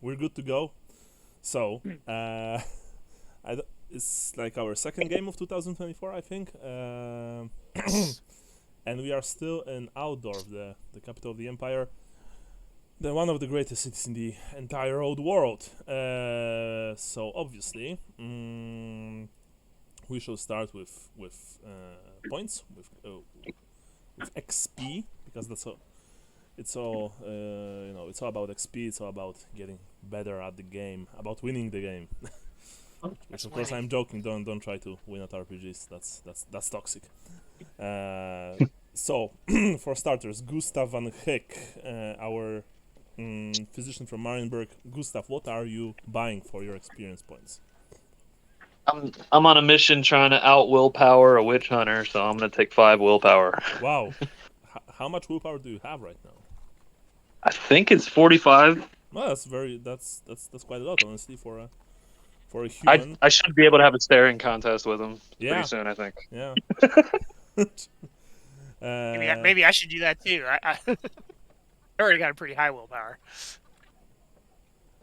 we're good to go. So, it's like our second game of 2024, I think. And we are still in Altdorf, the capital of the empire. One of the greatest cities in the entire old world. So obviously, we shall start with points, with XP, because that's all. It's all it's all about XP. It's all about getting better at the game, about winning the game. Which of course I'm joking. Don't try to win at RPGs. That's toxic. So for starters, Gustav van Heck, our physician from Marienburg. Gustav, what are you buying for your experience points? I'm on a mission trying to out willpower a witch hunter, so I'm gonna take 5 willpower. Wow, how much willpower do you have right now? I think it's 45. Well, that's quite a lot, honestly, for a human. I should be able to have a staring contest with him pretty soon, I think. Yeah. Maybe I should do that too. I already got a pretty high willpower.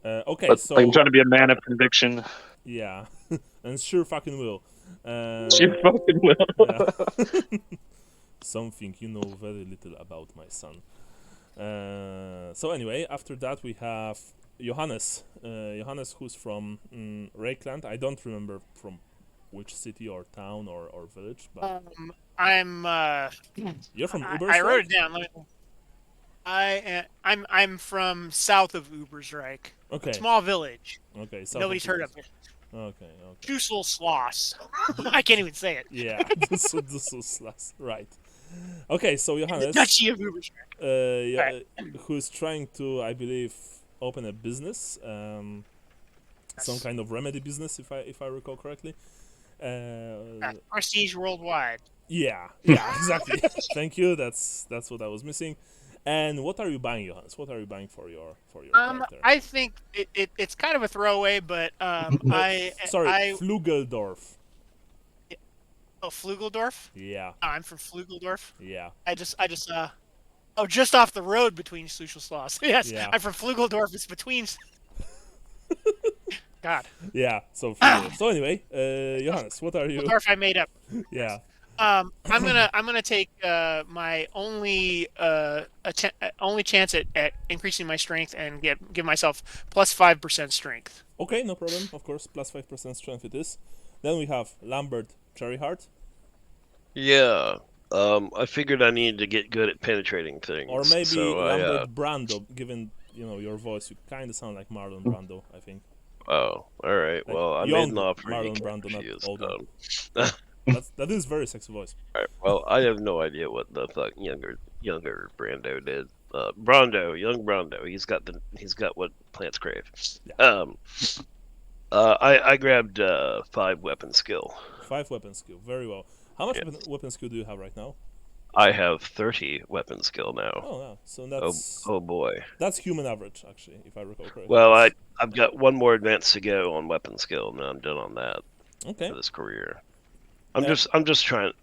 Okay, but so I'm trying to be a man of conviction. Yeah, and sure fucking will. Sure fucking will. Yeah. Something you know very little about my son. So anyway, after that we have Johannes. Johannes, who's from Reikland. I don't remember from which city or town or village, but I'm. You're from Ubersreich? I wrote it down. I'm from south of Ubersreich. Okay. Small village. Okay. Nobody's heard of it. Okay. Schloss. I can't even say it. Yeah. Schloss. Right. Okay, so Johannes, Duchy of Ubersreich. Right. Who's trying to, I believe, open a business, some kind of remedy business, if I recall correctly. Prestige worldwide. Yeah, exactly. Thank you. That's what I was missing. And what are you buying, Johannes? What are you buying for your character? I think it's kind of a throwaway, but Flugeldorf. Oh, Flugeldorf? Yeah. Oh, I'm from Flugeldorf. Yeah. I just just off the road between Schloss. Yes, yeah. I'm from Flugeldorf. It's between. God. Yeah. So anyway, Johannes, what are you? Flugeldorf I made up. Yeah. I'm gonna take my only chance at increasing my strength and give myself plus 5% strength. Okay, no problem. Of course, plus 5% strength it is. Then we have Lambert Cherryheart. Yeah. I figured I needed to get good at penetrating things. Or maybe Lambert Brando, given your voice, you kind of sound like Marlon Brando, I think. Oh, all right. Like well, I made an offer. Marlon Brando, not older. That is very sexy voice. All right, well, I have no idea what the fuck younger Brando did. Young Brando, he's got what plants crave. Yeah. I grabbed 5 weapon skill. 5 weapon skill, very well. How much weapon skill do you have right now? I have 30 weapon skill now. Oh, yeah. So that's... Oh boy. That's human average, actually, if I recall correctly. Well, I've got one more advance to go on weapon skill, and then I'm done on that. Okay. For this career. I'm just trying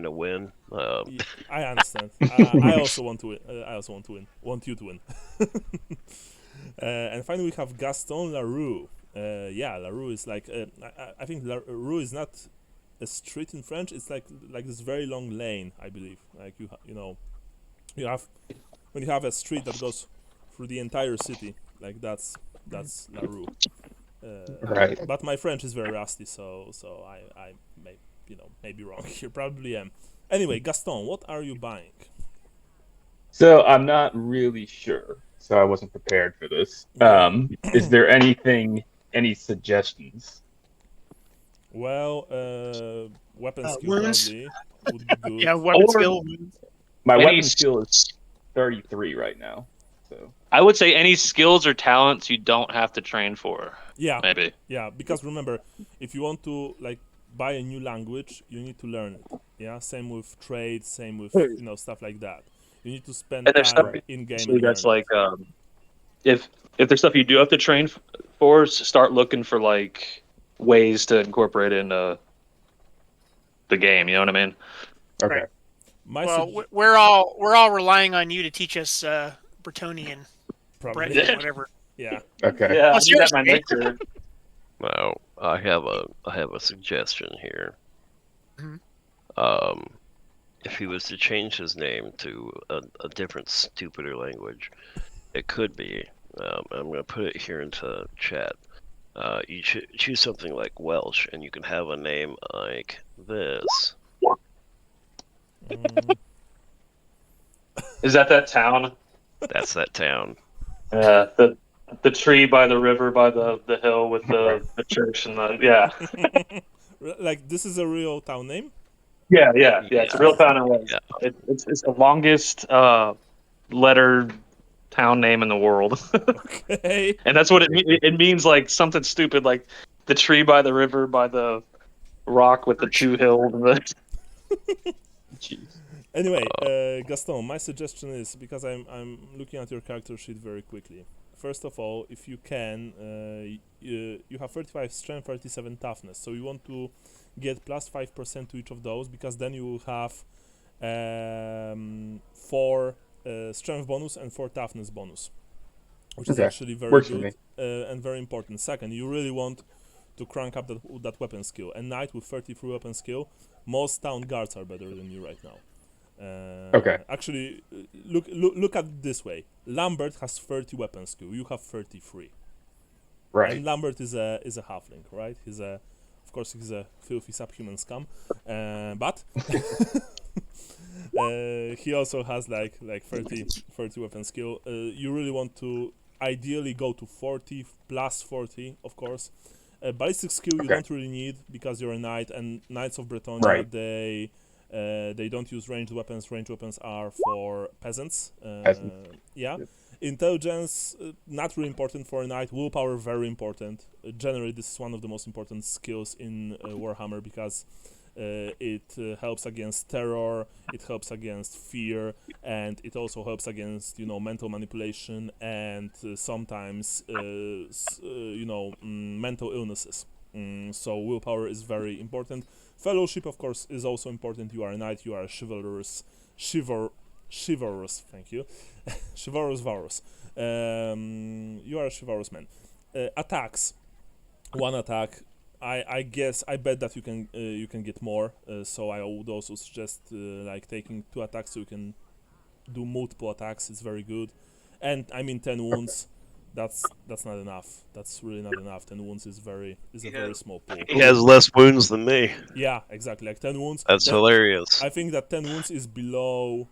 to win. I understand. I also want to win. Want you to win. And finally, we have Gaston Leroux. Leroux is like I think Leroux is not a street in French. It's like this very long lane, I believe. Like you have when you have a street that goes through the entire city. Like that's Leroux. Right. But my French is very rusty, so I may be wrong here. Probably am. Anyway, Gaston, what are you buying? So I'm not really sure. So I wasn't prepared for this. Is there any suggestions? Well, weapon skill wounds? probably would be good. Yeah, weapon skill. My weapon skill is 33 right now. So I would say any skills or talents you don't have to train for. Yeah. Maybe. Yeah, because remember, if you want to buy a new language, you need to learn it. Yeah, same with trade, same with stuff like that. You need to spend time in game. So that's like if there's stuff you do have to train for, start looking for ways to incorporate it into the game. You know what I mean? Okay. Right. We're all relying on you to teach us Bretonnian, probably Breton, whatever. Yeah. Okay. Yeah, Oh, I need that my seriously? next turn. Well, I have a suggestion here. Mhm. If he was to change his name to a different stupider language, it could be. I'm gonna put it here into chat. You choose something like Welsh, and you can have a name like this. Mm, Is that town? That's that town. The tree by the river by the hill with the church and the yeah. like this is a real town name. Yeah. It's a Yeah, real town in Wales. yeah. It's the longest letter town name in the world, Okay. and that's what it means. Like something stupid, like the tree by the river by the rock with the two hills. And Jeez. Anyway, Gaston, my suggestion is, because I'm looking at your character sheet very quickly. First of all, if you can, you have 35 strength, 37 toughness. So you want to get plus 5% to each of those, because then you will have 4 strength bonus and 4 toughness bonus, which is Okay. actually very Works for good and very important. Second, you really want to crank up that weapon skill. And knight with 33 weapon skill, most town guards are better than you right now. Okay. Actually, look at it this way. Lambert has 30 weapon skill. You have 33. Right. And Lambert is a halfling, right? Of course, he's a filthy subhuman scum, but he also has like 30 weapon skill. You really want to ideally go to 40 plus 40, of course. Ballistic skill you Okay. don't really need, because you're a knight, and Knights of Bretonnia, Right. they don't use ranged weapons. Ranged weapons are for peasants. Peasants. Yeah. Yep. Intelligence, not really important for a knight. Willpower, very important. Generally, this is one of the most important skills in Warhammer, because it helps against terror, it helps against fear, and it also helps against mental manipulation and sometimes mental illnesses. So willpower is very important. Fellowship, of course, is also important. You are a knight, you are a chivalrous, thank you, chivalrous varus. You are a chivalrous man. Attacks, 1 attack. I bet that you can get more. So I would also suggest like taking 2 attacks, so you can do multiple attacks. It's very good. And I mean 10 wounds. That's not enough. That's really not enough. 10 wounds is a very small pool. He has less wounds than me. Yeah, exactly. Like 10 wounds. That's hilarious. I think that 10 wounds is below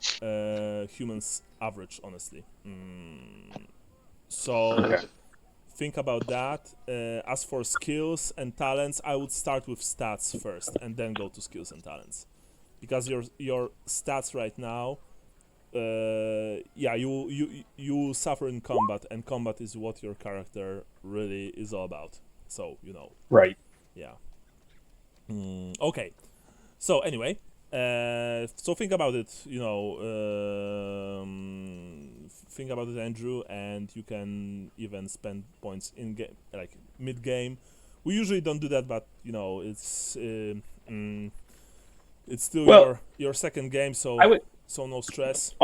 humans' average, honestly. So Okay. think about that. As for skills and talents, I would start with stats first, and then go to skills and talents, because your stats right now, you suffer in combat, and combat is what your character really is all about. So Right. yeah. Okay. So anyway, so think about it. Think about it, Andrew, and you can even spend points in game, like mid game. We usually don't do that, but it's still your second game, so I would. no stress.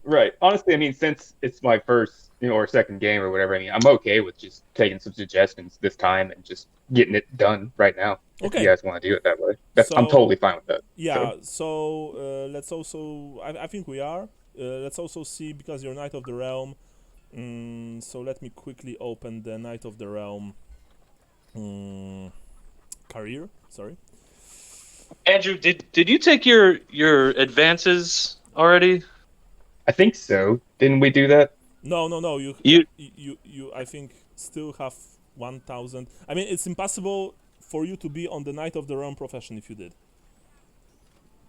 Right. Honestly, I mean, since it's my first, or second game or whatever, I mean, I'm okay with just taking some suggestions this time and just getting it done right now. If Okay. you guys want to do it that way, I'm totally fine with that. Yeah. So let's also. I think we are. Let's also see, because you're Knight of the Realm. So let me quickly open the Knight of the Realm career. Sorry. Andrew, did you take your advances already? I think so. Didn't we do that? No. You I think still have 1,000. I mean, it's impossible for you to be on the Knight of the Realm profession if you did,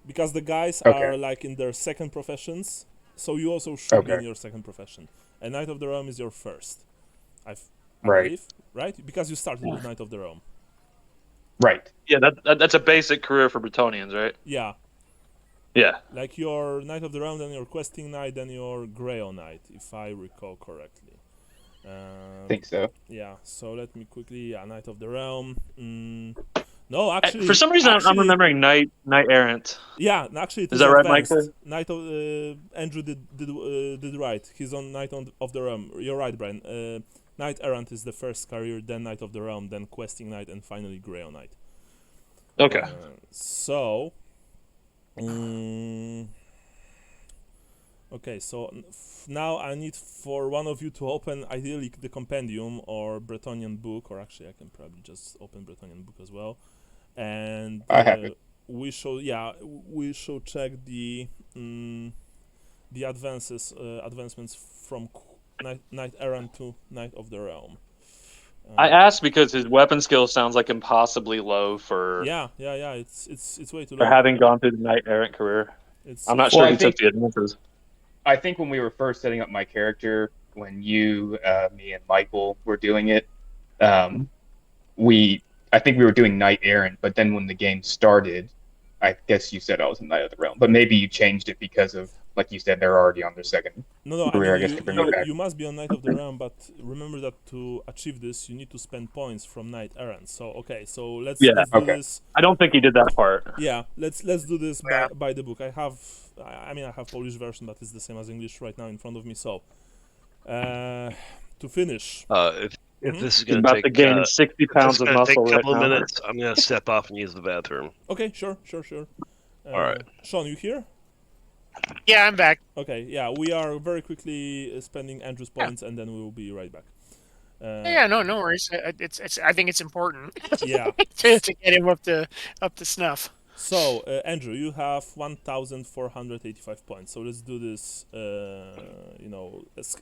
because the guys Okay. are like in their second professions. So you also should be in Okay. your second profession, and Knight of the Realm is your first. I Right. believe, right? Because you started with Knight of the Realm. Right. yeah, that's a basic career for Bretonians, right? Yeah, Yeah. like your Knight of the Realm, then your Questing Knight, then your Grail Knight, if I recall correctly. I think so. Yeah, so let me quickly. Yeah, Knight of the Realm. No, actually, For some reason, I'm actually, remembering Knight Errant. Yeah, actually, it Is is that right, advanced. Mike? Knight of Andrew did right. He's on Knight of the Realm. You're right, Brian. Knight Errant is the first career, then Knight of the Realm, then Questing Knight, and finally Grail Knight. Okay. So, okay. So now I need for one of you to open ideally the Compendium or Bretonnian book, or actually I can probably just open Bretonnian book as well, and I have it. we shall check the advancements from Knight Errant to Knight of the Realm. I asked because his weapon skill sounds like impossibly low for Yeah. It's way too for low. having gone through the Knight Errant career. It's I'm not Well, sure I he took think- the advances. I think when we were first setting up my character, when you, me, and Michael were doing it, um, I think we were doing Knight Errant, but then when the game started, I guess you said I was in Knight of the Realm, but maybe you changed it because of, like you said, they're already on their second No, I career. I mean guess to bring it back. you must be on Knight of the Realm, but remember that to achieve this, you need to spend points from Knight Errant. So okay, so let's do Okay. this. I don't think he did that part. Yeah, let's do this by the book. I have Polish version that is the same as English right now in front of me. So to finish. If this is He's going to about take to gain 60 if this is pounds of gonna take muscle a right couple of now. minutes, I'm going to step off and use the bathroom. Okay, sure. All right. Sean, you here? Yeah, I'm back. Okay, yeah, we are very quickly spending Andrew's points, and then we will be right back. Yeah, no worries. It's. I think it's important Yeah. to get him up to snuff. So, Andrew, you have 1,485 points. So let's do this.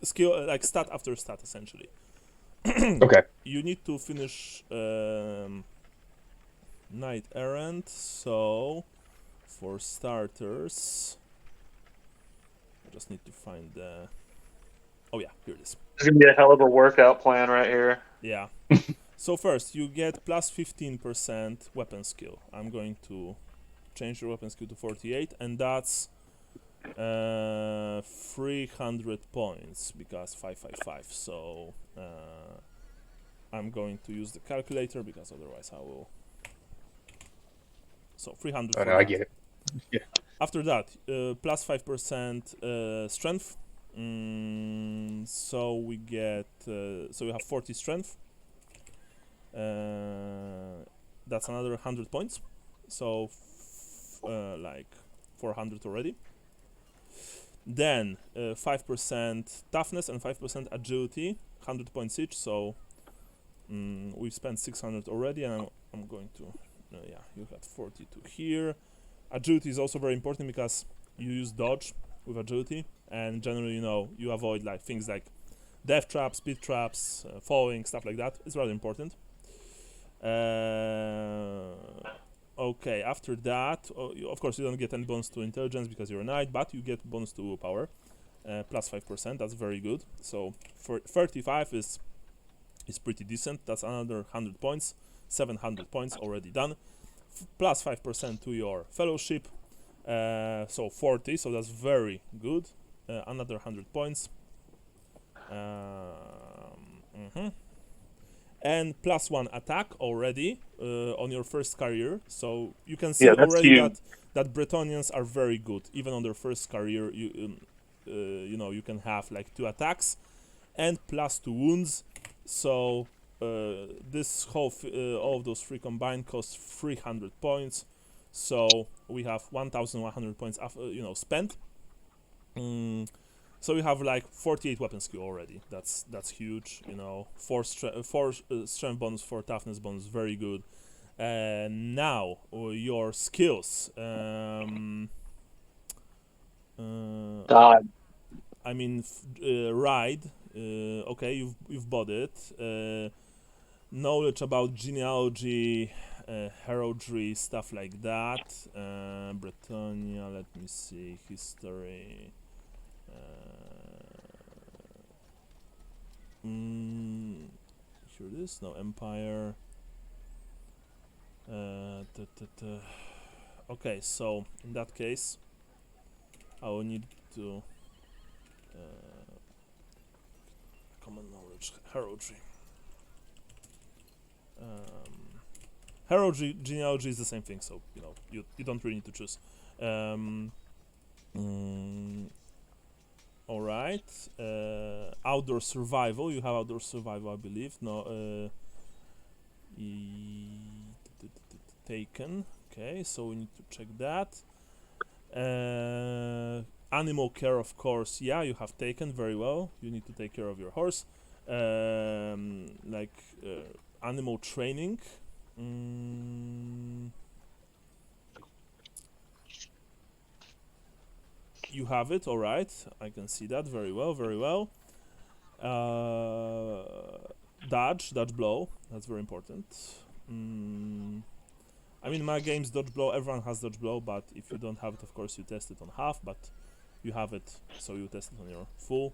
Skill like stat after stat, essentially. Okay. You need to finish Knight Errant. So, for starters, I just need to find the. Oh yeah, here it is. This is gonna be a hell of a workout plan right here. Yeah. So first, you get plus 15% weapon skill. I'm going to change your weapon skill to 48, and that's 300 points because 555. So I'm going to use the calculator because otherwise I will. So 300. Oh, no, I get it. After that, plus 5% strength. So we get. So we have 40 strength. That's another 100 points. So like 400 already. Then 5% toughness and 5% agility, 100 points each. So we've spent 600 already, and I'm going to. Yeah, you got 42 here. Agility is also very important because you use dodge with agility, and generally, you avoid like things like death traps, speed traps, falling, stuff like that. It's rather important. Okay, after that, of course, you don't get any bonus to intelligence because you're a knight, but you get bonus to power, plus 5%. That's very good. So for 35 is pretty decent. That's another 100 points, 700 points already done. Plus 5% to your fellowship, so 40. So that's very good. Another 100 points. And plus 1 attack already on your first career. So you can see already that Bretonnians are very good. Even on their first career, you can have like 2 attacks and plus 2 wounds. So this whole all of those 3 combined cost 300 points. So we have 1,100 points spent. So you have like 48 weapon skill already. That's huge. 4 strength bonus, 4 toughness bonus, very good. Now your skills. God. I mean, ride. Okay, you've bought it. Knowledge about genealogy, heraldry, stuff like that. Britannia. Let me see. History. Here it is. No, Empire. Okay, so in that case, I will need to common knowledge, heraldry. Hero genealogy is the same thing, so you don't really need to choose. All right. Outdoor survival. You have outdoor survival, I believe. No. Taken. Okay, so we need to check that. Animal care, of course. Yeah, you have taken very well. You need to take care of your horse. Animal training. You have it, all right. I can see that very well, very well. Dodge blow. That's very important. I mean, my game's dodge blow. Everyone has dodge blow, but if you don't have it, of course, you test it on half. But you have it, so you test it on your full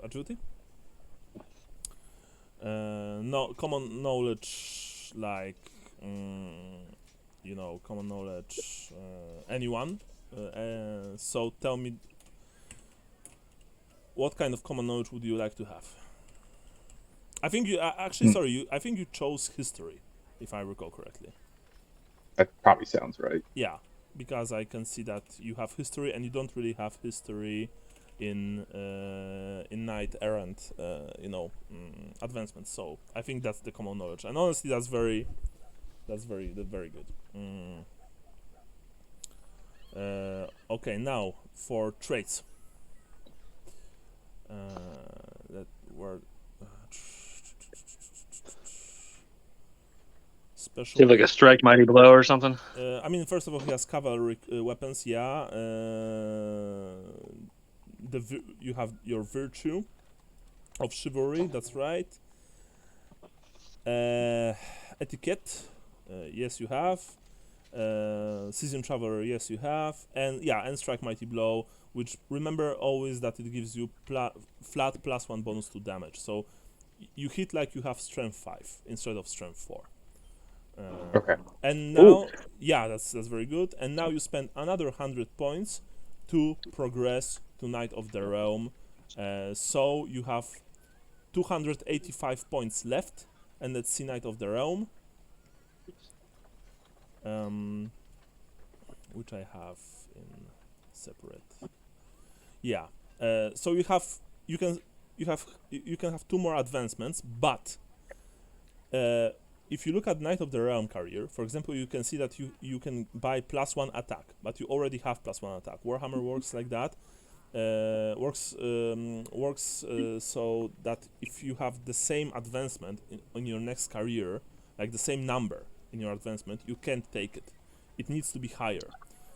agility. No common knowledge, like common knowledge. Anyone. So tell me, what kind of common knowledge would you like to have? I think you I think you chose history, if I recall correctly. That probably sounds right. Yeah, because I can see that you have history, and you don't really have history in Knight Errant, advancements. So I think that's the common knowledge, and honestly, that's very good. Okay, now for traits. Special. Seems like a strike mighty blow or something. I mean, first of all, he has cavalry weapons. Yeah. You have your virtue of chivalry. That's right. Etiquette. Yes, you have. Seasoned traveler. Yes, you have. And strike mighty blow. Which, remember always that it gives you flat +1 bonus to damage. So you hit like you have strength 5 instead of strength 4. Okay. And now, that's very good. And now you spend another 100 points to progress to Knight of the Realm. So you have 285 points left, and let's see Knight of the Realm. Which I have in separate. Yeah. So you can have 2 more advancements, but if you look at Knight of the Realm career, for example, you can see that you can buy +1 attack, but you already have +1 attack. Warhammer works like that. Works so that if you have the same advancement in your next career, like the same number in your advancement, you can't take it. It needs to be higher.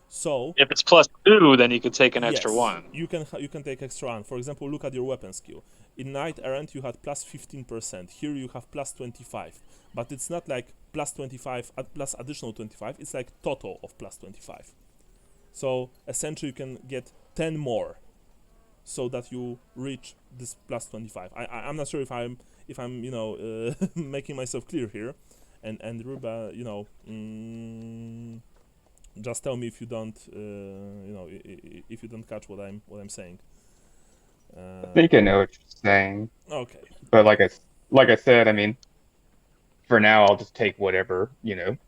So if it's +2, then you could take an extra 1. You can take extra 1. For example, look at your weapon skill. In Knight Errant, you had +15%. Here you have +25. But it's not like +25 plus additional 25. It's like total of +25. So essentially, you can get 10 more, so that you reach this +25. I'm not sure if I'm making myself clear here, and Ruba, just tell me if you don't, if you don't catch what I'm saying. I think I know what you're saying. Okay. But like I said, I mean, for now, I'll just take whatever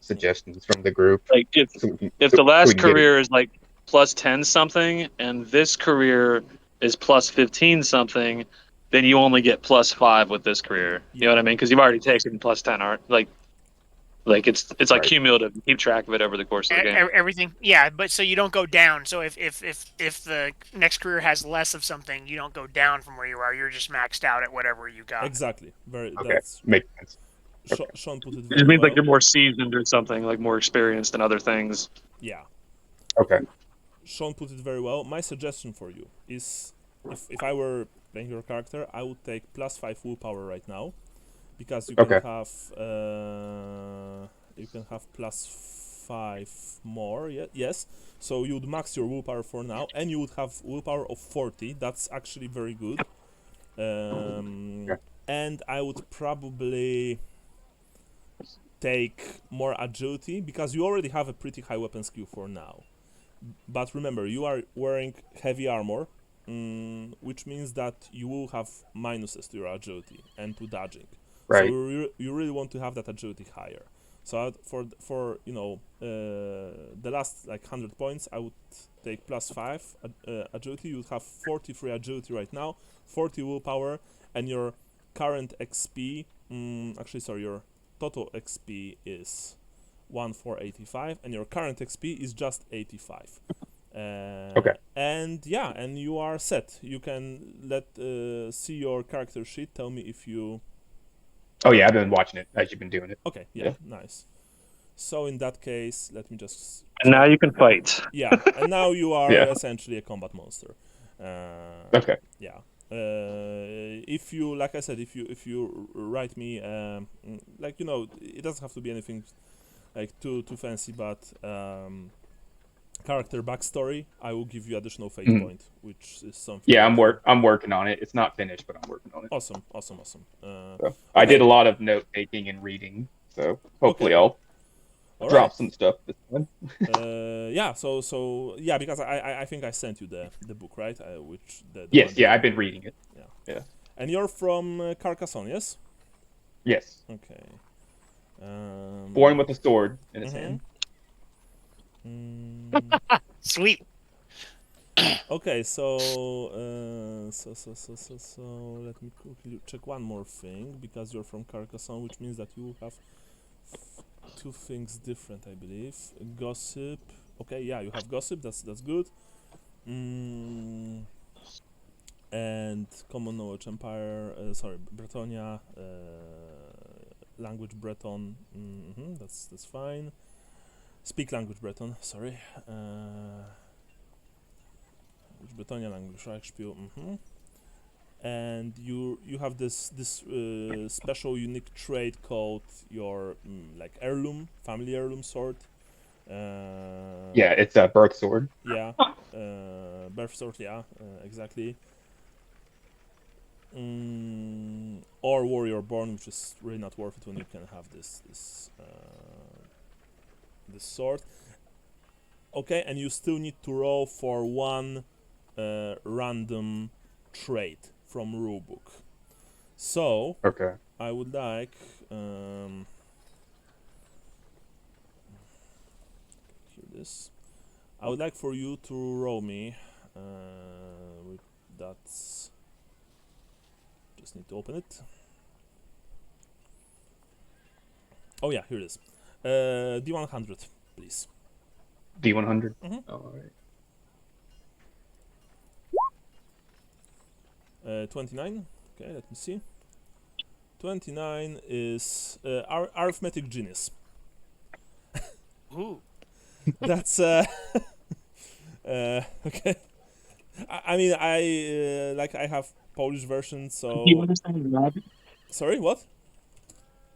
suggestions from the group. Like if the last career is like +10 something, and this career is +15 something, then you only get +5 with this career. You know what I mean? Because you've already taken +10, aren't like it's like Right. cumulative. You keep track of it over the course of the game. Everything, but so you don't go down. So if the next career has less of something, you don't go down from where you are. You're just maxed out at whatever you got. Exactly. Okay, That's makes sense. Sean put it It very just means well. like you're more seasoned or something, like more experienced in other things. Yeah. Okay. Sean put it very well. My suggestion for you is, if I were playing your character, I would take +5 willpower right now, because you can have +5 more. Yes. So you would max your willpower for now, and you would have willpower of 40. That's actually very good. And I would probably take more agility, because you already have a pretty high weapon skill for now. But remember, you are wearing heavy armor, which means that you will have minuses to your agility and to dodging. Right. So you really want to have that agility higher. So for the last like 100 points, I would take +5 agility. You would have 43 agility right now, 40 willpower, and your current XP. Actually, sorry, your total XP is 1485, and your current XP is just 85. Okay. And yeah, and you are set. You can see your character sheet. Tell me if you. Oh yeah, I've been watching it as you've been doing it. Okay. Yeah. Nice. So in that case, let me just. And now you can fight. Yeah, and now you are Yeah. essentially a combat monster. Okay. Yeah. If you, like I said, if you write me, like it doesn't have to be anything like too fancy, but character backstory, I will give you additional fate point, which is something. Yeah, I'm working on it. It's not finished, but I'm working on it. Awesome. So, I did a lot of note taking and reading, so hopefully I'll drop some stuff this time. Yeah. So yeah, because I think I sent you the book, right? Which the Yes, one yeah, I've been reading it. Yeah. And you're from Carcassonne, yes? Yes. Okay. Born with a sword in his hand. Sweet. Okay, so let me quickly check one more thing, because you're from Carcassonne, which means that you have two things different, I believe. Gossip. Okay, yeah, you have gossip. That's good. And common knowledge, empire. Sorry, Bretonia. Language Breton. That's fine. Speak language Breton. Sorry. Bretonia language Reichspiel. And you have this special unique trait called your like heirloom, family heirloom sword. Yeah, it's a birth sword. Yeah, birth sword. Yeah, exactly. Or warrior born, which is really not worth it when you can have this sword. Okay, and you still need to roll for one random trait from rulebook. So Okay. I would like here this. I would like for you to roll me with that's. Just need to open it. Oh yeah, here it is. D100, please. D100. Mm-hmm. All right. 29. Okay, let me see. 29 is arithmetic genius. Ooh. That's okay. I mean, I have Polish version, so. Do you understand magic? Sorry, what?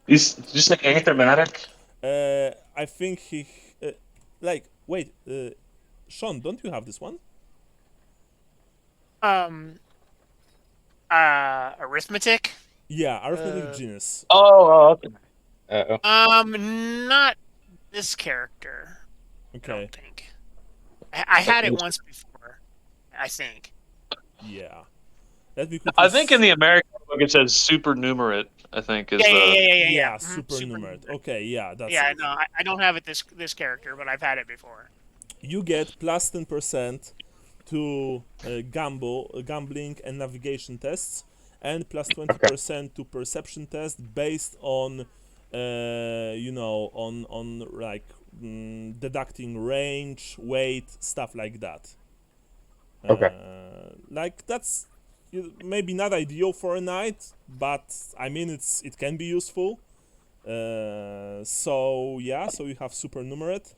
Is just like anthematic? I think he wait, Sean, don't you have this one? Arithmetic. Yeah, arithmetic genius. Okay. Not this character. I Okay. don't think. I had it once before, I think. Yeah. Let me quickly I think in the American book it says supernumerate. I think is yeah, Mhm, supernumerate. Okay, yeah, that's Yeah, it. no, I don't have it this character, but I've had it before. You get plus 10% to gambling and navigation tests, and plus 20% to perception test based on on like deducting range, weight, stuff like that. Okay. Like that's maybe not ideal for a knight, but I mean it can be useful. So yeah, so you have supernumerate.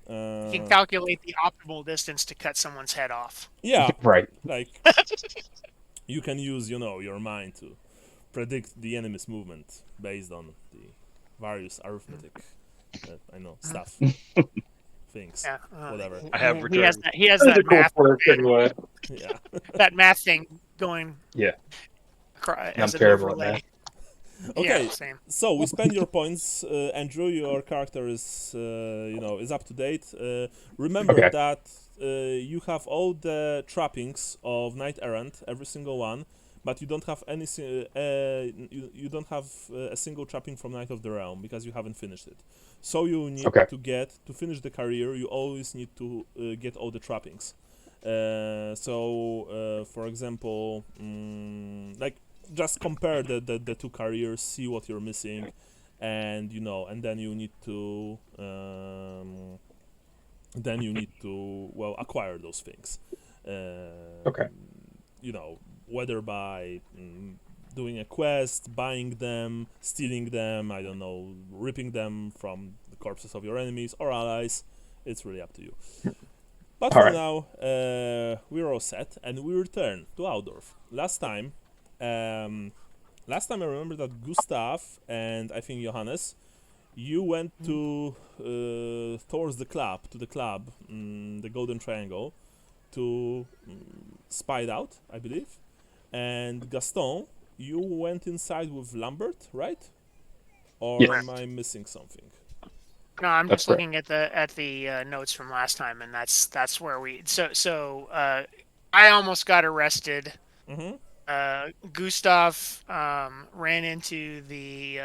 You can calculate the optimal distance to cut someone's head off. Yeah, Right. like you can use your mind to predict the enemy's movement based on the various arithmetic stuff. Things. Yeah, Whatever. I have he has returned. that cool math quirk anyway. Yeah. that math thing going. Yeah. As I'm an terrible at overlay. math. Okay. Yeah, same. So we spend your points, Andrew. Your character is is up to date. Remember Okay. that you have all the trappings of knight errant, every single one, but you don't have any. You don't have a single trapping from Knight of the Realm because you haven't finished it. So you need Okay. to finish the career. You always need to get all the trappings. For example, like just compare the two careers, see what you're missing, and and then you need to acquire those things. Okay. Whether by doing a quest, buying them, stealing them, I don't know, ripping them from the corpses of your enemies or allies. It's really up to you. But All for right. now, we're all set, and we return to Altdorf. Last time I remember that Gustav and I think Johannes, you went to towards the club, the Golden Triangle, to spy it out, I believe. And Gaston, you went inside with Lambert, right? Or Yes. am I missing something? No, I'm That's just looking at the notes from last time, and that's where we. I almost got arrested. Mm-hmm. Gustav ran into the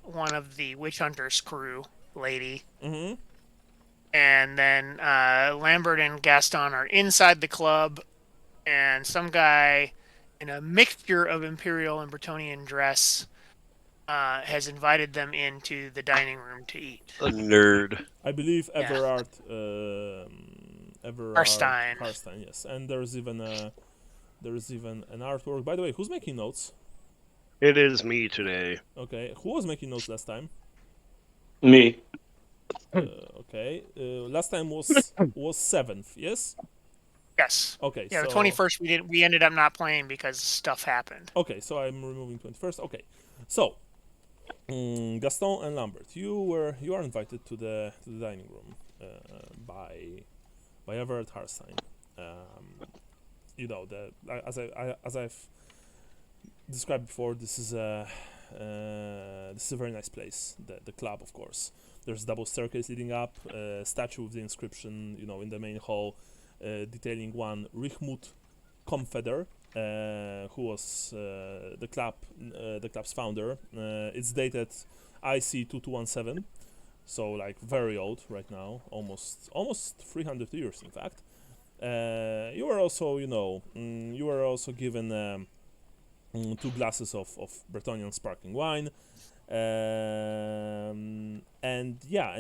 one of the witch hunters crew lady, Mm-hmm. and then Lambert and Gaston are inside the club, and some guy in a mixture of Imperial and Bretonnian dress has invited them into the dining room to eat. A nerd. I believe Yeah. Everard Harstein. Harstein, yes. And there's even an artwork. By the way, who's making notes? It is me today. Okay, who was making notes last time? Me. Okay, last time was 7th, yes? Yes. Okay, Yeah, so the 21st we ended up not playing because stuff happened. okay, so I'm removing 21st. Okay, so Gaston and Lambert, you are invited to the dining room by Everett Harstein. As I've described before, this is a very nice place. The club, of course. There's a double staircase leading up, a statue with the inscription, in the main hall, detailing one Richmut Comfeder, who was the club's founder. It's dated IC 2217, so like very old right now, almost 300 years in fact. You were also given 2 glasses of Bretonnian sparkling wine, and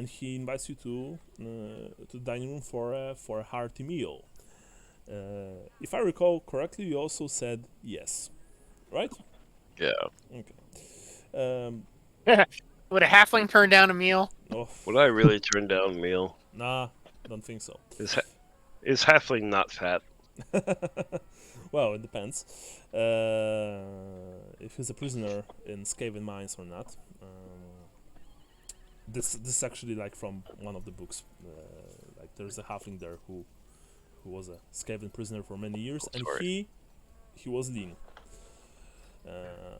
he invites you to the dining room for a hearty meal. If I recall correctly, you also said yes, right? Yeah. Okay. Would a halfling turn down a meal? Would I really turn down meal? Nah, don't think so. Is halfling not fat? Well, it depends. If he's a prisoner in Skaven mines or not. This is actually like from one of the books. Like there's a halfling there who was a Skaven prisoner for many years, and he was lean.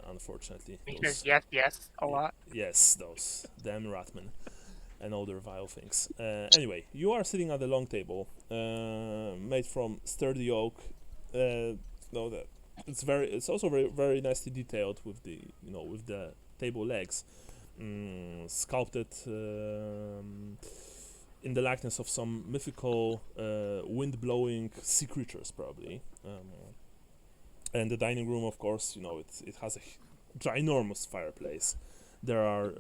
Unfortunately. Because yes, a lot. Yes, those damn ratmen and other vile things. Anyway, you are sitting at a long table made from sturdy oak. It's also very very nicely detailed with the table legs, sculpted in the likeness of some mythical wind blowing sea creatures probably. And the dining room, of course, it has a ginormous fireplace. There are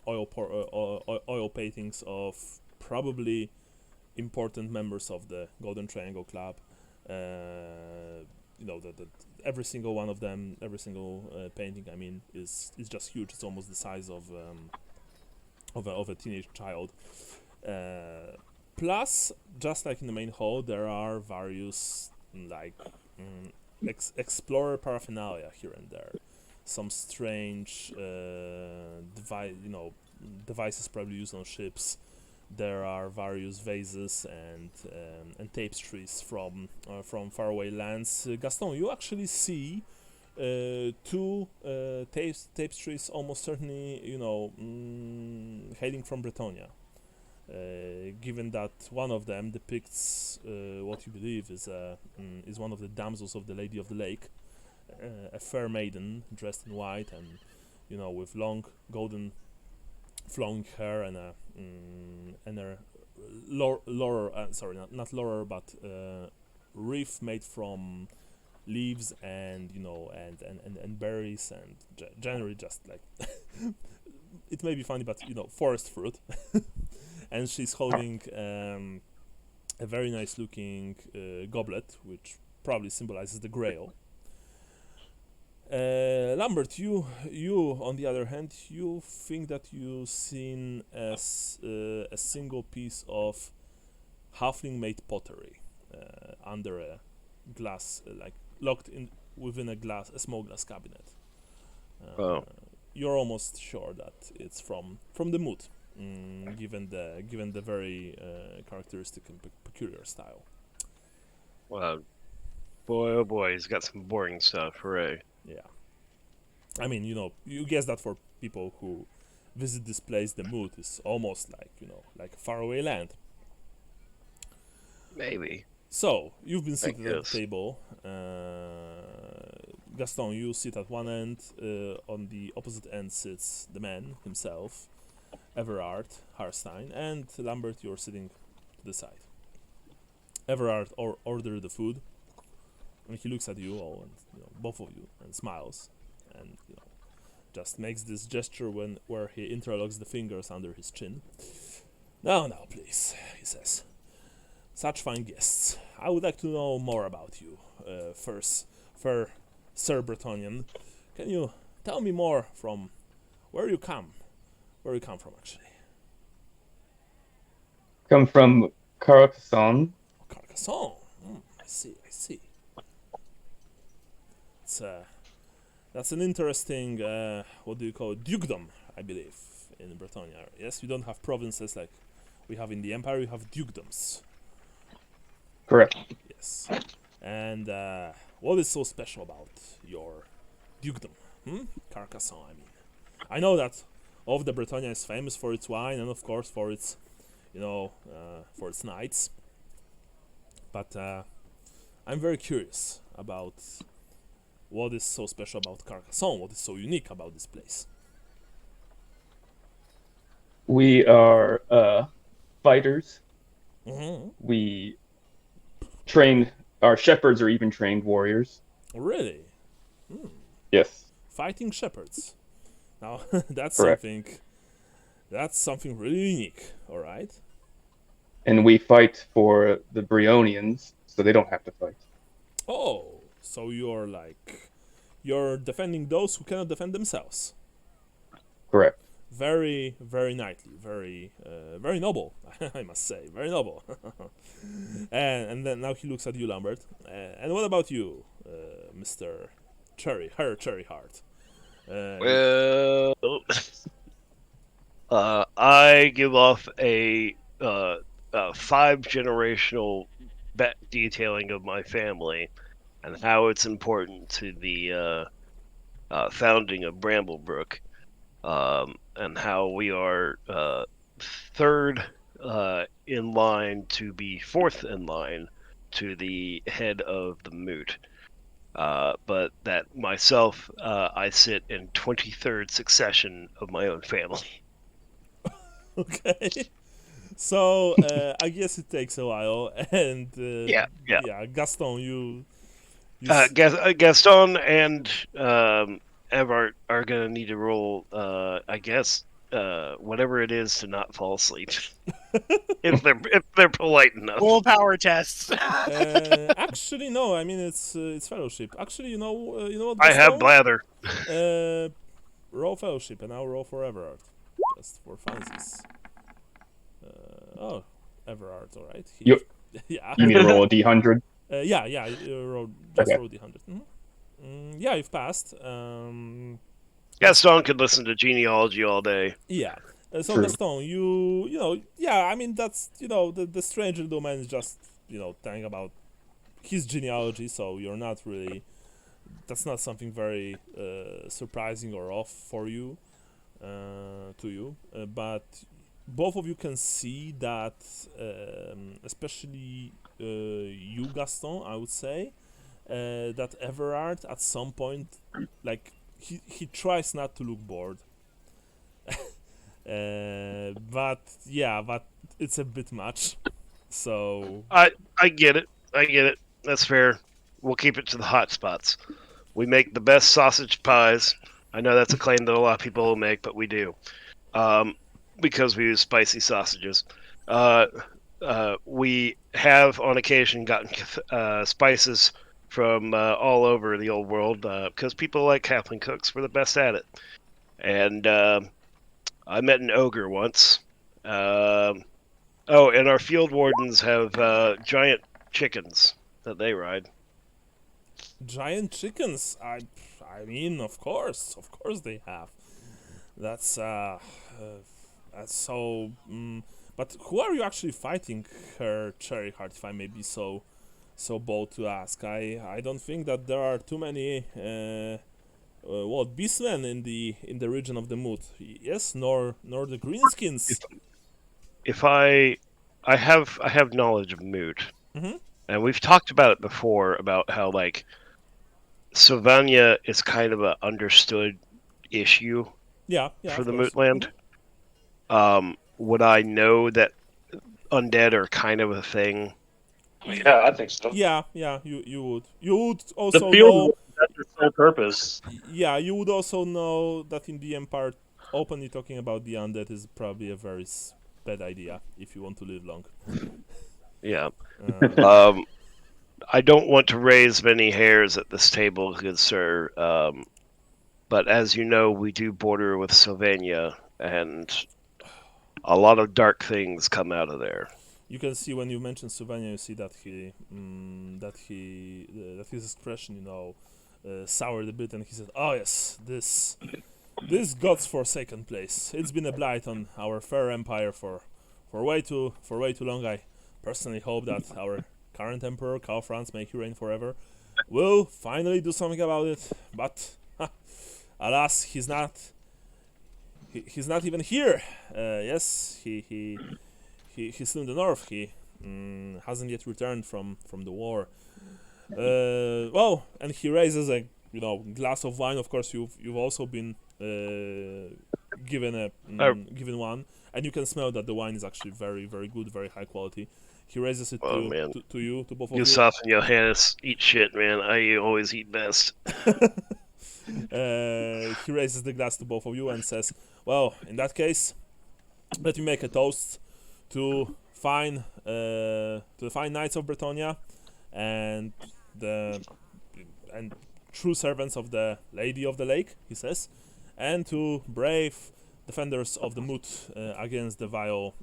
oil paintings of probably important members of the Golden Triangle Club. Every single one of them, every single painting, I mean, is just huge. It's almost the size of a teenage child. Plus, just like in the main hall, there are various explorer paraphernalia here and there. Some strange devices probably used on ships. There are various vases and tapestries from faraway lands. Gaston, you actually see 2 tapestries, almost certainly hailing from Bretonnia. Given that one of them depicts what you believe is one of the damsels of the Lady of the Lake, a fair maiden dressed in white and with long golden flowing hair and a laurel, sorry, not laurel, but wreath made from leaves and and berries and generally just like it may be funny, but forest fruit. And she's holding a very nice looking goblet, which probably symbolizes the Grail. Lambert, you on the other hand, you think that you've seen a single piece of halfling-made pottery under a glass, like locked in within a small glass cabinet. You're almost sure that it's from the mood, given the very characteristic and peculiar style. Wow. Boy, oh boy, he's got some boring stuff. Hooray. Yeah. I mean, you guess that for people who visit this place, the mood is almost like, like a faraway land. Maybe. So, you've been seated at guess. the table. Gaston, you sit at one end. On the opposite end sits the man himself, Everard Harstein, and Lambert, you're sitting to the side. Everard ordered the food, and he looks at you all, and both of you, and smiles, and just makes this gesture where he interlocks the fingers under his chin. Now, please, he says. Such fine guests. I would like to know more about you, first, Sir Bretonian. Can you tell me more from where you come? Where you come from, actually? Come from Carcassonne. Carcassonne. I see. It's that's an interesting, what do you call it? Dukedom, I believe, in Bretonia. Yes, you don't have provinces like we have in the Empire. You have dukedoms. Correct. Yes. And what is so special about your dukedom? Carcassonne, I mean. I know that all of the Bretonia is famous for its wine and, of course, for its, for its knights. But I'm very curious about what is so special about Carcassonne, what is so unique about this place. We are fighters. Mm-hmm. We train. Our shepherds are even trained warriors. Really? Yes. Fighting shepherds. Now, that's Correct. something really unique, all right? And we fight for the Brionians, so they don't have to fight. Oh, so you're defending those who cannot defend themselves. Correct. Very, very knightly, very noble, I must say, very noble. and then now he looks at you, Lambert. And what about you, Mr. Cherry Heart? Well, I give off a 5-generational detailing of my family and how it's important to the founding of Bramblebrook, and how we are third in line to be fourth in line to the head of the moot. But that myself, I sit in 23rd succession of my own family. Okay. So I guess it takes a while, and Yeah. Gaston, you Gaston and Ev are gonna need to roll, I guess, whatever it is to not fall asleep, if they're polite enough. Willpower tests. actually no. I mean it's fellowship. Actually, you know what? I have Gaston? blather. Roll fellowship, and I'll roll for Everard, just for funsies. Everard, all right. You Yeah. need to roll a d100. Yeah. Roll Okay. roll d100. Yeah, you've passed. Gaston could listen to genealogy all day. Yeah. So True. Gaston, yeah. I mean that's the stranger domain is just telling about his genealogy. So you're not really. That's not something very surprising or off for you, but both of you can see that, especially you, Gaston, I would say, that Everard at some point, like he tries not to look bored. But yeah, but it's a bit much. So I get it. I get it. That's fair. We'll keep it to the hot spots. We make the best sausage pies. I know that's a claim that a lot of people will make, but we do. Because we use spicy sausages. We have on occasion gotten spices from all over the old world because people like halfling cooks. We're the best at it. And I met an ogre once. Oh, and our field wardens have giant chickens that they ride. giant chickens. I mean, of course they have. That's that's so. But who are you actually fighting, Her Cherry Heart? If I may be so bold to ask, I don't think that there are too many. Beastmen in the region of the mood? Yes, nor the greenskins. If I have knowledge of mood, Mhm. and we've talked about it before about how like Sylvania is kind of an understood issue Yeah, for of the course. Mootland. Would I know that undead are kind of a thing? Yeah, I think so. Yeah, you would The also field know. that's its sole purpose. Yeah, you would also know that in the Empire, openly talking about the undead is probably a very bad idea if you want to live long. Yeah. Uh, I don't want to raise many hairs at this table, good sir. But as you know, we do border with Sylvania, and a lot of dark things come out of there. you can see when you mention Sylvania, you see that that his expression, soured a bit, and he said, "Oh yes, this God's forsaken place. It's been a blight on our fair empire for way too long. I personally hope that our current emperor, Karl Franz, may he reign forever, will finally do something about it. But alas, he's not. He's not even here. Yes, he's still in the north. He hasn't yet returned from the war. And he raises a glass of wine. Of course, you've also been given one, and you can smell that the wine is actually very very good, very high quality. He raises it to you, to both of you. Yusuf and Johannes eat shit, man. I always eat best. He raises the glass to both of you and says, "Well, in that case, let me make a toast to the fine knights of Bretonia and the true servants of the Lady of the Lake," he says, "and to brave defenders of the moot against the vile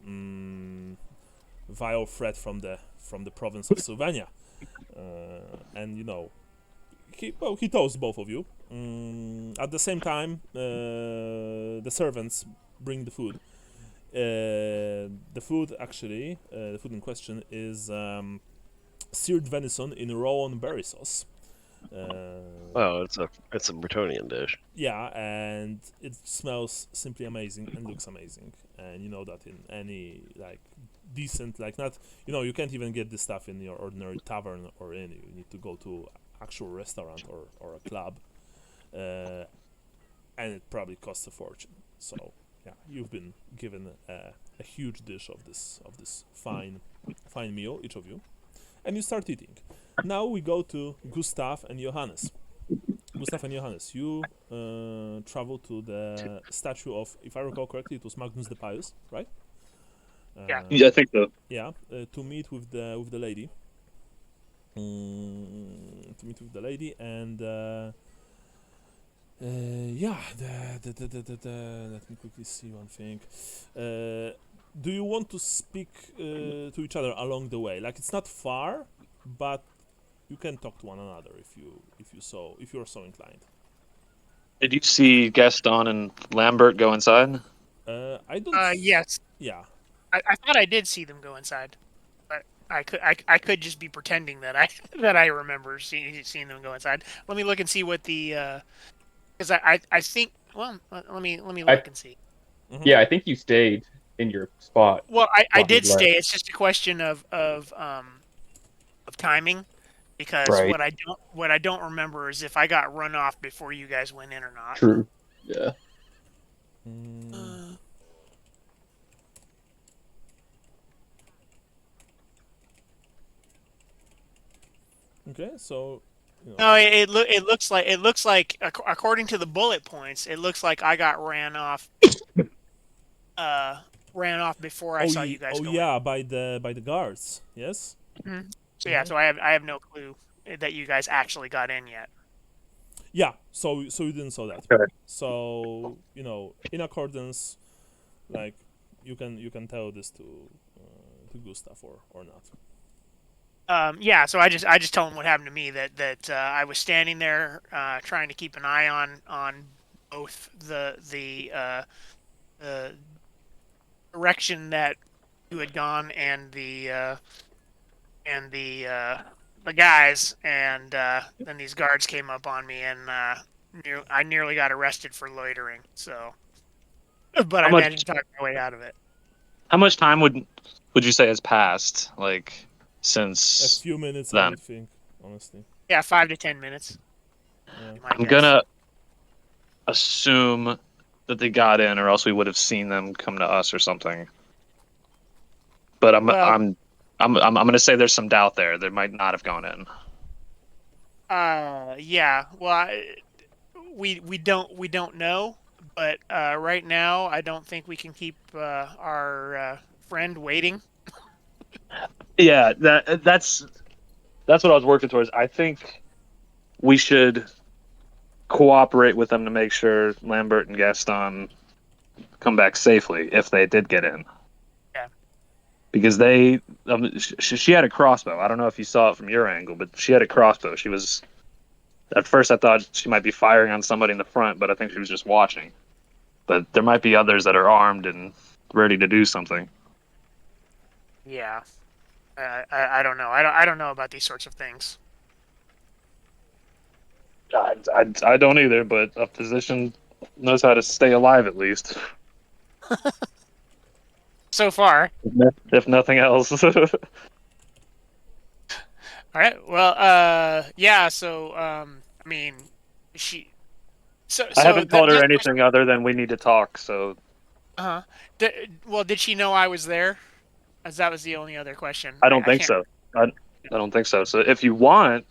threat from the province of Sylvania." And he toasts both of you. At the same time, the servants bring the food. The food in question is seared venison in rowan berry sauce. It's a Bretonian dish. Yeah, and it smells simply amazing and looks amazing. And you know that in any decent, not, you can't even get this stuff in your ordinary tavern or inn. You need to go to actual restaurant or a club, and it probably costs a fortune. So yeah, you've been given a huge dish of this fine meal, each of you, and you start eating. Now we go to Gustav and Johannes. Gustav and Johannes, you travel to the statue of, if I recall correctly, it was Magnus the Pious, right? Yeah. Yeah, I think so. Yeah, to meet with the lady. To meet with the lady, and let me quickly see one thing. Do you want to speak to each other along the way? It's not far, but you can talk to one another if you're so inclined. Did you see Gaston and Lambert go inside? I don't. Yes. Yeah. I thought I did see them go inside, but I could just be pretending that I remember seeing them go inside. Let me look and see what the because I think, well, let me look and see. Mhm. Yeah, I think you stayed in your spot. Well, I While he did left. stay. It's just a question of timing. because Right. what I don't remember is if I got run off before you guys went in or not. True. Yeah. Okay, so No, it looks like according to the bullet points, it looks like I got ran off before I saw you guys go yeah, by the guards. Yes. in. So yeah, so I have no clue that you guys actually got in yet. Yeah. So you didn't saw that. Okay. So in accordance, like you can tell this to Gustav or not. Yeah, so I just tell him what happened to me, that I was standing there trying to keep an eye on both the direction that you had gone and the guys, and then these guards came up on me, and I nearly got arrested for loitering. So, but I managed to talk my way out of it. How much time would you say has passed, like, A since few minutes, I then? would think, honestly. Yeah, 5 to 10 minutes. Yeah. be my I'm guess. gonna assume that they got in, or else we would have seen them come to us or something. But I'm gonna say there's some doubt there. They might not have gone in. Yeah. Well, we don't know, but right now I don't think we can keep our friend waiting. Yeah, that's what I was working towards. I think we should cooperate with them to make sure Lambert and Gaston come back safely if they did get in. Yeah. Because they, she had a crossbow. I don't know if you saw it from your angle, but she had a crossbow. She was, at first I thought she might be firing on somebody in the front, but I think she was just watching. But there might be others that are armed and ready to do something. Yeah. I don't know. I don't know about these sorts of things. I don't either, but a physician knows how to stay alive at least. So far. If nothing else. All right. Well, yeah. So, I mean, she. I haven't told her anything other than we need to talk. So. Well, did she know I was there? As that was the only other question. I don't think so. I don't think so. So if you want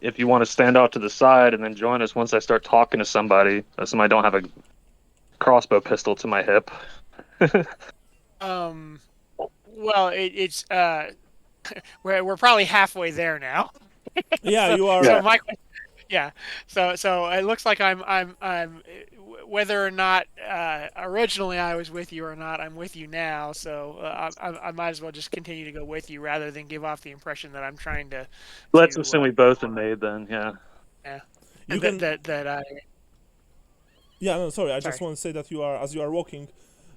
to stand off to the side and then join us once I start talking to somebody, I don't have a crossbow pistol to my hip. Well, it's we're probably halfway there now. Yeah, so, you are. So my yeah. So it looks like I'm whether or not originally I was with you or not, I'm with you now. So I might as well just continue to go with you rather than give off the impression that I'm trying to. Let's assume we both have made then. Yeah. Yeah. You that, can. that I. Yeah, no, sorry. I Sorry. just want to say that as you are walking,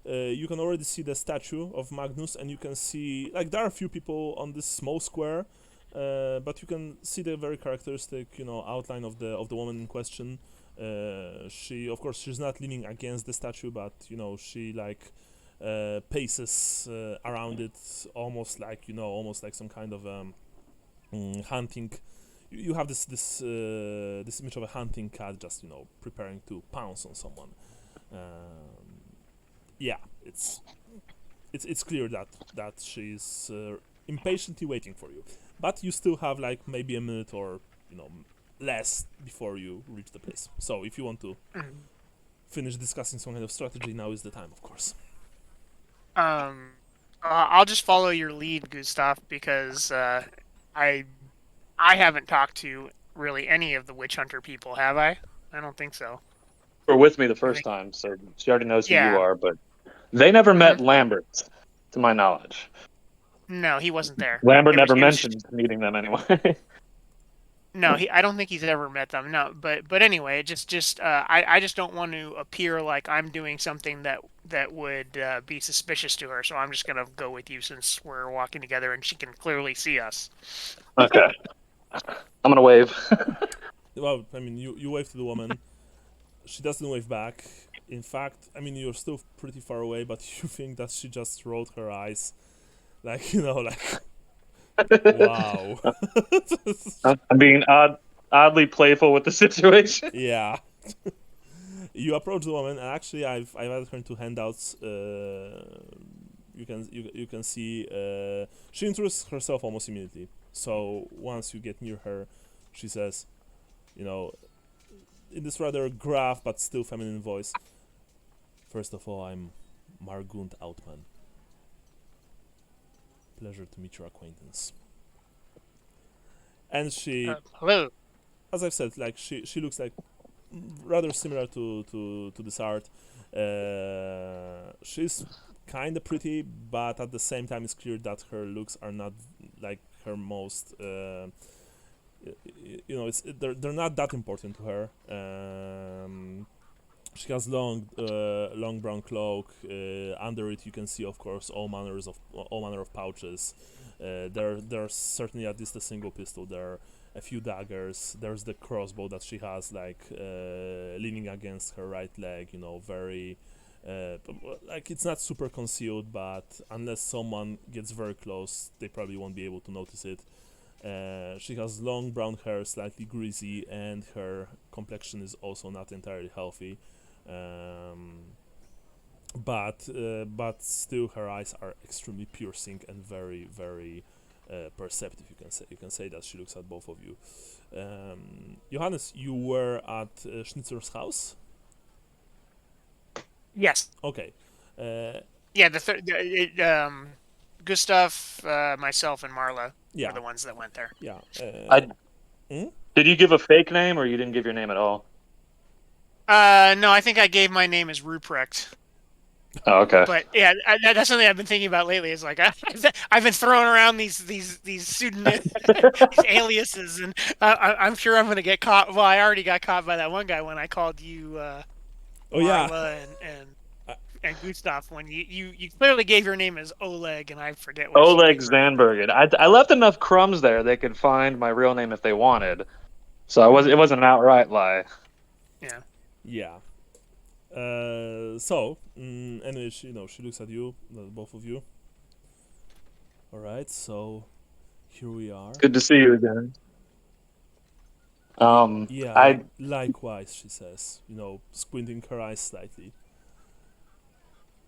you can already see the statue of Magnus, and you can see like there are a few people on this small square, but you can see the very characteristic, outline of the woman in question. She, of course, she's not leaning against the statue, but she like paces around it, almost like some kind of hunting. You have this image of a hunting cat just preparing to pounce on someone. Yeah, it's clear that she's impatiently waiting for you, but you still have like maybe a minute or less before you reach the place. So if you want to finish discussing some kind of strategy, now is the time, of course. I'll just follow your lead, Gustav, because I haven't talked to really any of the witch hunter people, have I? I don't think so. You were with me the first time, so she already knows who Yeah. you are, but they never met Lambert, to my knowledge. No, he wasn't there. Lambert never mentioned meeting them anyway. No, I don't think he's ever met them. No, but anyway, I just don't want to appear like I'm doing something that would be suspicious to her. So I'm just gonna go with you since we're walking together and she can clearly see us. Okay. I'm gonna wave. Well, I mean, you wave to the woman. She doesn't wave back. In fact, I mean, you're still pretty far away, but you think that she just rolled her eyes, like like Wow. I'm being oddly playful with the situation. Yeah. You approach the woman, and actually, I've added her into handouts. You can see she introduces herself almost immediately. So once you get near her, she says, you know, in this rather gruff but still feminine voice, "First of all, I'm Margund Outman. Pleasure to meet your acquaintance." And she, Hello. as I've said, like she looks like rather similar to this art. She's kind of pretty, but at the same time, it's clear that her looks are not like her most. They're not that important to her. She has long brown cloak. Under it, you can see, of course, all manner of pouches. There's certainly at least a single pistol there. A few daggers. There's the crossbow that she has, like leaning against her right leg. Very like it's not super concealed, but unless someone gets very close, they probably won't be able to notice it. She has long brown hair, slightly greasy, and her complexion is also not entirely healthy. But still, her eyes are extremely piercing and very, very perceptive. You can say that she looks at both of you. Johannes, you were at Schnitzer's house. Yes. Okay. Yeah. Gustav, myself, and Marla Yeah. were the ones that went there. Yeah. Did you give a fake name, or you didn't give your name at all? No, I think I gave my name as Ruprecht. Oh, okay. But yeah, that's something I've been thinking about lately. Is like I've been throwing around these pseudonyms, these aliases, and I'm sure I'm going to get caught. Well, I already got caught by that one guy when I called you Marla and Gustav. When you clearly gave your name as Oleg, and I forget what Oleg she gave her. Zanbergen. I left enough crumbs there they could find my real name if they wanted, so it wasn't an outright lie. Yeah. Yeah. Anyway, she looks at you, both of you. All right, so here we are. Good to see you again. Yeah, likewise, she says, squinting her eyes slightly.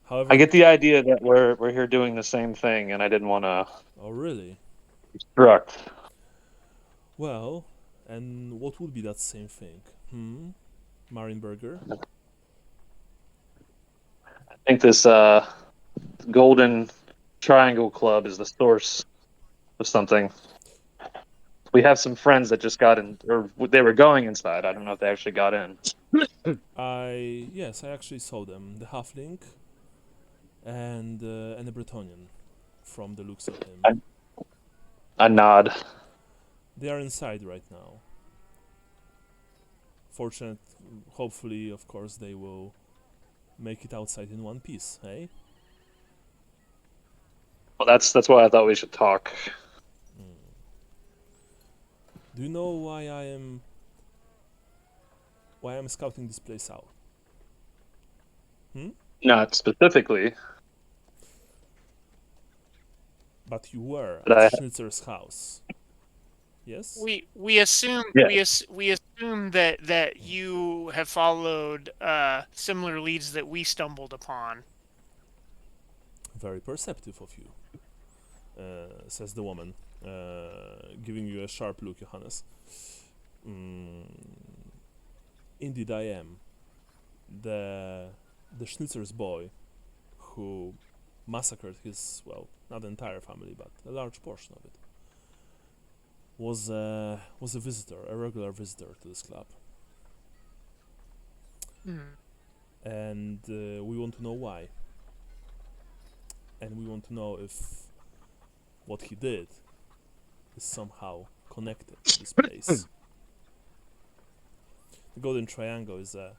However, I get the idea that we're here doing the same thing, and I didn't want to. Oh, really? Instruct. Well, and what would be that same thing? Marienberger? I think this Golden Triangle Club is the source of something. We have some friends that just got in, or they were going inside. I don't know if they actually got in. Yes, I actually saw them. The Halfling and the Bretonnian, from the looks of him. I nod. They are inside right now. Hopefully, of course, they will make it outside in one piece, eh? Well, that's why I thought we should talk. Do you know why I'm scouting this place out? Not specifically. But you were But at Schnitzer's house. Yes? We assume Yeah. we assume that you have followed similar leads that we stumbled upon. Very perceptive of you, says the woman, giving you a sharp look, Johannes. Indeed, I am. The Schnitzer's boy, who massacred his, well, not the entire family, but a large portion of it, was a visitor, a regular visitor to this club. And we want to know why. And we want to know if what he did is somehow connected to this place. The Golden Triangle is a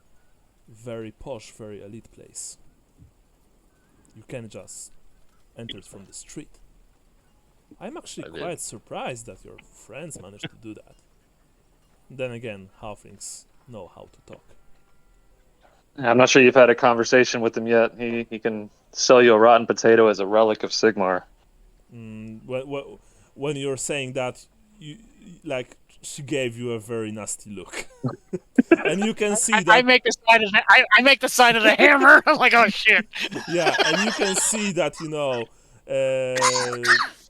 very posh, very elite place. You can't just enter it from the street. I'm actually quite surprised that your friends managed to do that. Then again, halflings know how to talk. I'm not sure you've had a conversation with him yet. He can sell you a rotten potato as a relic of Sigmar. when you're saying that, you like she gave you a very nasty look, and you can see that. I make the sign of the, I make the sign of the hammer. I'm like, oh shit. Yeah, and you can see that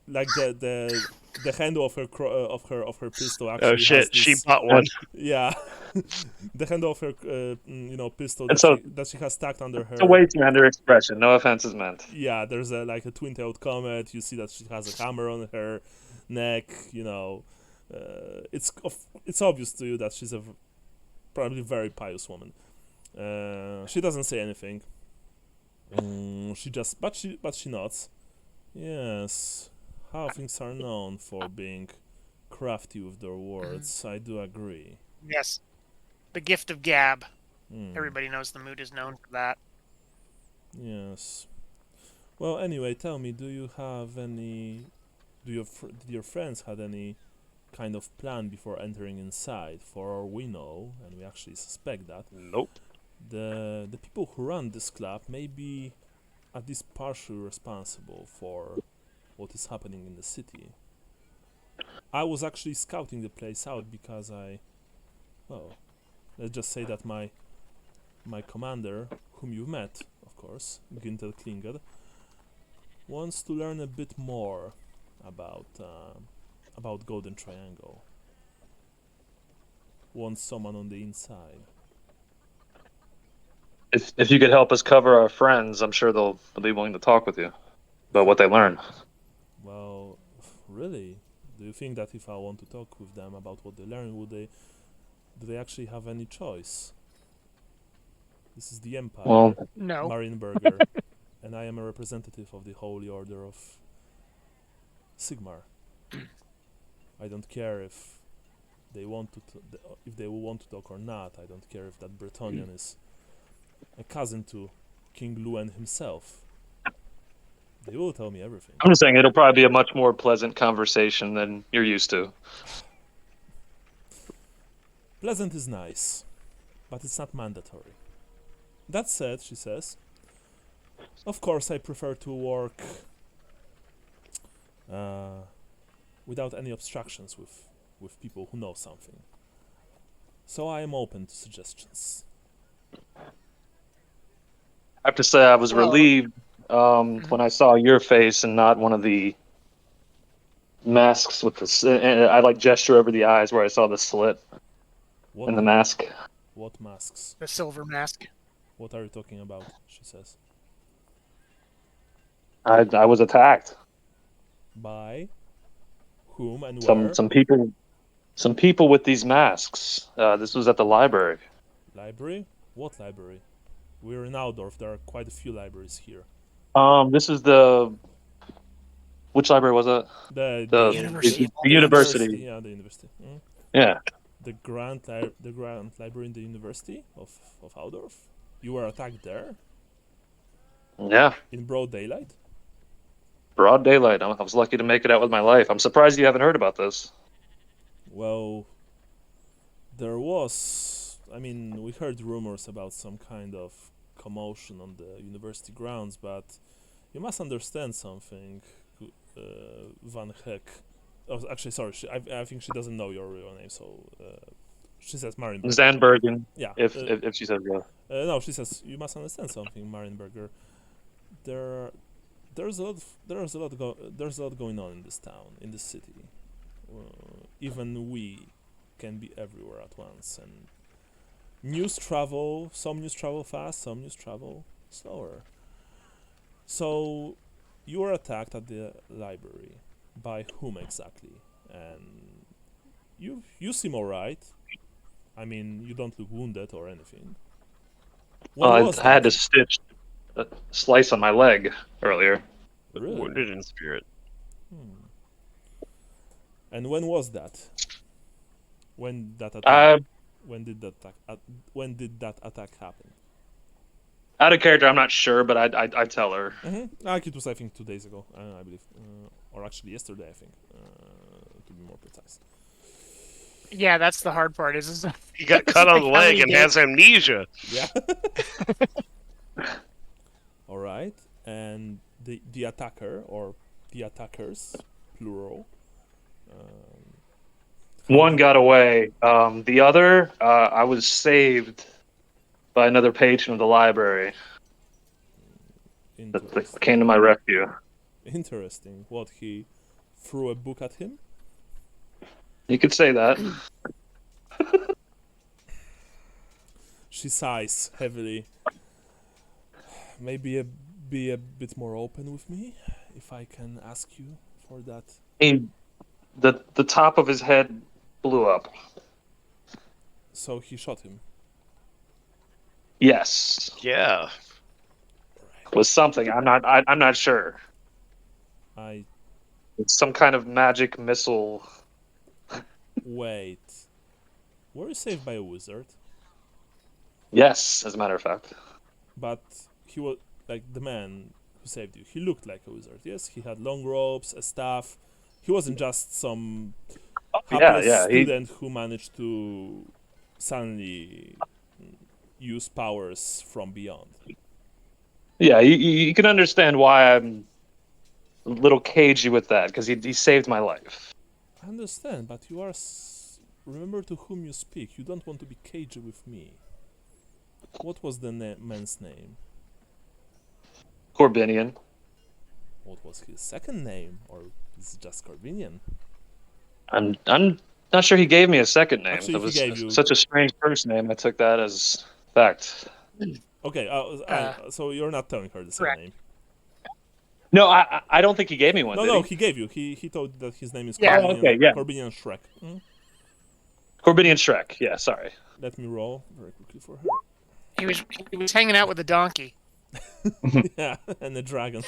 like the handle of her of her pistol Oh actually has shit, she this. bought one. Yeah, the handle of her pistol It's that she has stacked under her. It's a way tender expression. No offense is meant. Yeah, there's a twin-tailed comet. You see that she has a hammer on her neck. It's obvious to you that she's probably very pious woman. She doesn't say anything. But she nods. Yes, halflings are known for being crafty with their words. I do agree. Yes. The gift of gab. Hmm. Everybody knows the mood is known for that. Yes. Well, anyway, tell me, did your friends had any kind of plan before entering inside? For all we know, and we actually suspect that, Nope. the people who run this club may be at least partially responsible for what is happening in the city. I was actually scouting the place out because let's just say that my commander, whom you've met, of course, Günther Klinger, wants to learn a bit more about Golden Triangle. Wants someone on the inside. If you could help us cover our friends, I'm sure they'll be willing to talk with you about what they learn. Well, really? Do you think that if I want to talk with them about what they learn, do they actually have any choice? This is the Empire, Well, No. Marienberger, and I am a representative of the Holy Order of Sigmar. I don't care if they want to if they will want to talk or not. I don't care if that Bretonnian is a cousin to King Luen himself. They will tell me everything. I'm just saying it'll probably be a much more pleasant conversation than you're used to. Pleasant is nice, but it's not mandatory. That said, she says, of course I prefer to work without any obstructions with people who know something. So I am open to suggestions. I have to say I was relieved when I saw your face and not one of the masks with the. I like gesture over the eyes where I saw the slit What in the mask. What masks? The silver mask. What are you talking about? She says. I was attacked. By whom and where? Some people with these masks. This was at the library. Library? What library? We're in Altdorf. There are quite a few libraries here. This is which library was it? The University. The university. Yeah, the university. Mm. Yeah. The Grand Library in the University of Altdorf. You were attacked there Yeah. in broad daylight. Broad daylight. I was lucky to make it out with my life. I'm surprised you haven't heard about this. Well, there was. I mean, we heard rumors about some kind of commotion on the university grounds, but you must understand something, Van Heck. Oh, actually, sorry. I think she doesn't know your real name, so she says Marienberger. Zandbergen. Yeah. If she says that. No, she says you must understand something, Marienberger. There's a lot going on in this town, in this city. Even we can be everywhere at once, and some news travel fast, some news travel slower. So you were attacked at the library. By whom exactly? And you seem alright. I mean, you don't look wounded or anything. I had to stitch a slice on my leg earlier. Really? Wounded in spirit. And when was that? When that attack? When did that attack happen? Out of character, I'm not sure, but I tell her. Like it was, I think, 2 days ago, I believe, or actually yesterday, I think, to be more precise. Yeah, that's the hard part. Is He got cut on the leg and has amnesia. Yeah. All right, and the attacker or the attackers, plural, One got away. The other, I was saved by another patron of the library that Interesting. came to my rescue. Interesting. What, he threw a book at him? You could say that. She sighs heavily. Maybe be a bit more open with me, if I can ask you for that. The top of his head blew up. So he shot him. Yes, Yeah. was something. I'm not sure. I It's some kind of magic missile. wait. Were you saved by a wizard? Yes, as a matter of fact. But he was like the man who saved you. He looked like a wizard. Yes, he had long robes, a staff. He wasn't just some hapless Yeah. student who managed to suddenly use powers from beyond. You can understand why I'm a little cagey with that, because he saved my life. I understand, but you are. Remember to whom you speak. You don't want to be cagey with me. What was the man's name? Corbinian. What was his second name, or is it just Corbinian? I'm not sure he gave me a second name. Actually, That he was gave you. such a strange first name. I took that as fact. Okay, so you're not telling her the same correct. name. No, I don't think he gave me one. No, Did he gave you. He told that his name is Yeah. Corbinian, Okay, yeah. Corbinian Shrek. Corbinian Shrek. Yeah, sorry. Let me roll very quickly for her. He was hanging out with a donkey. Yeah, and the dragon.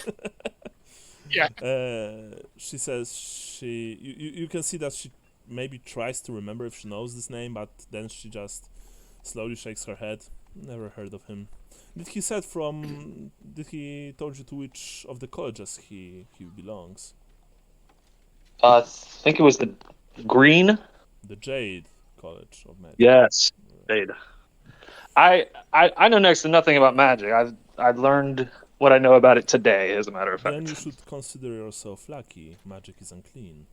Yeah. She says you can see that she maybe tries to remember if she knows this name, but then she just slowly shakes her head. Never heard of him. Did he told you to which of the colleges he belongs? I think it was the Green. The Jade College of Magic. Yes, Jade. I know next to nothing about magic. I learned what I know about it today, as a matter of fact. Then you should consider yourself lucky. Magic is unclean.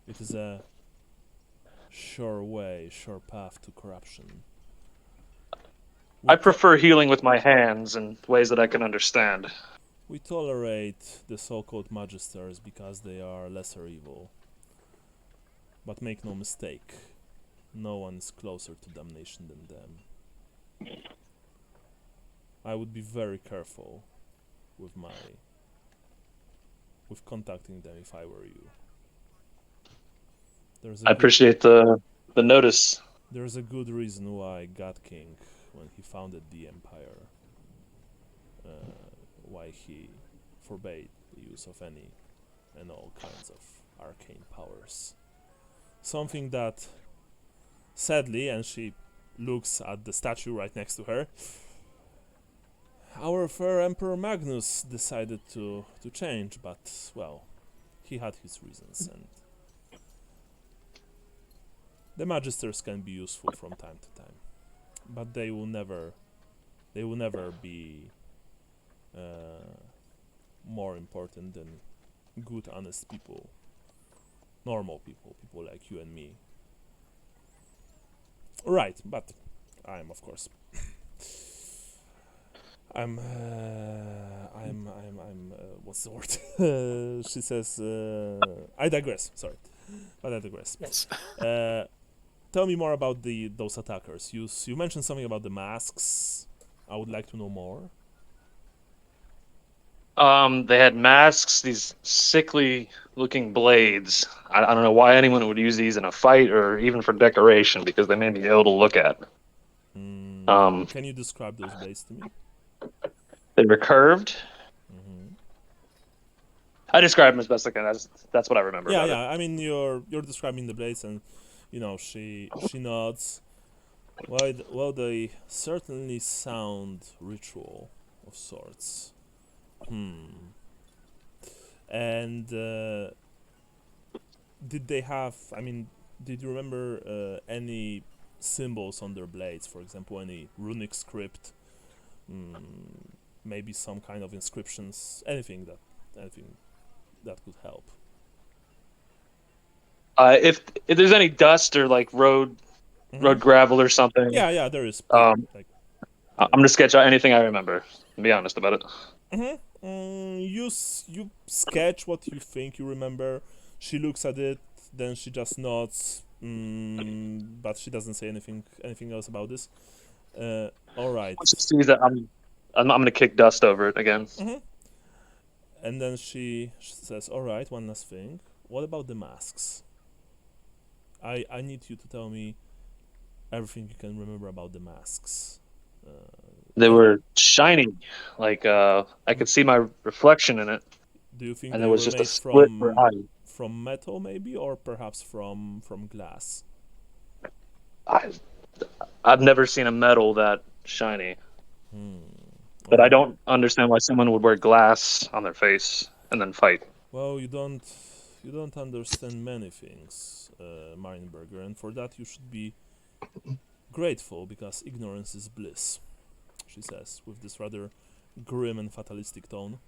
It is a sure path to corruption. I prefer healing with my hands in ways that I can understand. We tolerate the so-called magisters because they are lesser evil. But make no mistake, no one is closer to damnation than them. I would be very careful with contacting them if I were you. I appreciate the notice. There's a good reason why God King, when he founded the Empire, why he forbade the use of any and all kinds of arcane powers. Something that, sadly, and she looks at the statue right next to her, our fair Emperor Magnus decided to change, but, well, he had his reasons, and the Magisters can be useful from time to time, but they will never be more important than good, honest people, normal people like you and me. Right, but I'm of course. What's the word? She says, I digress, sorry. But I digress. Yes. Tell me more about those attackers. You mentioned something about the masks. I would like to know more. They had masks, these sickly-looking blades. I don't know why anyone would use these in a fight or even for decoration, because they made me ill to look at. Can you describe those blades to me? They were curved. Mm-hmm. I describe them as best I can. That's what I remember. Yeah, about yeah. I mean, you're describing the blades, and she nods. Well, they certainly sound ritual of sorts. And did they have? I mean, did you remember any symbols on their blades? For example, any runic script? Maybe some kind of inscriptions. Anything that could help. If there's any dust or like road gravel or something, Yeah, there is. Like, I'm gonna sketch out anything I remember. And be honest about it. you sketch what you think you remember. She looks at it, then she just nods, but she doesn't say anything else about this. All right. Once she sees that, I'm gonna kick dust over it again. And then she says, "All right, one last thing. What about the masks? I need you to tell me everything you can remember about the masks." They were shiny, like I could see my reflection in it, Do you think and they there was were just a made split for eye. from metal, maybe, or perhaps from glass? I've never seen a metal that shiny, but I don't understand why someone would wear glass on their face and then fight. Well, you don't understand many things, Marienberger, and for that you should be grateful, because ignorance is bliss, she says, with this rather grim and fatalistic tone.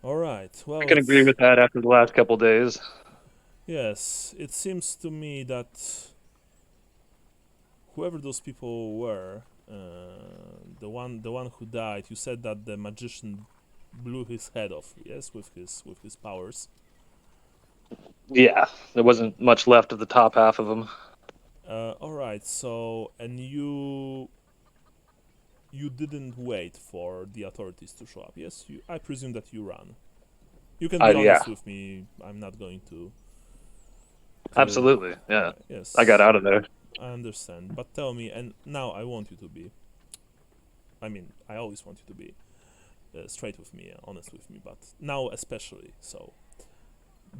All right, well, I can agree with that after the last couple days. yes, it seems to me that whoever those people were, the one who died, you said that the magician blew his head off, yes, with his powers. Yeah, there wasn't much left of the top half of them. All right, so and you didn't wait for the authorities to show up, yes? I presume that you ran. You can be Yeah, honest with me. I'm not going to absolutely. Yeah, yes, I got out of there. I understand, but tell me, and now I want you to be. I mean, I always want you to be straight with me, honest with me, but now especially. So,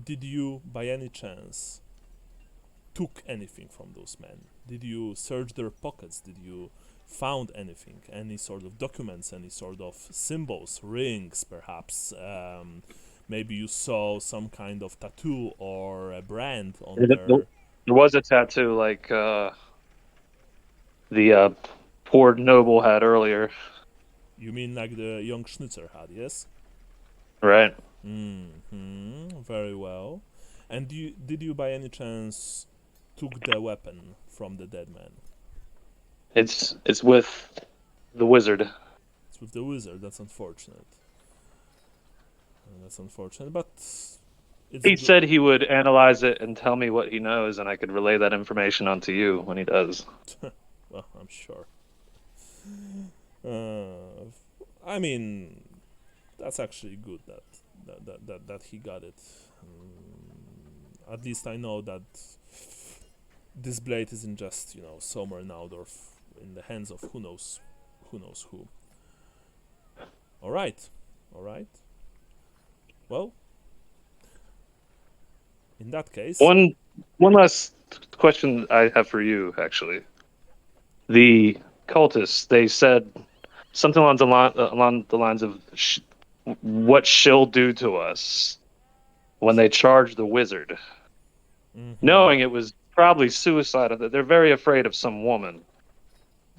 did you, by any chance, took anything from those men? Did you search their pockets? Did you found anything? Any sort of documents? Any sort of symbols, rings, perhaps? Maybe you saw some kind of tattoo or a brand on There their. there was a tattoo like the poor noble had earlier, You mean like the young Schnitzer had, yes? right? Very well. And did you by any chance took the weapon from the dead man? It's with the wizard. It's with the wizard. That's unfortunate. But it's He said he would analyze it and tell me what he knows, and I could relay that information onto you when he does. well, I'm sure. I mean, that's actually good that he got it. At least I know that this blade isn't just somewhere in Altdorf in the hands of who knows who. All right. Well, in that case, One last question I have for you, actually. The cultists, they said something along the lines of what she'll do to us when they charge the wizard, knowing it was probably suicide. They're very afraid of some woman,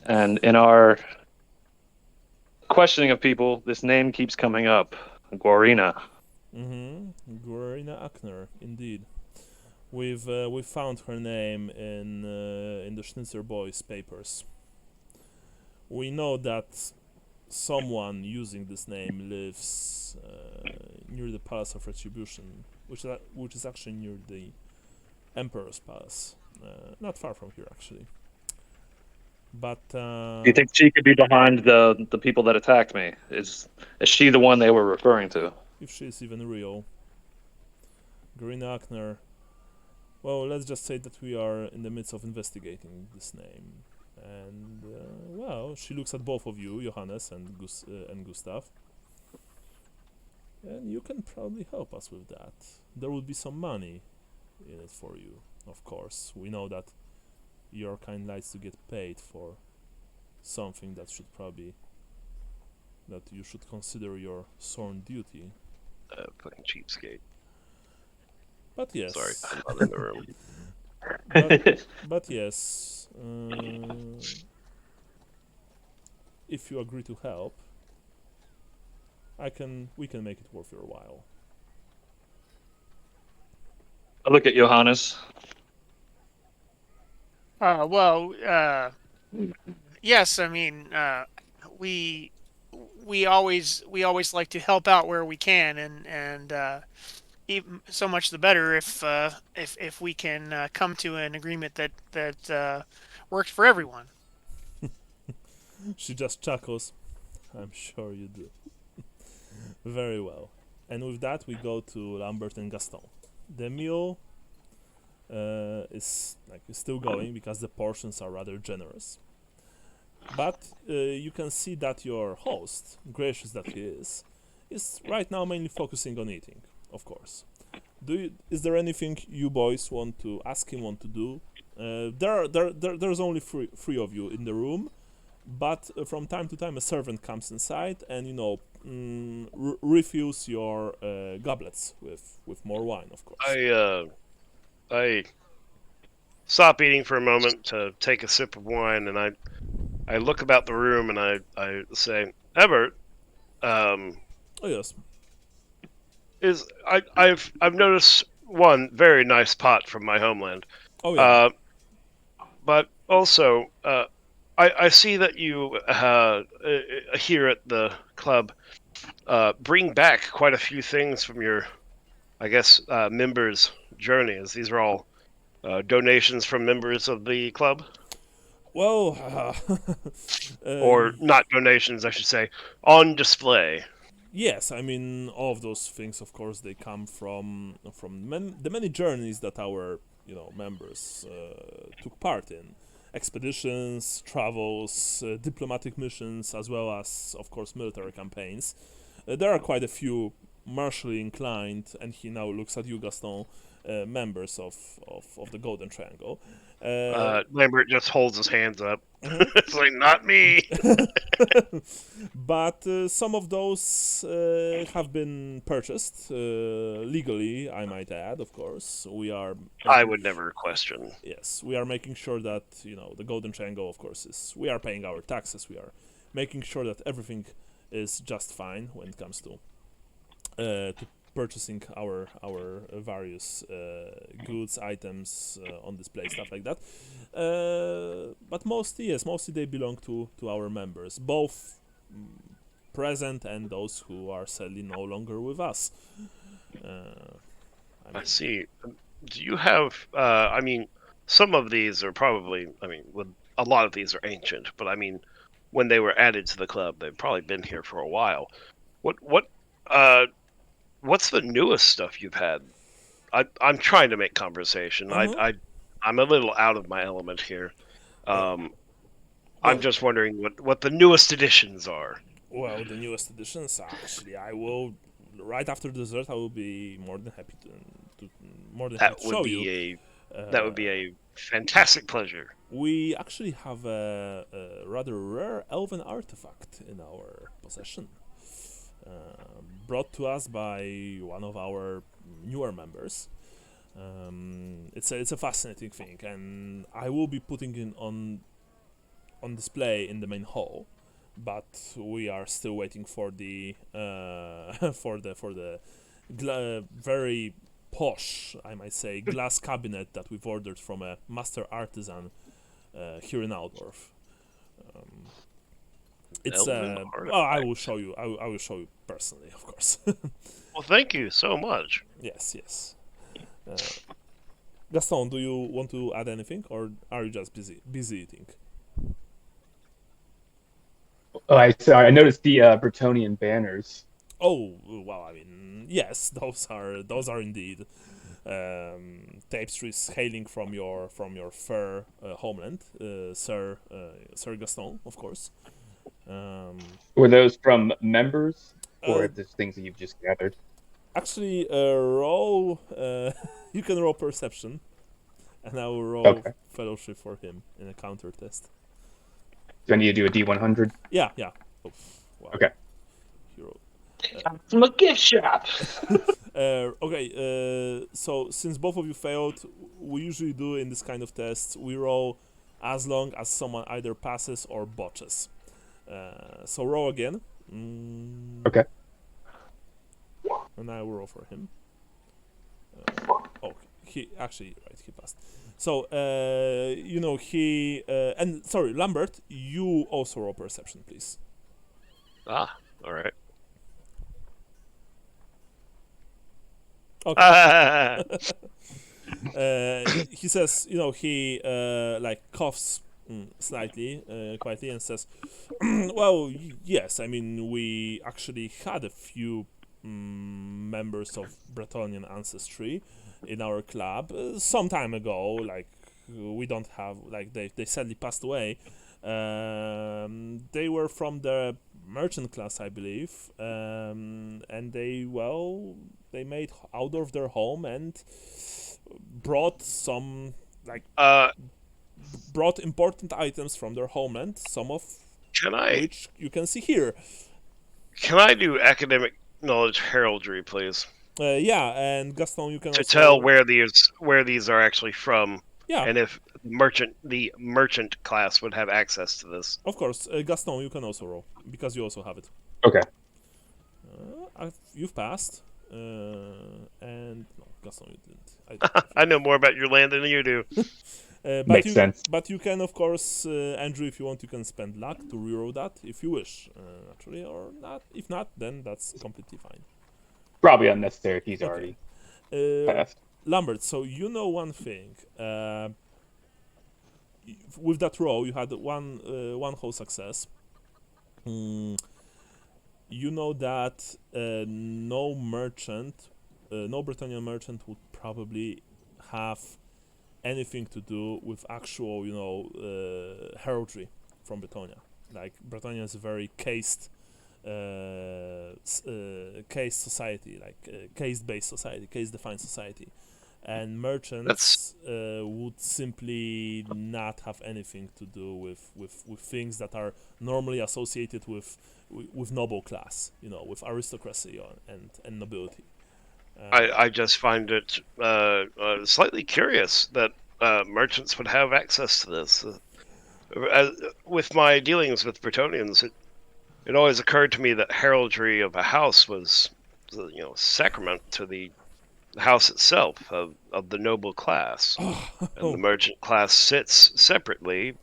and in our questioning of people, this name keeps coming up, Guarina. Guarina Akner, indeed. We've found her name in the Schnitzer Boys papers. We know that someone using this name lives near the Palace of Retribution, which is actually near the Emperor's Palace, not far from here actually. But Do you think she could be behind the people that attacked me? Is she the one they were referring to? if she's even real, Guarina Akner. Well, let's just say that we are in the midst of investigating this name, and well, she looks at both of you, Johannes and Gustav, and you can probably help us with that. There will be some money in it for you, of course. We know that your kind likes to get paid for something that you should consider your sworn duty. Fucking cheapskate. But yes. Sorry, I'm not in the room. but yes, if you agree to help, we can make it worth your while. I look at Johannes. Yes. I mean, we we always like to help out where we can, and even so much the better if we can come to an agreement that works for everyone. She just chuckles. I'm sure you do. Very well. And with that, we go to Lambert and Gaston. The meal is still going because the portions are rather generous. But you can see that your host, gracious that he is right now mainly focusing on eating, of course. Is there anything you boys want to ask him, want to do? There's only three of you in the room, but from time to time a servant comes inside and refills your goblets with more wine, of course. I stop eating for a moment to take a sip of wine, and I look about the room and I say, Ebert, Oh yes. I've noticed one very nice pot from my homeland. Oh yeah. But also, I see that you here at the club bring back quite a few things from your, I guess, members' journeys. These are all donations from members of the club, Well, or not donations, I should say, on display. yes, I mean all of those things, of course, they come from the many journeys that our members took part in, expeditions, travels, diplomatic missions, as well as, of course, military campaigns. There are quite a few martially inclined, and he now looks at you, Gaston, members of the Golden Triangle. Lambert just holds his hands up. Mhm. It's like, not me. But some of those have been purchased legally, I might add. Of course, I would never question. Yes, we are making sure that the Golden Triangle, of course, is we are paying our taxes. We are making sure that everything is just fine when it comes to purchasing our various goods, items on display, stuff like that. But mostly they belong to our members, both present and those who are sadly no longer with us. I see. Do you have? I mean, some of these are probably. I mean, a lot of these are ancient, but I mean, when they were added to the club, they've probably been here for a while. What's the newest stuff you've had? I'm trying to make conversation. Uh-huh. I'm a little out of my element here. Well, I'm just wondering what the newest additions are. well, the newest editions. Actually, I will right after dessert. I will be more than happy to more than happy That to would show you. be that would be a fantastic pleasure. We actually have a rather rare elven artifact in our possession, brought to us by one of our newer members. It's a fascinating thing, and I will be putting it on display in the main hall. But we are still waiting for the very posh, I might say, glass cabinet that we've ordered from a master artisan here in Altdorf. It's Elven I artifact. will show you. I will show you personally, of course. Well, thank you so much. Yes. Uh, Gaston, do you want to add anything, or are you just busy eating? Oh, I noticed the Bretonian banners. Oh well, I mean, yes, those are indeed tapestries hailing from your fair homeland, Sir Gaston, of course. Um, Were those from members uh, or the things that you've just gathered? Actually, roll. You can roll perception, and I will roll Okay. fellowship for him in a counter test. Do I need to do a D100? Yeah. Oh, wow. Okay. Hero. From a gift shop. Okay. So since both of you failed, we usually do in this kind of tests we roll as long as someone either passes or botches. So roll again. Okay. And I will roll for him. he actually right. He passed. So he and sorry, Lambert, you also roll perception, please. Ah, all right. Okay. He says, he like coughs slightly, quietly, and says, "Well, yes. I mean, we actually had a few members of Bretonnian ancestry in our club some time ago. Like, we don't have like they sadly passed away. They were from the merchant class, I believe, and they made Altdorf their home and brought some brought important items from their homeland, some of which you can see here. Can I do academic knowledge heraldry, please? Yeah, and Gaston, you can to also tell where these are actually from, yeah, and if the merchant class would have access to this. Of course, Gaston, you can also roll because you also have it. Okay. You've passed, and no, Gaston, you didn't. I know more about your land than you do. Makes sense. But you can, of course, Andrew, if you want, you can spend luck to reroll that if you wish, naturally, or not. If not, then that's completely fine. Probably unnecessary if he's already passed. Lambert, so you know one thing. With that roll, you had one whole success. You know that no Bretonnian merchant would probably have anything to do with actual, heraldry from Bretonnia. Like, Bretonnia is a very cased society, like caste-based society, case-defined society, and merchants would simply not have anything to do with things that are normally associated with noble class, with aristocracy and nobility. I just find it slightly curious that merchants would have access to this. With my dealings with Bretonnians, it always occurred to me that heraldry of a house was, sacrament to the house itself of the noble class, and the merchant class sits separately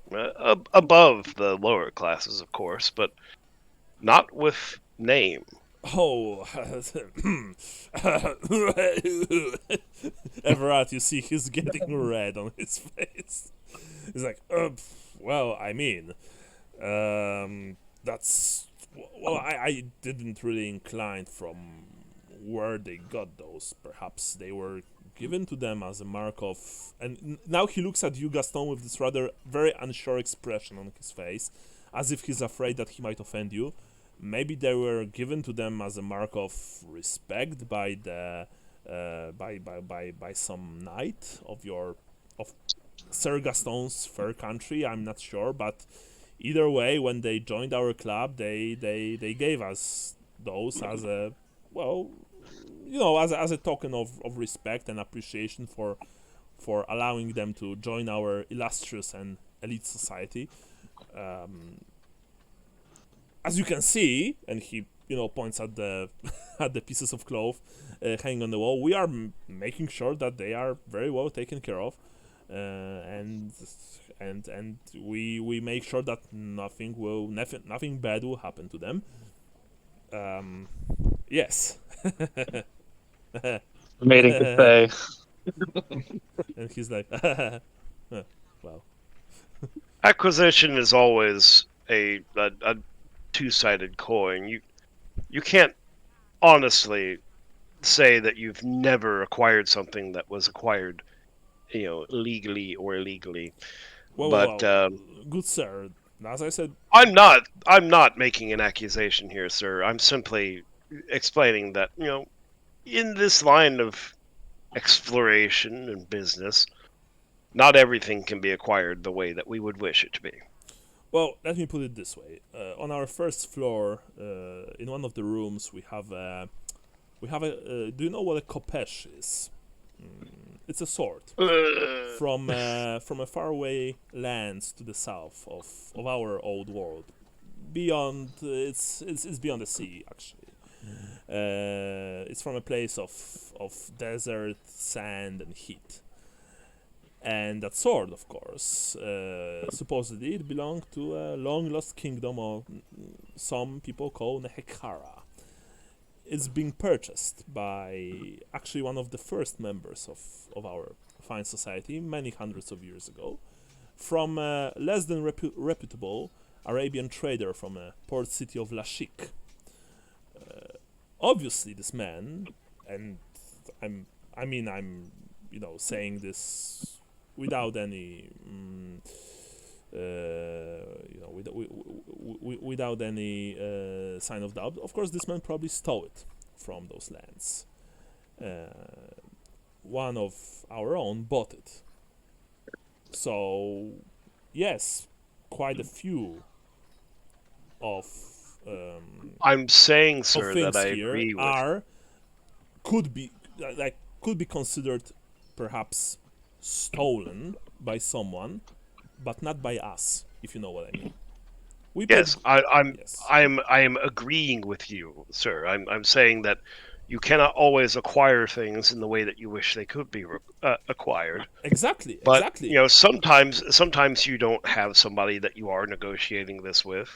above the lower classes, of course, but not with name. Oh, Everard, you see he's getting red on his face. He's like, well, I mean, that's... Well, I didn't really incline from where they got those. Perhaps they were given to them as a mark of... And now he looks at you, Gaston, with this rather very unsure expression on his face, as if he's afraid that he might offend you. Maybe they were given to them as a mark of respect by the by some knight of Sir Gaston's fair country. I'm not sure, but either way, when they joined our club, they gave us those as a as a token of respect and appreciation for allowing them to join our illustrious and elite society. As you can see, and he points at the at the pieces of cloth hanging on the wall, we are making sure that they are very well taken care of, and we make sure that nothing bad will happen to them. Yes. Mating to say. And he's like, well. Acquisition is always a two-sided coin. You can't honestly say that you've never acquired something that was acquired, legally or illegally. Well, good sir, as I said, I'm not making an accusation here, sir. I'm simply explaining that, in this line of exploration and business, not everything can be acquired the way that we would wish it to be. Well, let me put it this way. On our first floor, in one of the rooms, we have a. Do you know what a kopesh is? It's a sword from a faraway lands to the south of our old world. Beyond, it's beyond the sea actually. It's from a place of desert, sand, and heat. And that sword, of course, supposedly it belonged to a long-lost kingdom of some people call Nehekara. It's being purchased by actually one of the first members of our fine society many hundreds of years ago from a less than reputable Arabian trader from a port city of Lashik. Obviously, this man, and I'm saying this without any without any sign of doubt. Of course, this man probably stole it from those lands. One of our own bought it. So, yes, quite a few of I'm saying, sir, of things that I here agree with. could be considered perhaps stolen by someone, but not by us, if you know what I mean. We Yes, yes. I'm agreeing with you, sir. I'm saying that you cannot always acquire things in the way that you wish they could be acquired. Exactly. But sometimes you don't have somebody that you are negotiating this with.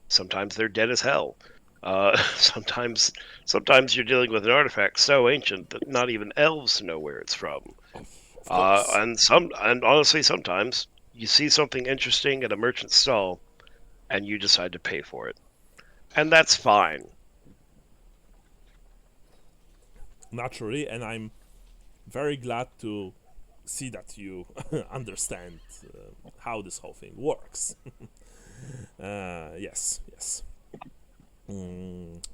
Sometimes they're dead as hell. Sometimes you're dealing with an artifact so ancient that not even elves know where it's from. Of course. And honestly, sometimes you see something interesting at a merchant stall, and you decide to pay for it, and that's fine. Naturally, and I'm very glad to see that you understand how this whole thing works. Yes.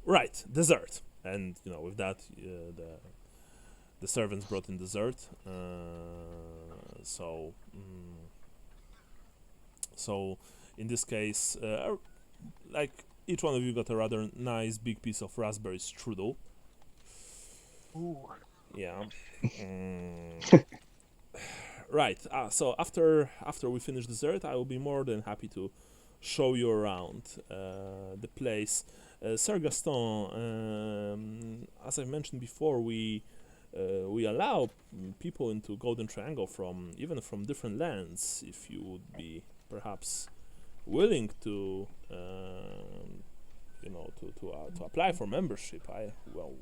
Right, dessert, and with that, the servants brought in dessert. So in this case, like each one of you got a rather nice big piece of raspberry strudel. Ooh. Yeah. Right. So after we finish dessert, I will be more than happy to show you around the place. Sir Gaston, as I mentioned before, we allow people into Golden Triangle from different lands. If you would be perhaps willing to to apply for membership,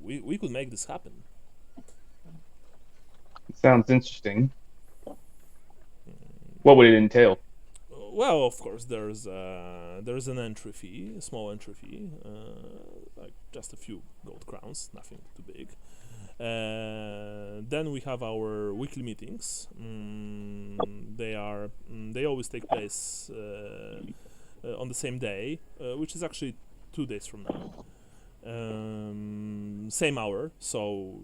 we could make this happen. Sounds interesting. What would it entail? Well, of course, there's an entry fee, a small entry fee, like just a few gold crowns, nothing too big. Then we have our weekly meetings. They always take place on the same day, which is actually 2 days from now. Same hour, so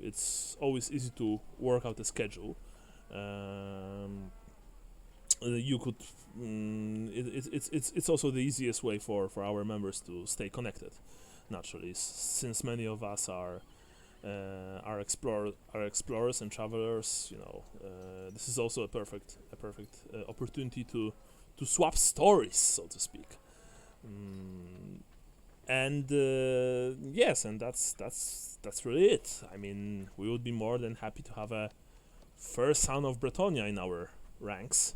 it's always easy to work out a schedule. You could. It's also the easiest way for our members to stay connected. Naturally, since many of us are explorers and travelers, this is also a perfect opportunity to swap stories, so to speak. And yes, and that's really it. I mean, we would be more than happy to have a first son of Bretonia in our ranks.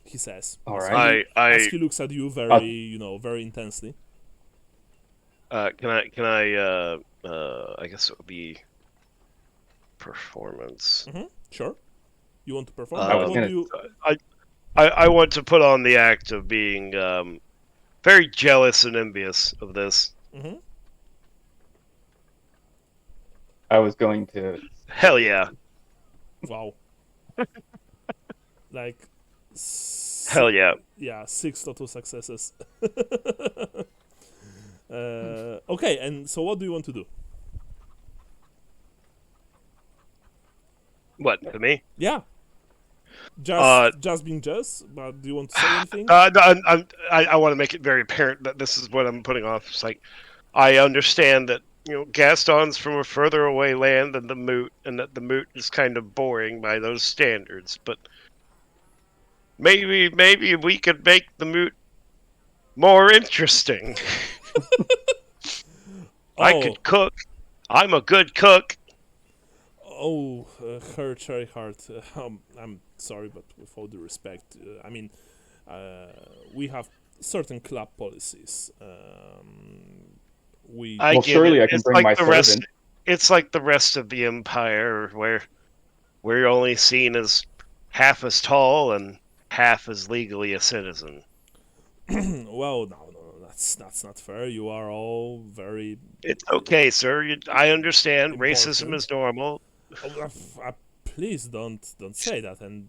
He says. All right. As he looks at you very, very intensely. Can I I guess it would be performance. Mm-hmm. Sure. You want to perform? I want to put on the act of being very jealous and envious of this. Mm-hmm. I was going to. Hell yeah. Wow. Like. Hell yeah. Yeah, 6 total successes. Okay, and so what do you want to do? What, to me? Yeah. Just being just, but do you want to say anything? No, I want to make it very apparent that this is what I'm putting off. It's like, I understand that, Gaston's from a further away land than the Moot, and that the Moot is kind of boring by those standards, but maybe we could make the Moot more interesting. I Oh, could cook. I'm a good cook. oh, Herr Cherry Heart. I'm sorry, but with all due respect, I mean, we have certain club policies. We I Well, get it. surely I can It's bring like my the rest. servant. It's like the rest of the empire, where we're only seen as half as tall and half as legally a citizen. well, no, that's not fair. You are all very It's okay, sir. I understand racism important. is normal. Oh, please don't say that. And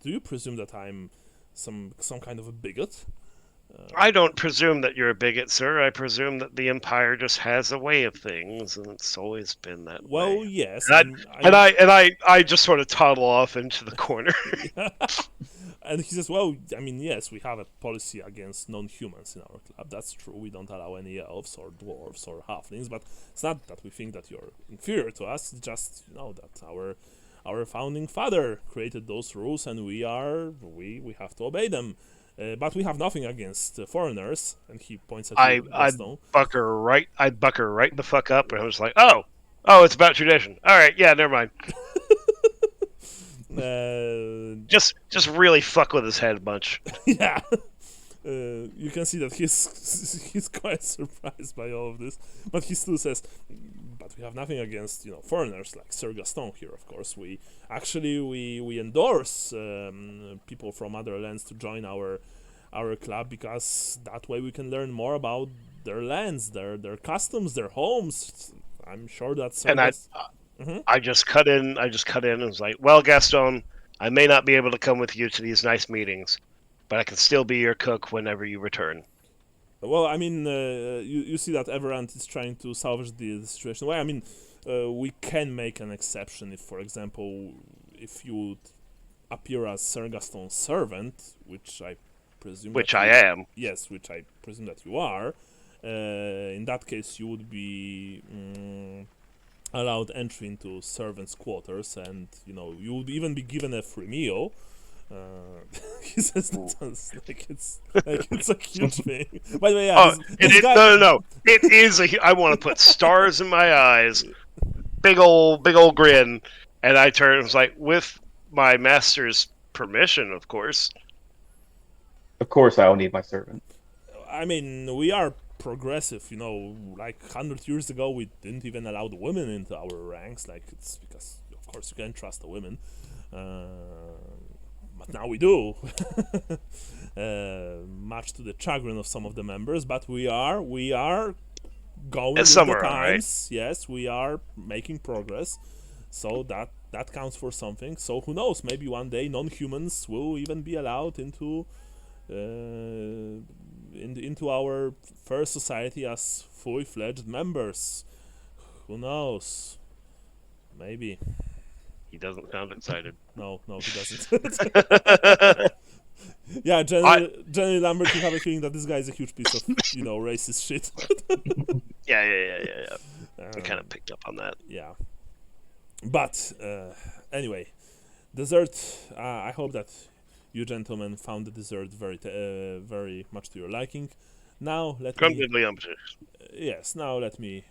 do you presume that I'm some kind of a bigot? I don't presume that you're a bigot, sir. I presume that the empire just has a way of things, and it's always been that Well, way. yes, And I, and I'm I and I just sort of toddle off into the corner. yeah. And he says, well, I mean, yes, we have a policy against non-humans in our club. That's true. We don't allow any elves or dwarves or halflings, but it's not that we think that you're inferior to us. It's just, that our founding father created those rules, and we have to obey them. But we have nothing against foreigners. And he points at you, Gaston. I'd buck her right the fuck up, and I was like, oh, it's about tradition. All right, yeah, never mind. Just really fuck with his head a bunch. Yeah. You can see that he's quite surprised by all of this, but he still says, "But we have nothing against foreigners like Sir Gaston here. Of course, we endorse people from other lands to join our club because that way we can learn more about their lands, their customs, their homes. I'm sure that Sir And I just cut in. And was like, "Well, Gaston, I may not be able to come with you to these nice meetings, but I can still be your cook whenever you return." Well, I mean, you see that Everant is trying to salvage the situation. Well, I mean, we can make an exception if, for example, if you would appear as Sir Gaston's servant, which I presume Which that I you, am. yes, which I presume that you are. In that case, you would be allowed entry into servants' quarters, and you would even be given a free meal. He says that sounds like it's a huge thing. By the way, yeah, this guy. No. It is I want to put stars in my eyes, big old grin, and I turn and was like, with my master's permission, of course. Of course, I will need my servant. I mean, we are progressive, like 100 years ago we didn't even allow the women into our ranks, like it's because of course you can't trust the women, but now we do. Much to the chagrin of some of the members, but we are going with the times, right? Yes, we are making progress, so that counts for something. So who knows, maybe one day non-humans will even be allowed into our first society as fully fledged members. Who knows? Maybe. He doesn't sound excited. No, he doesn't. Yeah, Generally Lambert, you have a feeling that this guy is a huge piece of, racist shit. Yeah. I kind of picked up on that. Yeah. But, anyway, dessert, I hope that you gentlemen found the dessert very much to your liking. Now let me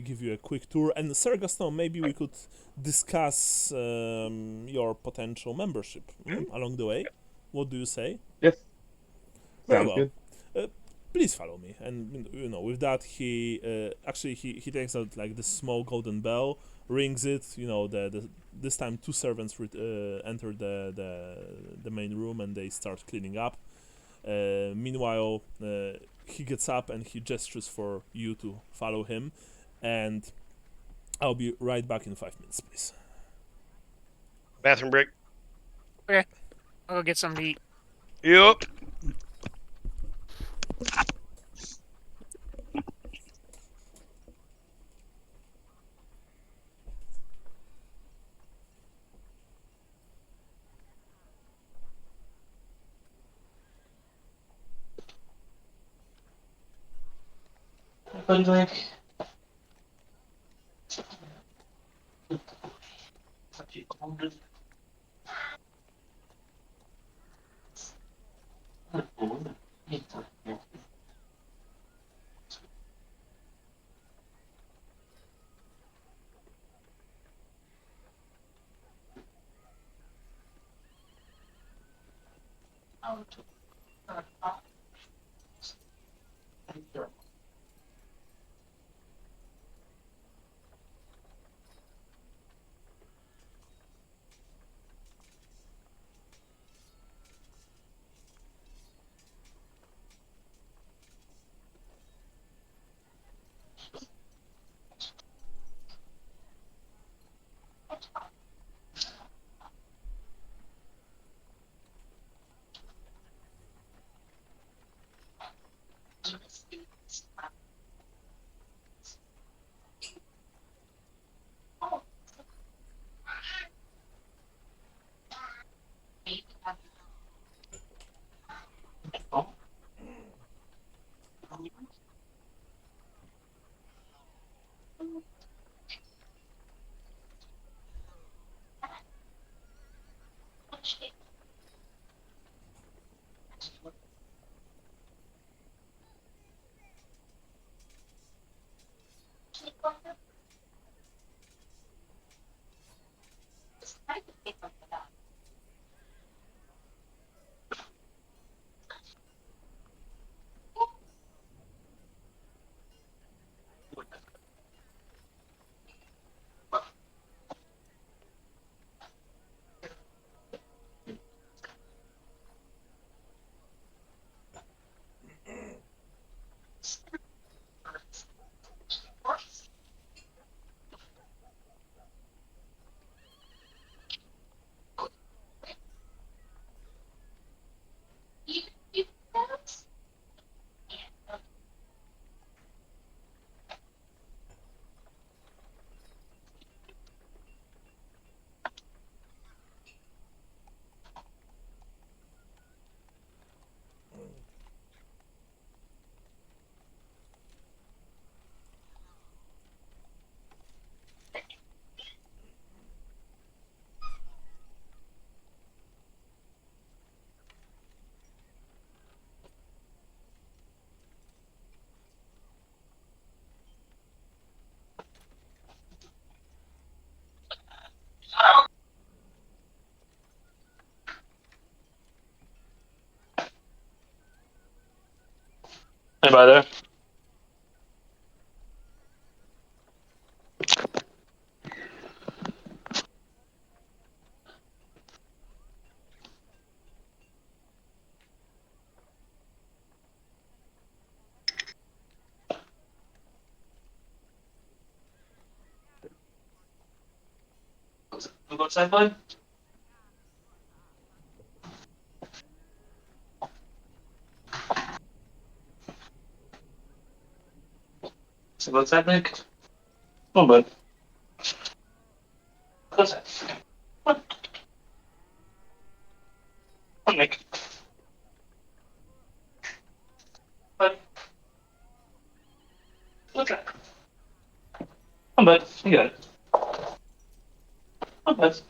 give you a quick tour. And Sir Gaston, maybe we could discuss your potential membership along the way. What do you say? Yes. Very Sounds good. Please follow me. And with that, he he takes out like the small golden bell, rings it. This time 2 servants enter the main room and they start cleaning up. Meanwhile, he gets up and he gestures for you to follow him, and I'll be right back in 5 minutes, please. Bathroom break. Okay, I'll go get something to eat. Yep. Drink. Anybody there? We go outside, bud? So go outside, Nick. Come on, bud. Go outside. Come on. Come on, Nick. Bud. Go outside. Come on, bud. You got it. Come on, bud.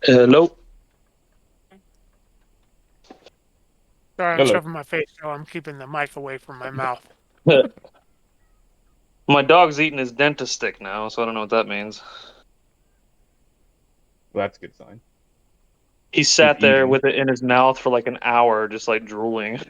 Hello. Sorry, I'm Hello. shoving my face, so I'm keeping the mic away from my mouth. My dog's eating his dentist stick now, so I don't know what that means. Well, that's a good sign. He sat there eating. with it in his mouth for like an hour, just like drooling.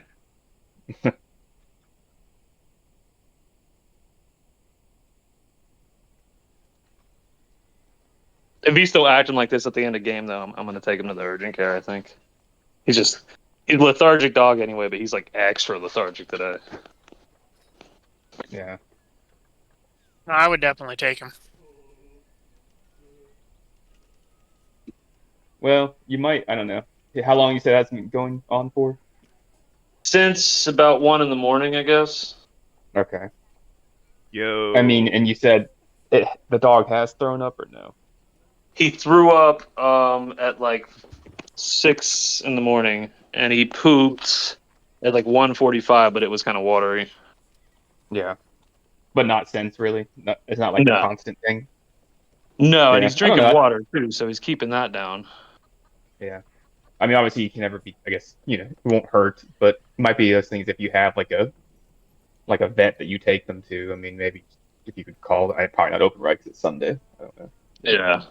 If he's still acting like this at the end of the game, though, I'm going to take him to the urgent care, I think. He's a lethargic dog anyway, but he's like extra lethargic today. Yeah. No, I would definitely take him. Well, you might. I don't know. How long you said that's been going on for? Since about 1 in the morning, I guess. Okay. Yo. I mean, and you said the dog has thrown up or no? He threw up at like 6 in the morning, and he pooped at like 1:45, but it was kind of watery. Yeah. But not since, really? It's not like a No. constant thing? No, and Yeah, he's I don't drinking know. water too, so he's keeping that down. Yeah. I mean, obviously, you can never be, I guess, it won't hurt, but it might be those things if you have like a vet that you take them to. I mean, maybe if you could call, I'm probably not open right because it's Sunday. I don't know. Yeah.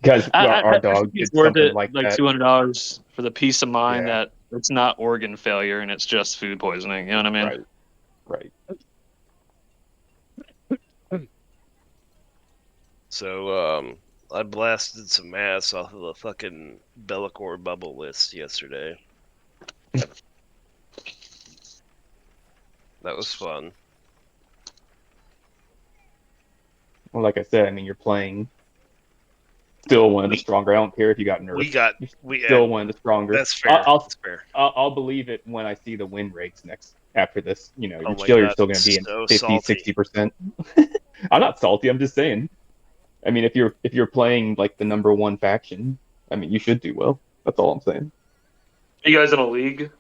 Because I our think dog it's did worth something it, like like that. $200 for the peace of mind Yeah. that it's not organ failure and it's just food poisoning. You know what I mean? Right. So, I blasted some ass off of the fucking Bellicor bubble list yesterday. That was fun. Well, like I said, I mean, you're playing still one of the stronger. I don't care if you got nerfed. You're still one of the stronger. That's fair. That's fair. I'll believe it when I see the win rates next after this. Oh you're my still God, going to be in so 50, salty. 60%. I'm not salty. I'm just saying. I mean, if you're playing like the number one faction, I mean, you should do well. That's all I'm saying. Are you guys in a league?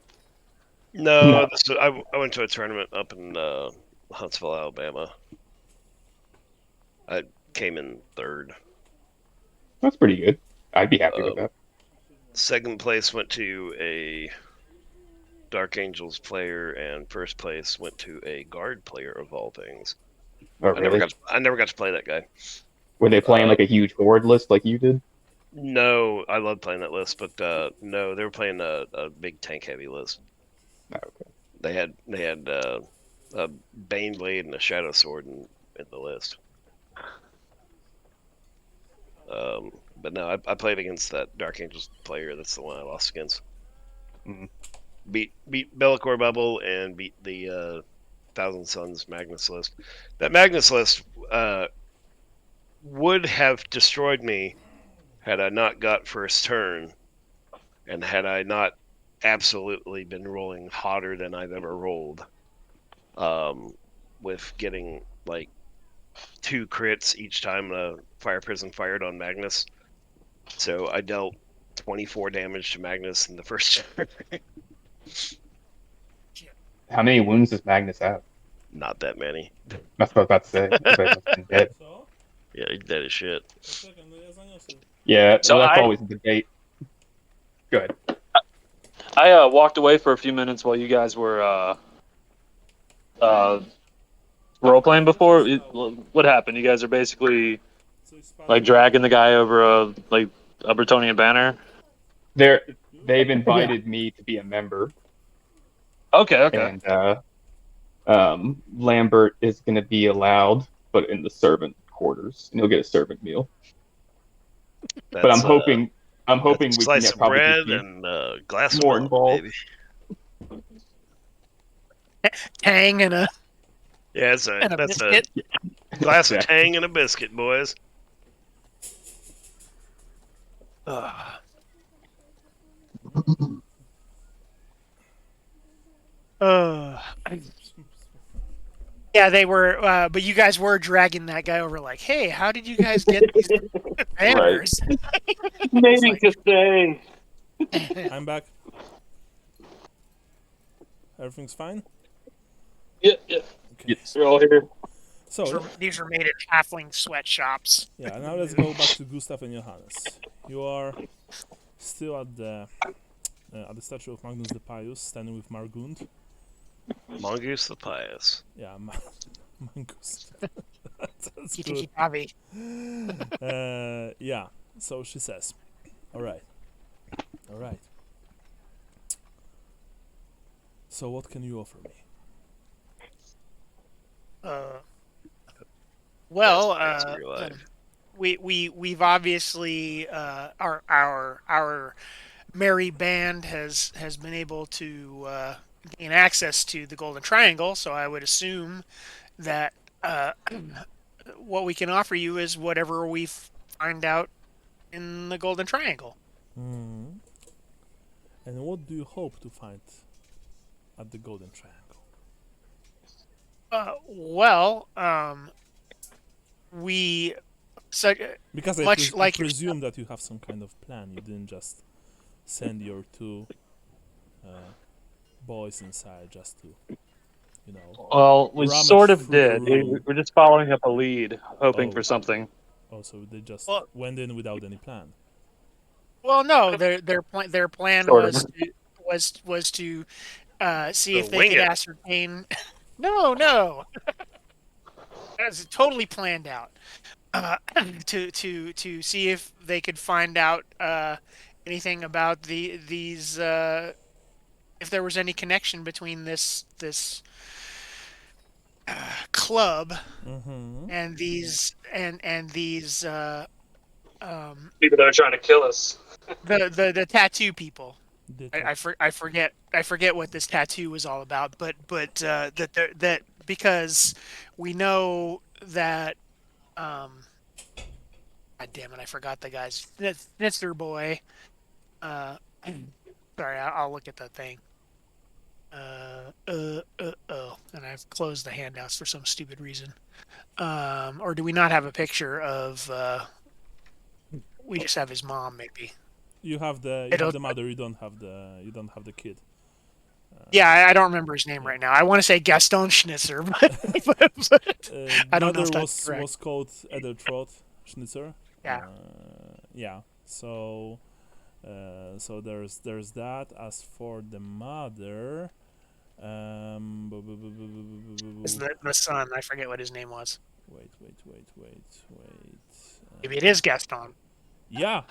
No, No. I went to a tournament up in Huntsville, Alabama. I came in third. That's pretty good. I'd be happy with that. Second place went to a Dark Angels player, and first place went to a guard player of all things. Oh, really? I never got to play that guy. Were they playing like a huge horde list like you did? No, I love playing that list, but no, they were playing a big tank heavy list. Oh, okay. They had a Bane Blade and a Shadow Sword in the list. But no, I played against that Dark Angels player. That's the one I lost against. Mm-hmm. Beat Bellicor Bubble and beat the Thousand Suns Magnus list. That Magnus list would have destroyed me had I not got first turn, and had I not absolutely been rolling hotter than I've ever rolled, with getting like 2 crits each time a Fire Prison fired on Magnus. So I dealt 24 damage to Magnus in the first turn. How many wounds does Magnus have? Not that many. That's what I was about to say. Everybody must have been dead. Yeah, he's dead as shit. Yeah, So well, that's always a debate. Good. I walked away for a few minutes while you guys were role playing before. What happened? You guys are basically like dragging the guy over a Bretonian banner. They've invited me to be a member. Okay. And Lambert is going to be allowed, but in the servant quarters, and he'll get a servant meal. But I'm hoping we can slice of probably bread be and a glass more of milk, involved. baby. Tang and a Yeah, and a that's biscuit. a glass of Exactly. Tang and a biscuit, boys. Yeah, they were, but you guys were dragging that guy over. Like, hey, how did you guys get these banners? Maybe to say. I'm back. Everything's fine? Yeah. Okay. You're all here. So These are made at halfling sweatshops. yeah, now let's go back to Gustav and Johannes. You are still at the statue of Magnus the Pious, standing with Margund. Mongoose the Pious. Yeah, Mangus. That's good. Kitty Yeah. So she says, "All right, all right. So what can you offer me?" Well, That's real life. we've obviously our merry band has been able to gain access to the Golden Triangle, so I would assume that what we can offer you is whatever we find out in the Golden Triangle. Hmm. And what do you hope to find at the Golden Triangle? We so Because much I like presume that you have some kind of plan. You didn't just send your two boys inside just to, you know. Well, we Rummage sort of through the did. room. We're just following up a lead, hoping Oh. for something. Also, they just Well- went in without any plan. well, no, their plan Sort was of. to see if they wing could it. ascertain. No, that's totally planned out. To see if they could find out anything about these if there was any connection between this club Mm-hmm. and these People that are trying to kill us. the tattoo people. I forget what this tattoo was all about, but that because we know that God damn it, I forgot the guy's Snitzer boy. Sorry, I'll look at the thing. And I've closed the handouts for some stupid reason. Or do we not have a picture of? We just have his mom, maybe. You have the mother. You don't have the kid. Yeah, I don't remember his name right now. I want to say Gaston Schnitzer, but I don't know if Mother that's correct. was called Edeltraud Schnitzer. Yeah. Yeah. So there's that. As for the mother, It's the son. I forget what his name was. wait. Maybe it is Gaston. Yeah,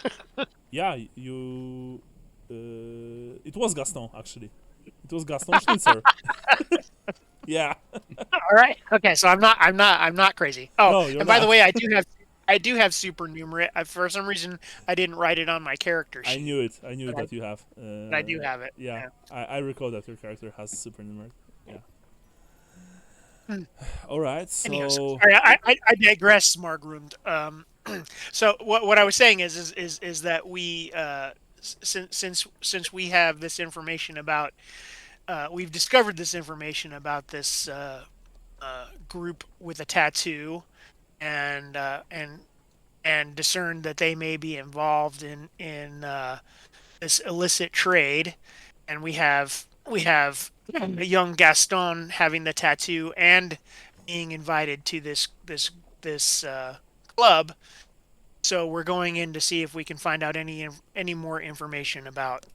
yeah. You. It was Gaston actually. It was Gaston Schnitzer. Yeah. All right. Okay. So I'm not crazy. Oh, No, you're and by the not. way, I do have supernumerate. For some reason, I didn't write it on my character sheet. I knew it. I knew But that you have. But I do have it. Yeah, I recall that your character has supernumerate. Yeah. All right. So. Anyhow, sorry, I digress, Margrund. So what I was saying is that we since we have this information about we've discovered this information about this group with a tattoo and discerned that they may be involved in this illicit trade, and we have a young Gaston having the tattoo and being invited to this club. So we're going in to see if we can find out any more information about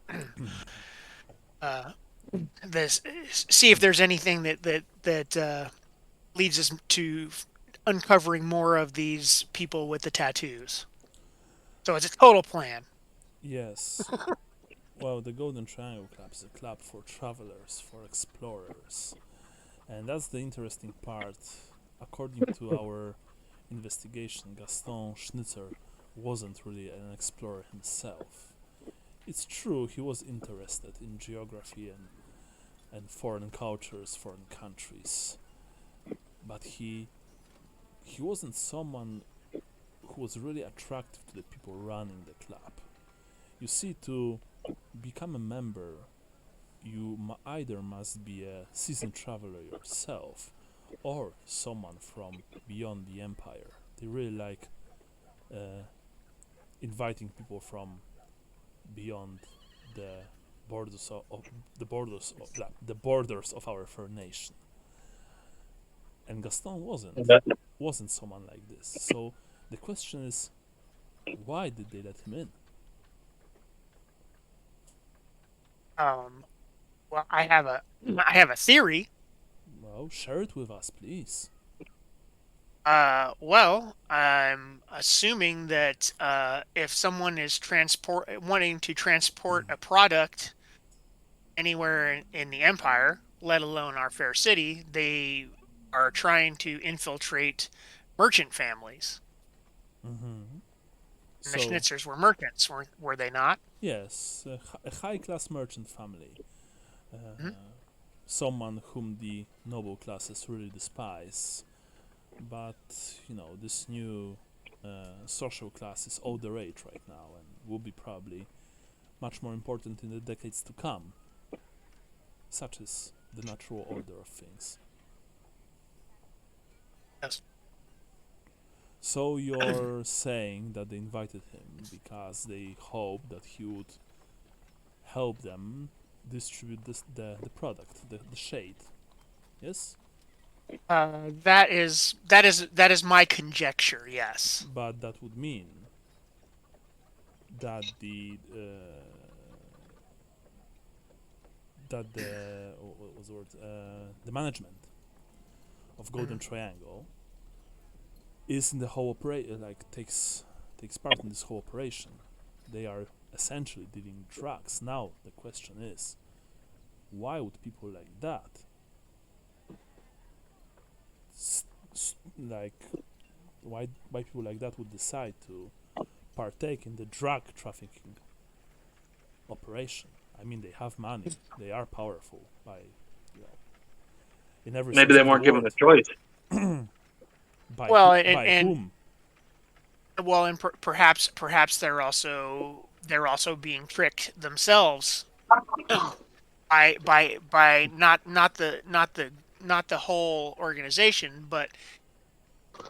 this. See if there's anything that leads us to uncovering more of these people with the tattoos. So it's a total plan. Yes. Well, the Golden Triangle Club is a club for travelers, for explorers. And that's the interesting part. According to our investigation, Gaston Schnitzer wasn't really an explorer himself. It's true, he was interested in geography and foreign cultures, foreign countries. But he wasn't someone who was really attractive to the people running the club. You see, to become a member, you either must be a seasoned traveler yourself or someone from beyond the empire. They really like inviting people from beyond the borders of the borders of our fair nation. And Gaston Okay. wasn't someone like this. So the question is, why did they let him in? Well, I have a theory. Well, share it with us, please. Well, I'm assuming that if someone is wanting to transport a product anywhere in the Empire, let alone our fair city, they are trying to infiltrate merchant families. Mm-hmm. And the So, Schnitzers were merchants, were they not? yes, a high-class merchant family. Mhm. Someone whom the noble classes really despise. But, this new social class is all the rage right now and will be probably much more important in the decades to come. Such is the natural order of things. Yes. So you're saying that they invited him because they hope that he would help them distribute the product, the shade. Yes? That is my conjecture. Yes. But that would mean that what was the word? The management of Golden Triangle is in the whole operation, like takes part in this whole operation. They are essentially dealing drugs. Now the question is, why would people like that, like, why people like that would decide to partake in the drug trafficking operation? I mean, they have money, they are powerful by, in every Maybe sense they of the weren't given word. a choice. By Well, by whom? and perhaps they're also being tricked themselves by not the whole organization, but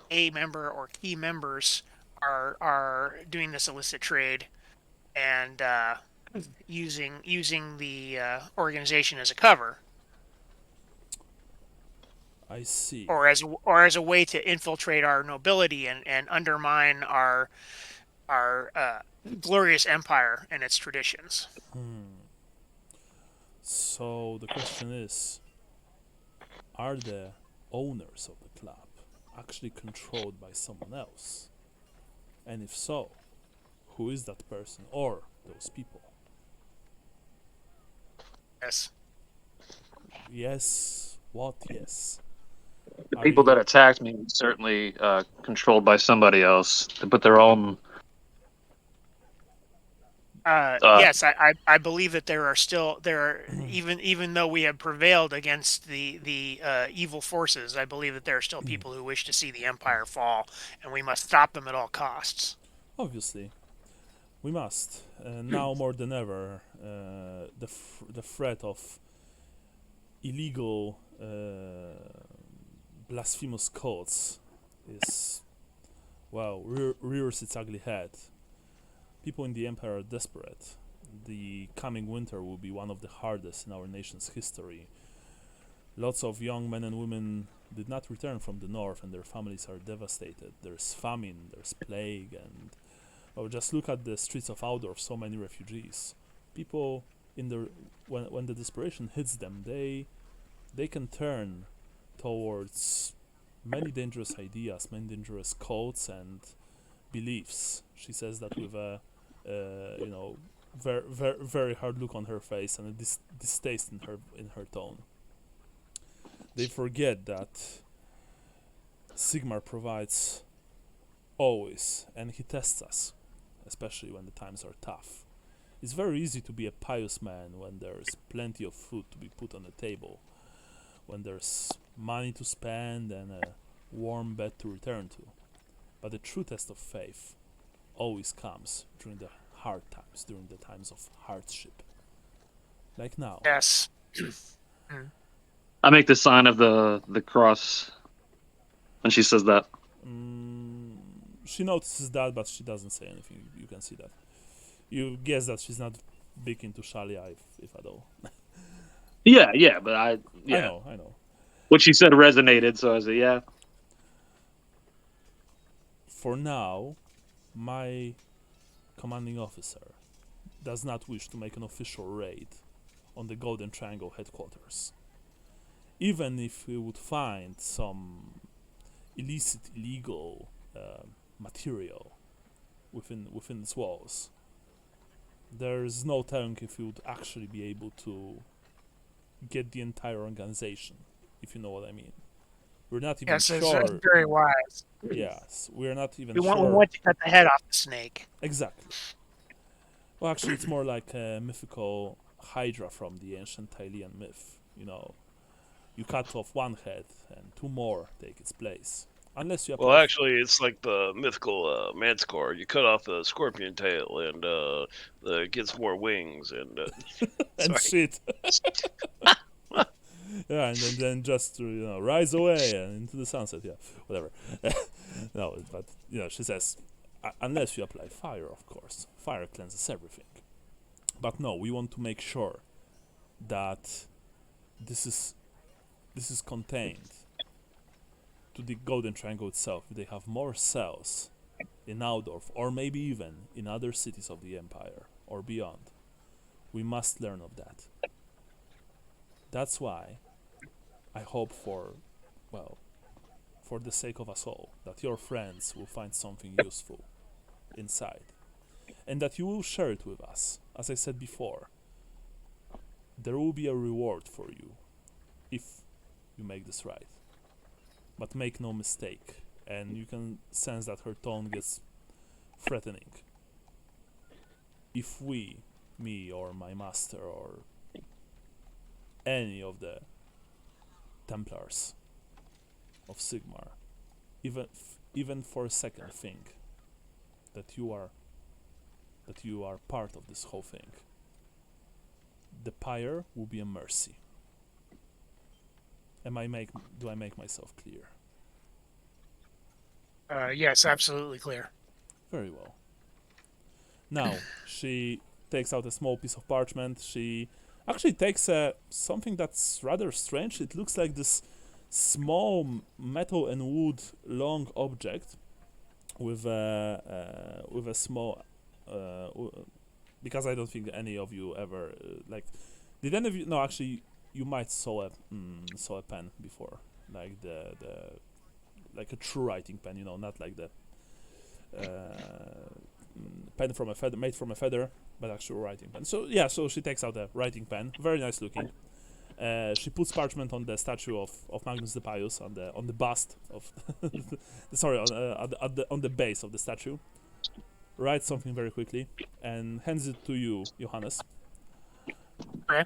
a member or key members are doing this illicit trade and using the organization as a cover, I see. or as a way to infiltrate our nobility and undermine our glorious empire and its traditions. So the question is, are the owners of the club actually controlled by someone else? And if so, who is that person or those people? Yes. Yes. What? Yes. The Are people that you? attacked me were certainly controlled by somebody else to put their own. Yes, I believe that even though we have prevailed against the evil forces, I believe that there are still people who wish to see the empire fall, and we must stop them at all costs. Obviously, we must. Now more than ever, the threat of illegal, blasphemous cults is, well, rears its ugly head. People in the Empire are desperate. The coming winter will be one of the hardest in our nation's history. Lots of young men and women did not return from the north, and their families are devastated. There's famine, there's plague, and just look at the streets of Altdorf. So many refugees. People when the desperation hits them, they can turn towards many dangerous ideas, many dangerous cults and beliefs. She says that with a very, very, very hard look on her face and a distaste in her tone. They forget that Sigmar provides always, and he tests us, especially when the times are tough. It's very easy to be a pious man when there's plenty of food to be put on the table, when there's money to spend and a warm bed to return to. But the true test of faith always comes during the hard times, during the times of hardship. Like now. Yes. I make the sign of the cross when she says that. She notices that, but she doesn't say anything. You can see that. You guess that she's not big into Shalia, if at all. Yeah, but I I know. What she said resonated, so I said, yeah. For now, my commanding officer does not wish to make an official raid on the Golden Triangle headquarters. Even if we would find some illicit, illegal material within its walls, there's no telling if we would actually be able to get the entire organization, if you know what I mean. We're not even Yes, sure. that's very wise. Yes, we're not even We sure. want to cut the head off the snake. Exactly. Well, actually, it's more like a mythical hydra from the ancient Tilean myth. You know, you cut off one head and two more take its place. Unless you Well, actually, it's like the mythical manticore. You cut off the scorpion tail and it gets more wings and. and shit. Yeah, and then just to, rise away and into the sunset. Yeah, whatever. No, but she says, unless you apply fire, of course. Fire cleanses everything. But no, we want to make sure that this is contained to the Golden Triangle itself. They have more cells in Altdorf, or maybe even in other cities of the Empire or beyond. We must learn of that. That's why I hope for the sake of us all, that your friends will find something useful inside, and that you will share it with us. As I said before, there will be a reward for you if you make this right. But make no mistake, and you can sense that her tone gets threatening. If we, me or my master or any of the Templars of Sigmar, even for a second think that you are part of this whole thing, the pyre will be a mercy. Do I make myself clear? Yes, absolutely clear. Very well. Now she takes out a small piece of parchment. She actually takes something that's rather strange. It looks like this small metal and wood long object with a small because I don't think any of you ever did any of you? No, actually, you might saw a pen before, like the like a true writing pen, not like the pen from a feather, made from a feather, but actual writing pen. So yeah, so she takes out a writing pen, very nice looking. She puts parchment on the statue of Magnus the Pius, on the bust of sorry, on the base of the statue. Writes something very quickly and hands it to you, Johannes. Okay.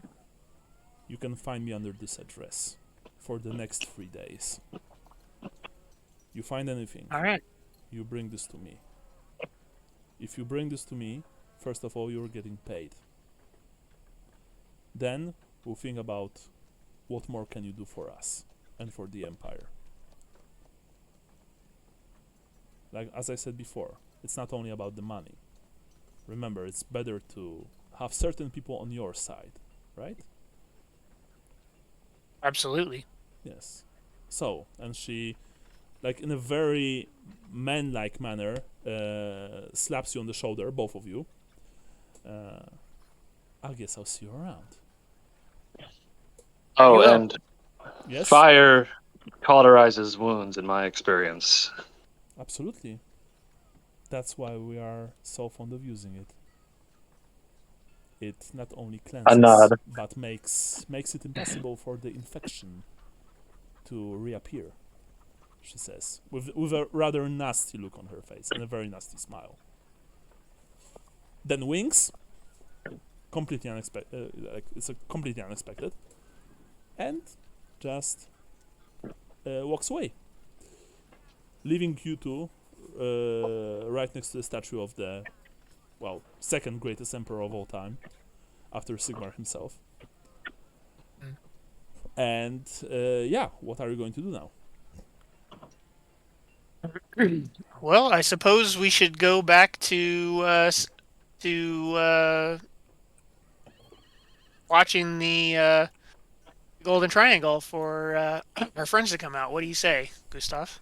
You can find me under this address for the next 3 days. You find anything, All right. you bring this to me. If you bring this to me, first of all, you're getting paid. Then we'll think about what more can you do for us and for the Empire. Like as I said before, it's not only about the money. Remember, it's better to have certain people on your side, right? Absolutely. Yes. So, and she, like in a very man-like manner, slaps you on the shoulder, both of you. I guess I'll see you around. Oh, You will. and Yes? fire cauterizes wounds, in my experience. Absolutely. That's why we are so fond of using it. It not only A cleanses, nod. but makes it impossible for the infection to reappear, she says, with a rather nasty look on her face and a very nasty smile. Then wings, completely unexpected, it's completely unexpected, and just walks away, leaving you two right next to the statue of the, second greatest emperor of all time, after Sigmar himself. And what are you going to do now? Well, I suppose we should go back to watching the Golden Triangle for our friends to come out. What do you say, Gustav?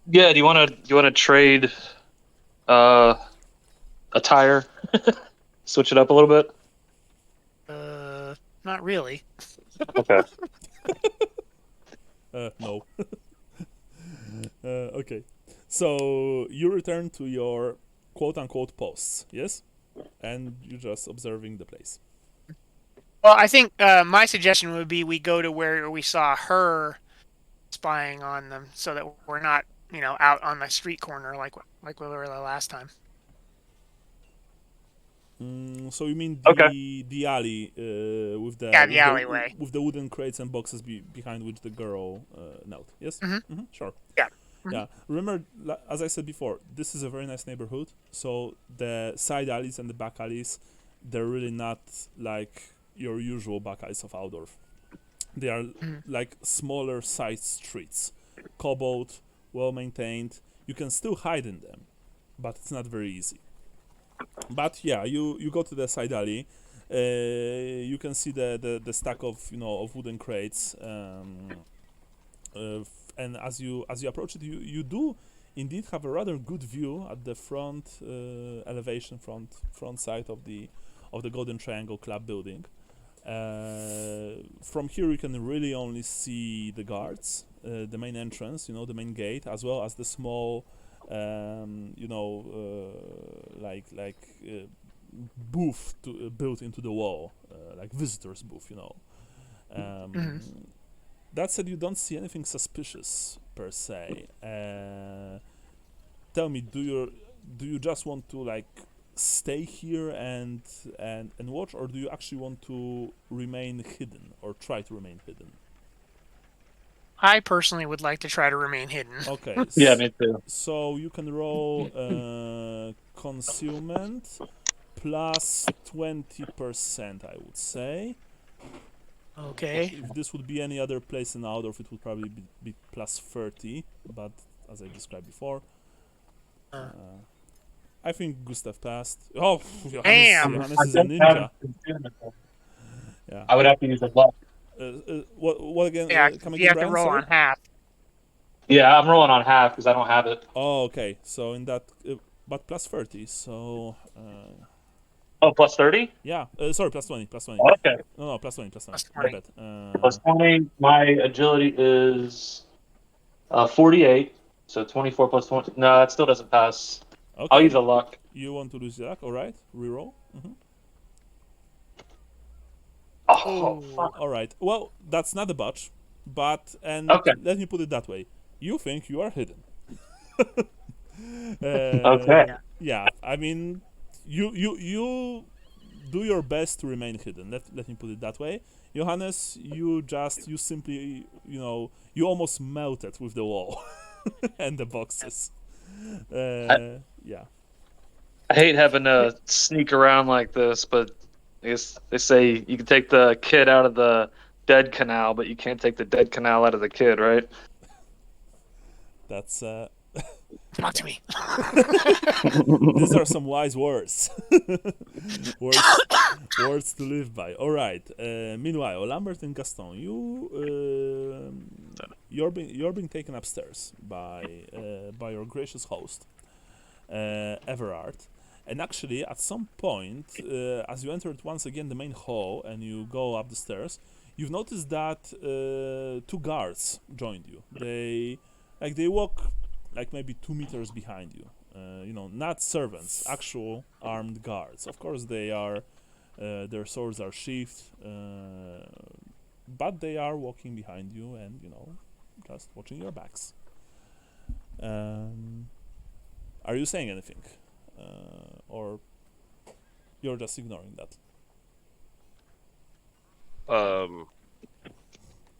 Yeah. Do you wanna trade a tire? Switch it up a little bit. Not really. Okay. No. Okay. So you return to your quote-unquote posts, yes? And you're just observing the place. Well, I think my suggestion would be we go to where we saw her spying on them, so that we're not, out on the street corner like we were the last time. So you mean Okay. the alley with the Yeah, the alleyway. with the wooden crates and boxes behind which the girl knelt? Yes. Mhm. Sure. Yeah. Mhm. Yeah. Remember, as I said before, this is a very nice neighborhood. So the side alleys and the back alleys, they're really not like your usual back alleys of Altdorf. They are like smaller side streets, cobbled, well maintained. You can still hide in them, but it's not very easy. But yeah, you go to the side alley. You can see the stack of of wooden crates. And as you approach it, you do indeed have a rather good view at the front elevation, front side of the Golden Triangle Club building. From here, you can really only see the guards, the main entrance, the main gate, as well as the small, booth built into the wall, like visitors' booth, That said, you don't see anything suspicious per se. Tell me, do you just want to stay here and watch, or do you actually want to remain hidden or try to remain hidden? I personally would like to try to remain hidden. Okay. Yeah, me too. So you can roll concealment plus 20%, I would say. Okay. If this would be any other place in Altdorf, it would probably be plus 30, but as I described before, I think Gustav passed. Oh, Damn! Johannes is a ninja. Yeah. I would have to use a luck. What again? Yeah, Come you again, have to Brian? roll Sorry? on half. Yeah, I'm rolling on half because I don't have it. Oh, okay. So in that, but plus 30. So Oh, plus 30? yeah. Sorry, plus 20. Plus 20. Okay. No, plus 20. Plus 20. Plus My 20. bad. Plus 20. My agility is 48. So 24 plus 20. No, that still doesn't pass. Okay. I'll use a luck. You want to lose the luck? All right. Reroll. Oh, fuck. All right. Well, that's not a botch, but Okay. let me put it that way. You think you are hidden. Okay. Yeah. I mean, you do your best to remain hidden. Let me put it that way. Johannes, you simply you almost melted with the wall and the boxes. Yeah. I hate having to sneak around like this, but I guess they say you can take the kid out of the dead canal, but you can't take the dead canal out of the kid, right? That's Talk to me. these are some wise words. words to live by. All right. Meanwhile, Lambert and Gaston, you're being taken upstairs by your gracious host, Everard. And actually, at some point, as you entered once again the main hall and you go up the stairs, you've noticed that two guards joined you. They walk maybe 2 meters behind you. Not servants, actual armed guards. Of course, they are. Their swords are sheathed, but they are walking behind you and just watching your backs. Are you saying anything, or you're just ignoring that?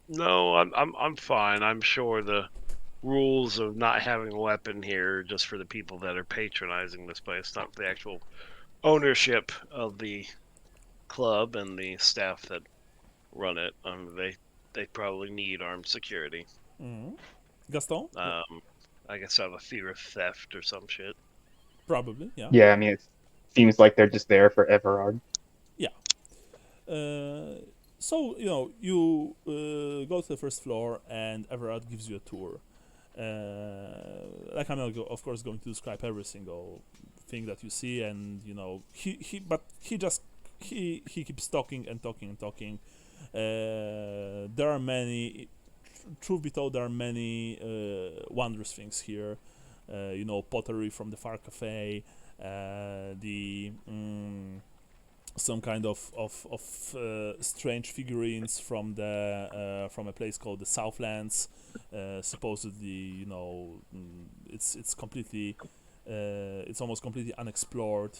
No, I'm fine. I'm sure the rules of not having a weapon here are just for the people that are patronizing this place, not the actual ownership of the club and the staff that run it. They probably need armed security. Mm-hmm. Gaston? I guess out of a fear of theft or some shit. Probably, yeah. Yeah, I mean, it seems like they're just there for Everard. Yeah. So you go to the first floor, and Everard gives you a tour. Like I'm not, of course, going to describe every single thing that you see, and he keeps talking and talking and talking. There are many. Truth be told, there are many wondrous things here. Pottery from the Far Cafe, some kind of strange figurines from a place called the Southlands. Supposedly, it's completely, it's almost completely unexplored.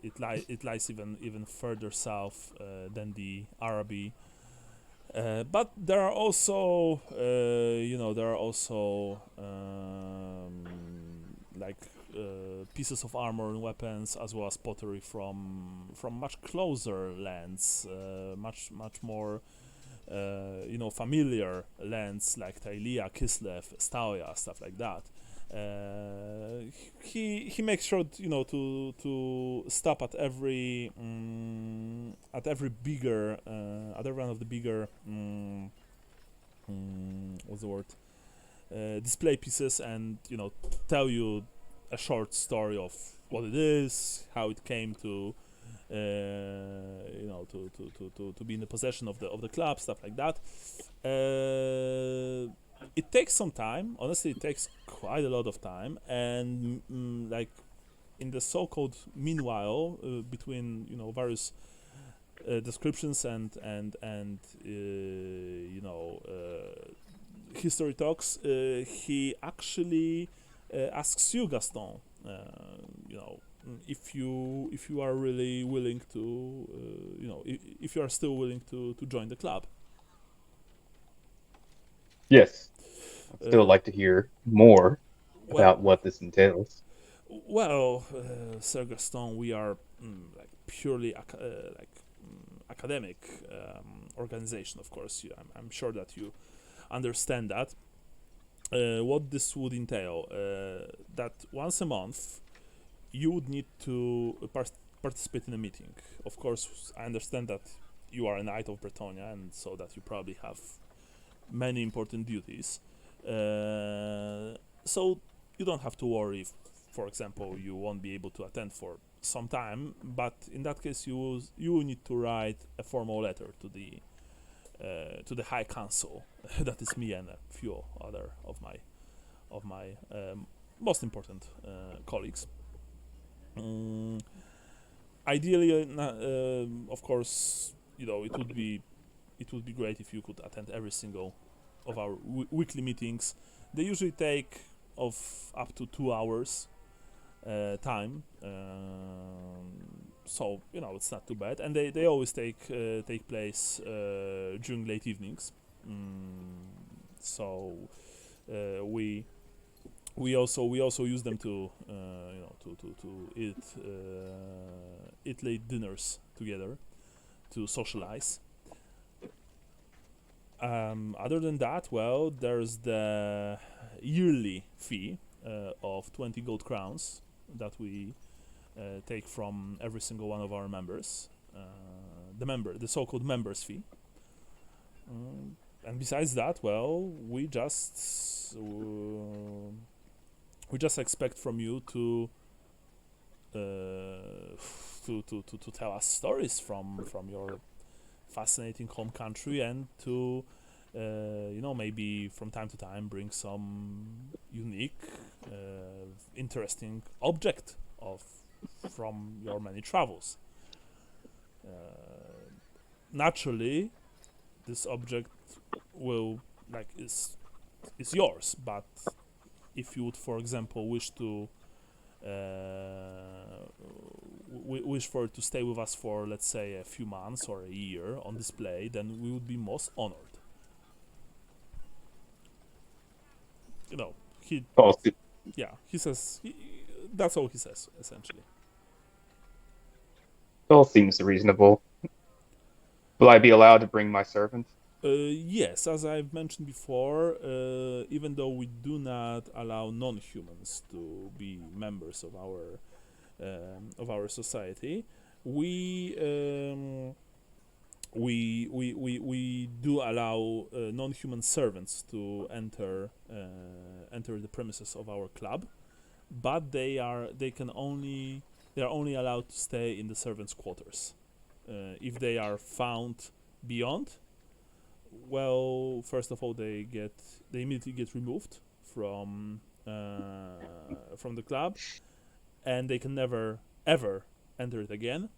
It lies even further south than the Araby. But there are also, like pieces of armor and weapons, as well as pottery from much closer lands, much more, familiar lands like Tylea, Kislev, Stauia, stuff like that. He makes sure to stop at every bigger at every one of the bigger what's the word, display pieces, and tell you a short story of what it is, how it came to to be in the possession of the club, stuff like that. It takes some time. Honestly, it takes quite a lot of time, and like in the so-called meanwhile between various descriptions and history talks, he actually asks you, Gaston, if you are really willing to, if you are still willing to join the club. Yes. I'd still like to hear more about what this entails. Well, Sir Gaston, we are like purely academic organization, of course. I'm sure that you understand that. What this would entail, that once a month you would need to participate in a meeting. Of course, I understand that you are a Knight of Bretonia, and so that you probably have many important duties. So you don't have to worry if, for example, you won't be able to attend for some time, but in that case you will need to write a formal letter to the High Council. That is me and a few other of my most important colleagues. Ideally, of course, it would be great if you could attend every single of our weekly meetings. They usually take of up to 2 hours time, so it's not too bad, and they always take place during late evenings. So we also use them to eat late dinners together, to socialize. Other than that, well, there's the yearly fee of 20 gold crowns that we take from every single one of our members. The so-called members fee. And besides that, well, we just expect from you to tell us stories from your fascinating home country, and to maybe from time to time bring some unique, interesting object from your many travels. Naturally, this object will is yours, but if you would, for example, wish to wish for it to stay with us for, let's say, a few months or a year on display, then we would be most honored. He says that's all he says, essentially. It all seems reasonable. Will I be allowed to bring my servant? Yes, as I've mentioned before, even though we do not allow non-humans to be members of our society, we we do allow non-human servants to enter the premises of our club, but they are only allowed to stay in the servants' quarters. If they are found beyond, well, first of all, they immediately get removed from the club, and they can never ever enter it again.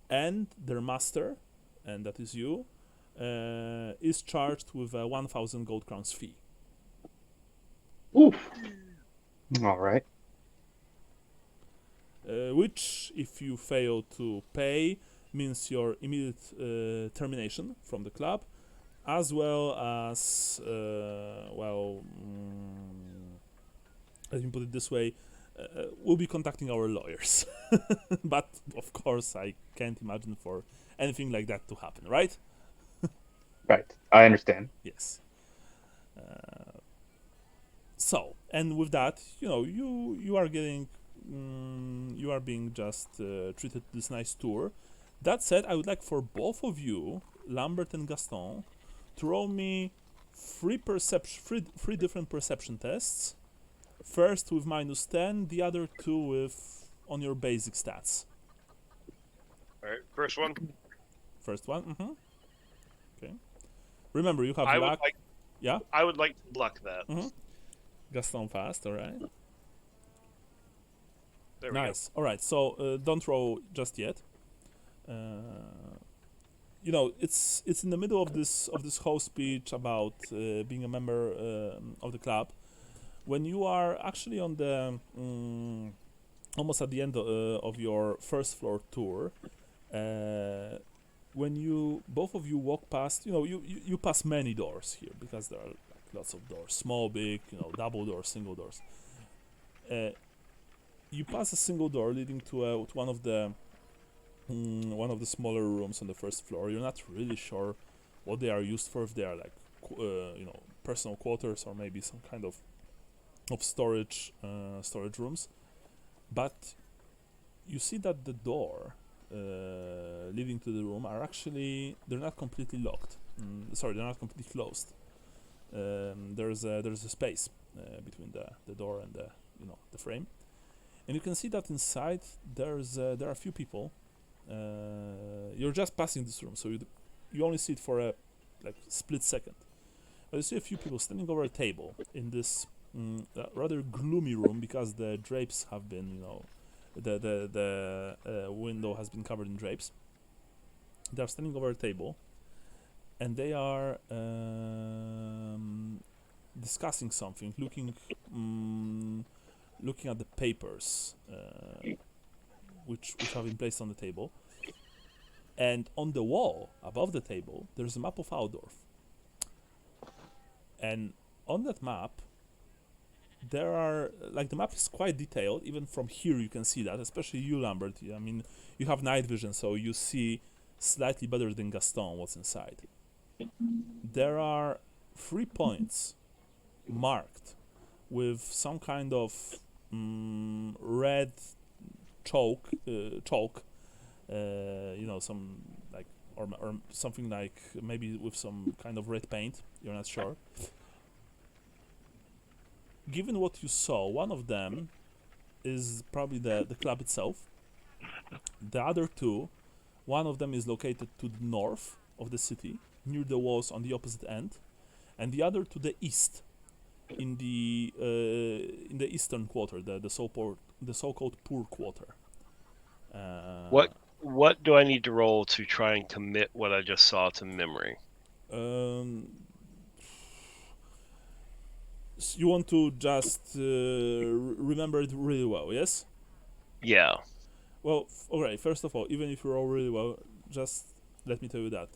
And their master, and that is you, is charged with a 1,000 gold crowns fee. Oof. All right. Which, if you fail to pay, means your immediate termination from the club, as well as, let me put it this way, we'll be contacting our lawyers. But, of course, I can't imagine for anything like that to happen, right? Right. I understand. Yes. So, and with that, you are getting, you are being just treated this nice tour. That said, I would like for both of you, Lambert and Gaston, to roll me three different perception tests. First with -10, the other two with on your basic stats. All right, first one. First one, okay. Remember, you have I luck. I would like to luck that. Gaston fast, all right. There we Nice. All right, so don't roll just yet. It's in the middle of this whole speech about being a member of the club. When you are actually on the almost at the end of your first floor tour, when both of you walk past, you pass many doors here because there are like lots of doors, small, big, double doors, single doors. You pass a single door leading to one of the smaller rooms on the first floor. You're not really sure what they are used for, if they are like personal quarters or maybe some kind of storage rooms, but you see that the door leading to the room are actually, they're not completely locked. They're not completely closed. There's a space between the door and the frame, and you can see that inside there are a few people. You're just passing this room, so you only see it for a split second, but you see a few people standing over a table in this rather gloomy room because the drapes have been, the window has been covered in drapes. They are standing over a table, and they are discussing something, looking at the papers which have been placed on the table. And on the wall above the table, there's a map of Altdorf. And on that map, there are, the map is quite detailed. Even from here you can see that, especially you, Lambert. I mean, you have night vision, so you see slightly better than Gaston what's inside. There are 3 points marked with some kind of red chalk, some or something like maybe with some kind of red paint. You're not sure. Given what you saw, one of them is probably the club itself. The other 2, one of them is located to the north of the city, near the walls on the opposite end, and the other to the east, in the eastern quarter, the so-called poor quarter. What do I need to roll to try and commit what I just saw to memory? You want to just remember it really well, yes? Yeah. Well, alright, first of all, even if you roll really well, just let me tell you that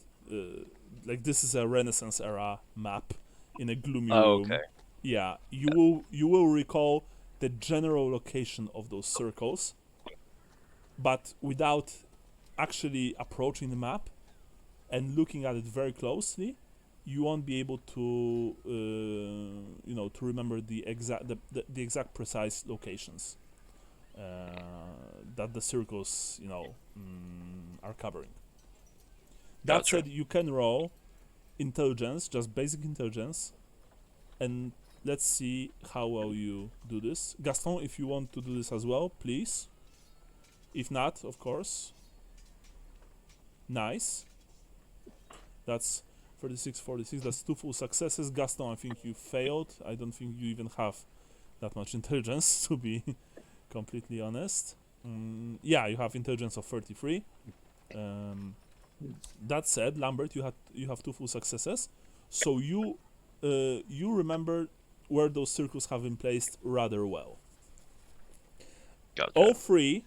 this is a Renaissance era map in a gloomy room. Okay. Yeah, you will recall the general location of those circles, but without actually approaching the map and looking at it very closely, you won't be able to to remember the exact precise locations that the circles are covering. That Gotcha. said, you can roll intelligence, just basic intelligence, and let's see how well you do this. Gaston, if you want to do this as well, please. If not, of course. Nice. That's 36, 46. That's 2 full successes. Gaston, I think you failed. I don't think you even have that much intelligence, to be completely honest. Yeah, you have intelligence of 33. That said, Lambert, you have 2 full successes, so you remember where those circles have been placed rather well. Gotcha. All 3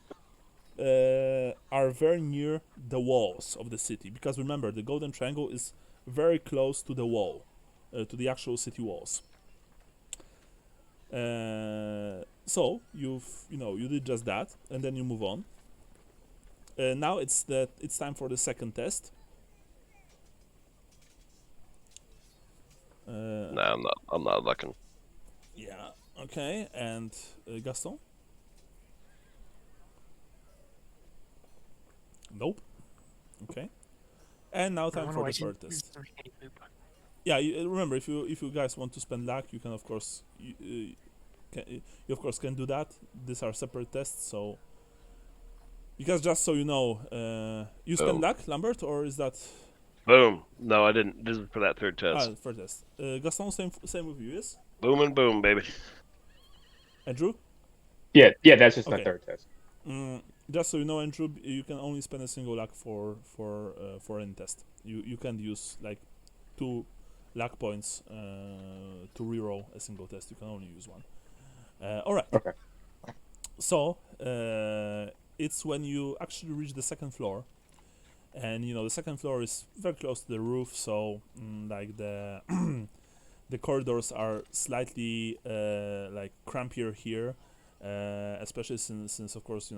are very near the walls of the city, because remember, the Golden Triangle is very close to the wall, to the actual city walls. So you did just that, and then you move on. Now it's time for the second test. Nah, I'm not looking. Yeah. Okay. And Gaston? Nope. Okay. And now time for the third test. Yeah. Remember, if you guys want to spend luck, you can of course you of course can do that. These are separate tests, so. Because just so you know, you spend luck, Lambert, or is that? Boom. No, I didn't. This is for that third test. Third test. Gaston, same with you, yes? Boom and boom, baby. Andrew? Yeah, that's just Okay. my third test. Just so you know, Andrew, you can only spend a single luck for any test. You can't use like 2 luck points to reroll a single test. You can only use 1. All right. Okay. So it's when you actually reach the second floor, and the second floor is very close to the roof, so like the the corridors are slightly like crampier here, especially since of course the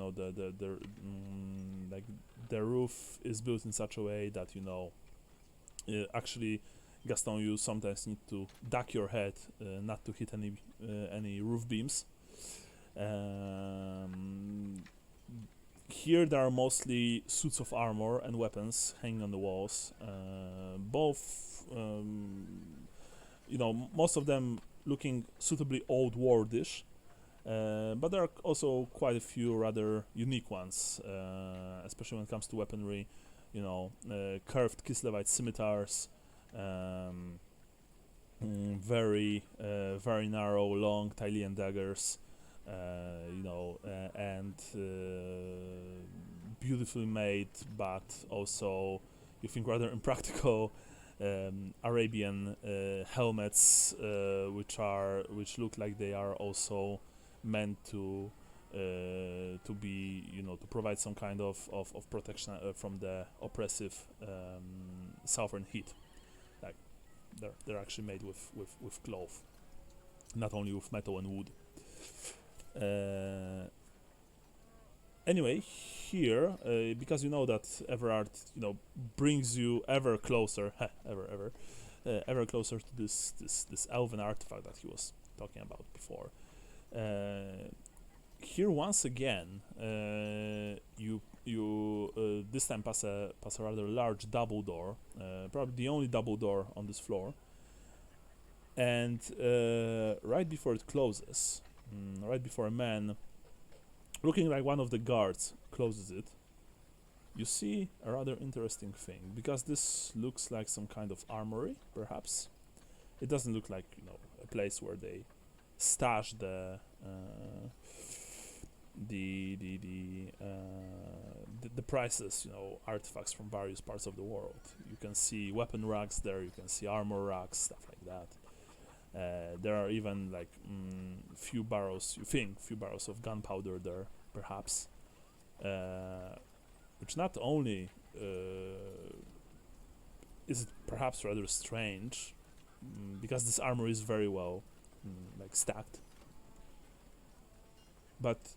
like the roof is built in such a way that actually, Gaston, you sometimes need to duck your head not to hit any roof beams. Here there are mostly suits of armor and weapons hanging on the walls. Both, most of them looking suitably old worldish, but there are also quite a few rather unique ones, especially when it comes to weaponry. Curved Kislevite scimitars, very narrow, long Tilean daggers. And beautifully made, but also you think rather impractical Arabian helmets, which look like they are also meant to be to provide some kind of protection from the oppressive southern heat. Like they're actually made with cloth, not only with metal and wood. Anyway, here, because you know that Everard, brings you ever closer, ever closer to this elven artifact that he was talking about before. Here, once again, you this time pass a rather large double door, probably the only double door on this floor, and right before it closes. Right before a man, looking like one of the guards, closes it, you see a rather interesting thing, because this looks like some kind of armory, perhaps. It doesn't look like a place where they stash the prices, artifacts from various parts of the world. You can see weapon racks there, you can see armor racks, stuff like that. There are even like few barrels of gunpowder there, perhaps, which not only is it perhaps rather strange, because this armor is very well like stacked, but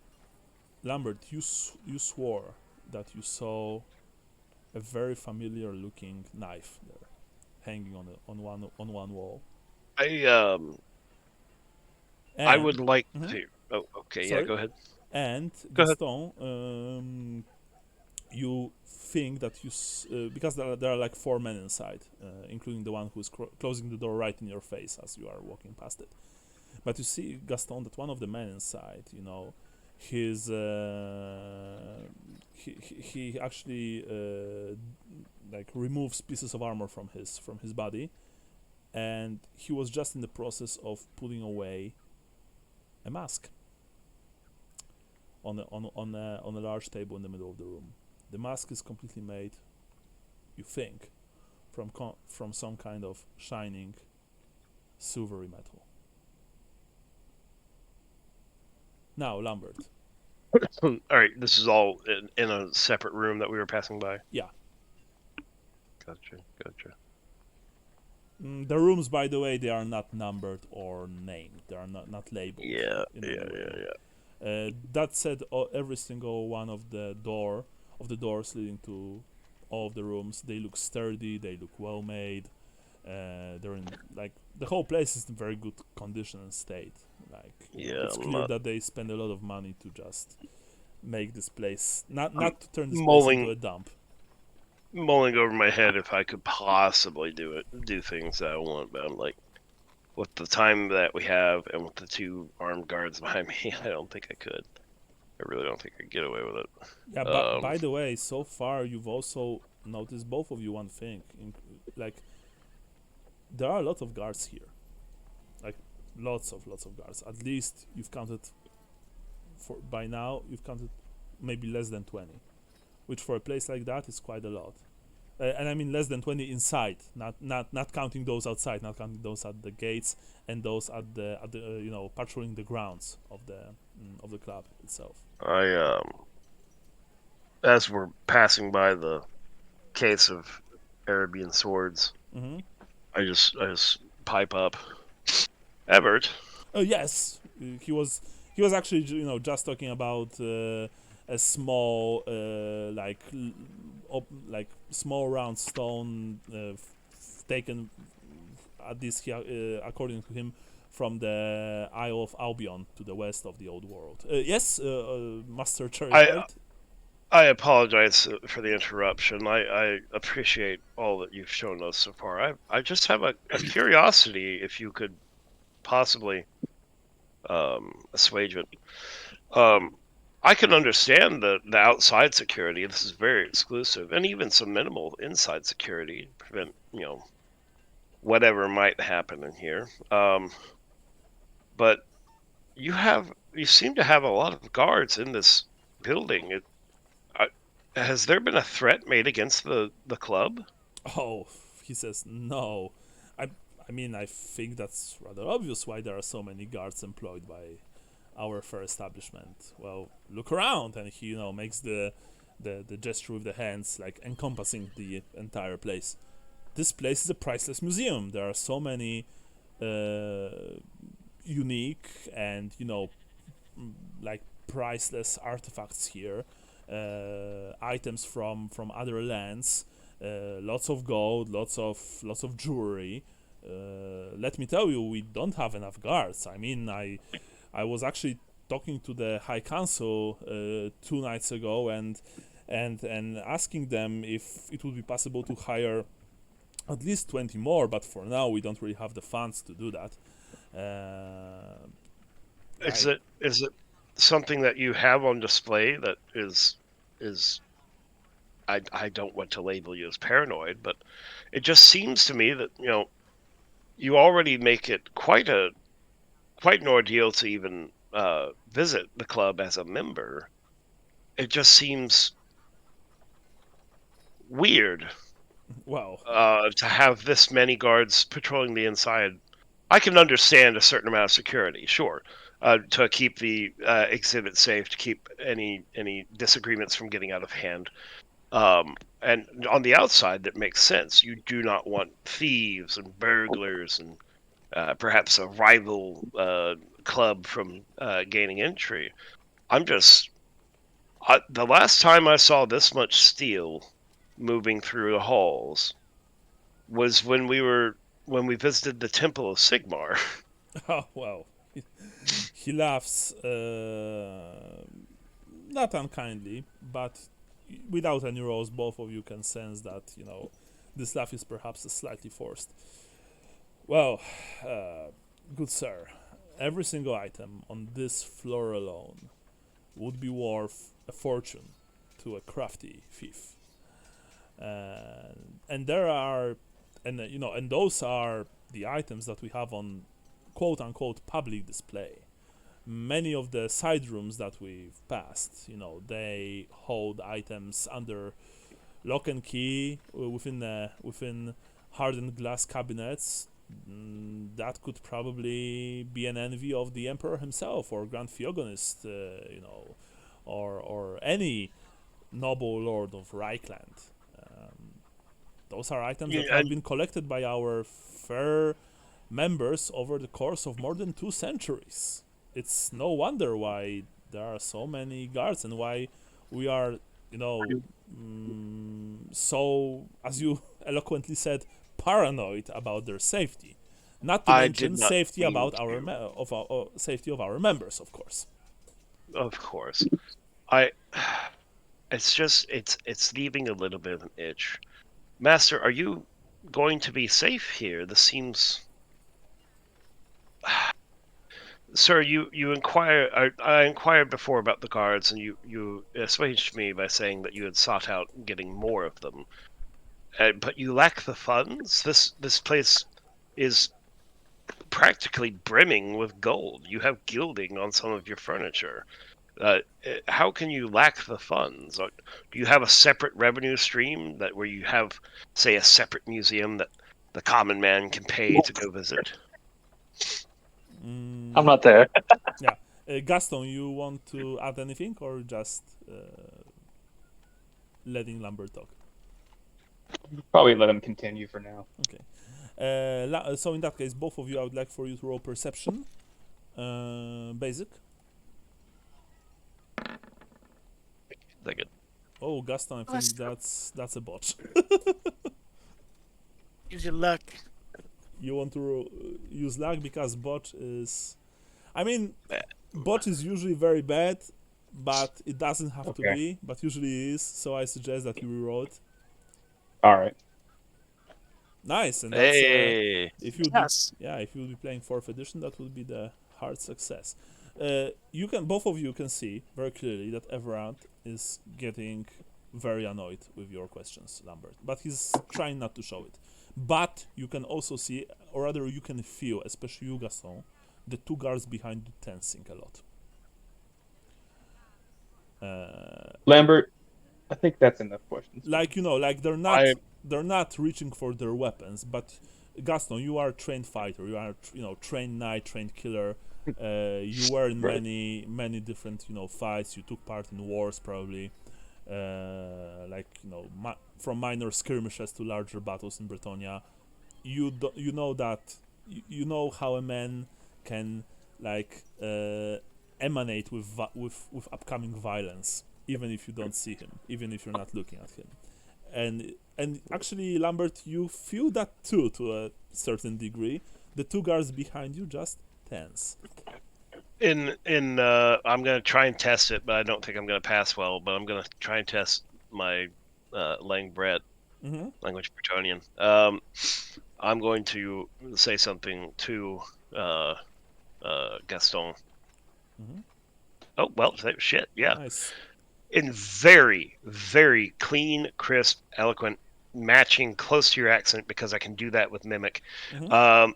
Lambert, you swore that you saw a very familiar looking knife there, hanging on one wall. I would like to. Oh, okay. Sorry? Yeah, go ahead. And Go ahead. Gaston, you think that because there are like 4 men inside, including the one who's closing the door right in your face as you are walking past it. But you see, Gaston, that one of the men inside, his he actually like removes pieces of armor from his body, and he was just in the process of putting away a mask on a large table in the middle of the room. The mask is completely made, you think, from some kind of shining silvery metal. Now, Lambert. All right, this is all in a separate room that we were passing by. Yeah. Gotcha. The rooms, by the way, they are not numbered or named. They are not labeled. Yeah. That said, every single one of the doors leading to all of the rooms, they look sturdy. They look well made. They're in the whole place is in very good condition and state. It's clear that they spend a lot of money to just make this place not to turn this place into a dump. Mulling over my head if I could possibly do things that I want, but I'm like, with the time that we have and with the 2 armed guards behind me, I don't think I could. I really don't think I could get away with it. Yeah, but by the way, so far you've also noticed, both of you, one thing. There are a lot of guards here. Lots of guards. At least you've counted, by now, you've counted maybe less than 20. Which for a place like that is quite a lot. And I mean less than 20 inside, not counting those outside, not counting those at the gates and those at the patrolling the grounds of the club itself. As we're passing by the case of Arabian swords, I just pipe up, Everett. Oh yes, he was actually just talking about a small small round stone taken at this according to him from the Isle of Albion to the west of the Old World. Yes, Master Cherry. I apologize for the interruption. I appreciate all that you've shown us so far. I just have a curiosity, if you could possibly assuage it. I can understand the outside security. This is very exclusive, and even some minimal inside security to prevent whatever might happen in here. But you seem to have a lot of guards in this building. Has there been a threat made against the club? Oh, he says no. I mean, I think that's rather obvious why there are so many guards employed by our fair establishment. Well, look around, and he makes the gesture with the hands, like encompassing the entire place. This place is a priceless museum. There are so many unique and priceless artifacts here, items from other lands, lots of gold, lots of jewelry. Let me tell you, we don't have enough guards. I mean, I was actually talking to the High Council 2 nights ago and asking them if it would be possible to hire at least 20 more, but for now we don't really have the funds to do that. Is it something that you have on display that is I don't want to label you as paranoid, but it just seems to me that you already make it quite an ordeal to even visit the club as a member. It just seems weird. Wow. To have this many guards patrolling the inside. I can understand a certain amount of security, sure, to keep the exhibit safe, to keep any disagreements from getting out of hand. And on the outside, that makes sense. You do not want thieves and burglars and perhaps a rival club from gaining entry. The last time I saw this much steel moving through the halls was when we visited the Temple of Sigmar. Oh, wow. He laughs, not unkindly, but without any rolls, both of you can sense that this laugh is perhaps slightly forced. Well, good sir, every single item on this floor alone would be worth a fortune to a crafty thief. And there are, and those are the items that we have on quote-unquote public display. Many of the side rooms that we've passed, they hold items under lock and key within hardened glass cabinets. That could probably be an envy of the Emperor himself, or Grand Theogonist, or any noble lord of Reichland. Those are items that have been collected by our fair members over the course of more than 2 centuries. It's no wonder why there are so many guards and why we are, so, as you eloquently said, paranoid about their safety. Not to mention safety about safety of our members, of course. Of course, it's leaving a little bit of an itch. Master, are you going to be safe here? This seems. Sir, you inquire. I inquired before about the guards, and you assuaged me by saying that you had sought out getting more of them. But you lack the funds. This place is practically brimming with gold. You have gilding on some of your furniture. How can you lack the funds? Do you have a separate revenue stream where you have, say, a separate museum that the common man can pay to go visit? I'm not there. Yeah. Gaston, you want to add anything, or just letting Lambert talk? Probably let him continue for now. Okay. So in that case, both of you, I would like for you to roll perception. Basic. Good. Oh, Gaston, I think that's a botch. Use your luck. You want to use luck because botch is... I mean, botch is usually very bad, but it doesn't have to be, but usually is, so I suggest that you reroll it. Alright. Nice, and that's... Hey! if you'll be playing 4th edition, that would be the hard success. Both of you can see very clearly that Everard is getting very annoyed with your questions, Lambert, but he's trying not to show it. But you can also see, or rather you can feel, especially you, Gaston, the 2 guards behind you tensing a lot. Lambert, I think that's enough questions. Like they're not reaching for their weapons, but Gaston, you are a trained fighter. You are trained knight, trained killer. You were in many different fights. You took part in wars probably. From minor skirmishes to larger battles in Britannia. You know that you know how a man can emanate with upcoming violence, even if you don't see him, even if you're not looking at him. And actually, Lambert, you feel that too to a certain degree. The 2 guards behind you just tense. I'm gonna try and test it, but I don't think I'm gonna pass well. But I'm gonna try and test my language Bretonian. I'm going to say something to Gaston. Mm-hmm. Oh well, shit, yeah. Nice. In very, very clean, crisp, eloquent, matching close to your accent, because I can do that with mimic. Mm-hmm.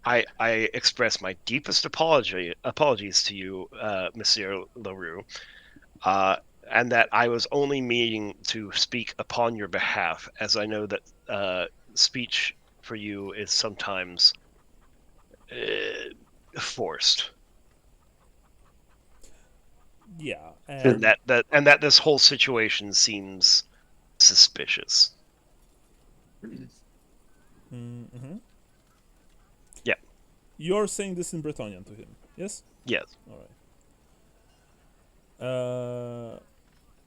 I express my deepest apologies to you, Monsieur LaRue, and that I was only meaning to speak upon your behalf, as I know that speech for you is sometimes forced. Yeah, and that this whole situation seems suspicious. Mm-hmm. Yeah. You're saying this in Bretonian to him, yes? Yes. All right.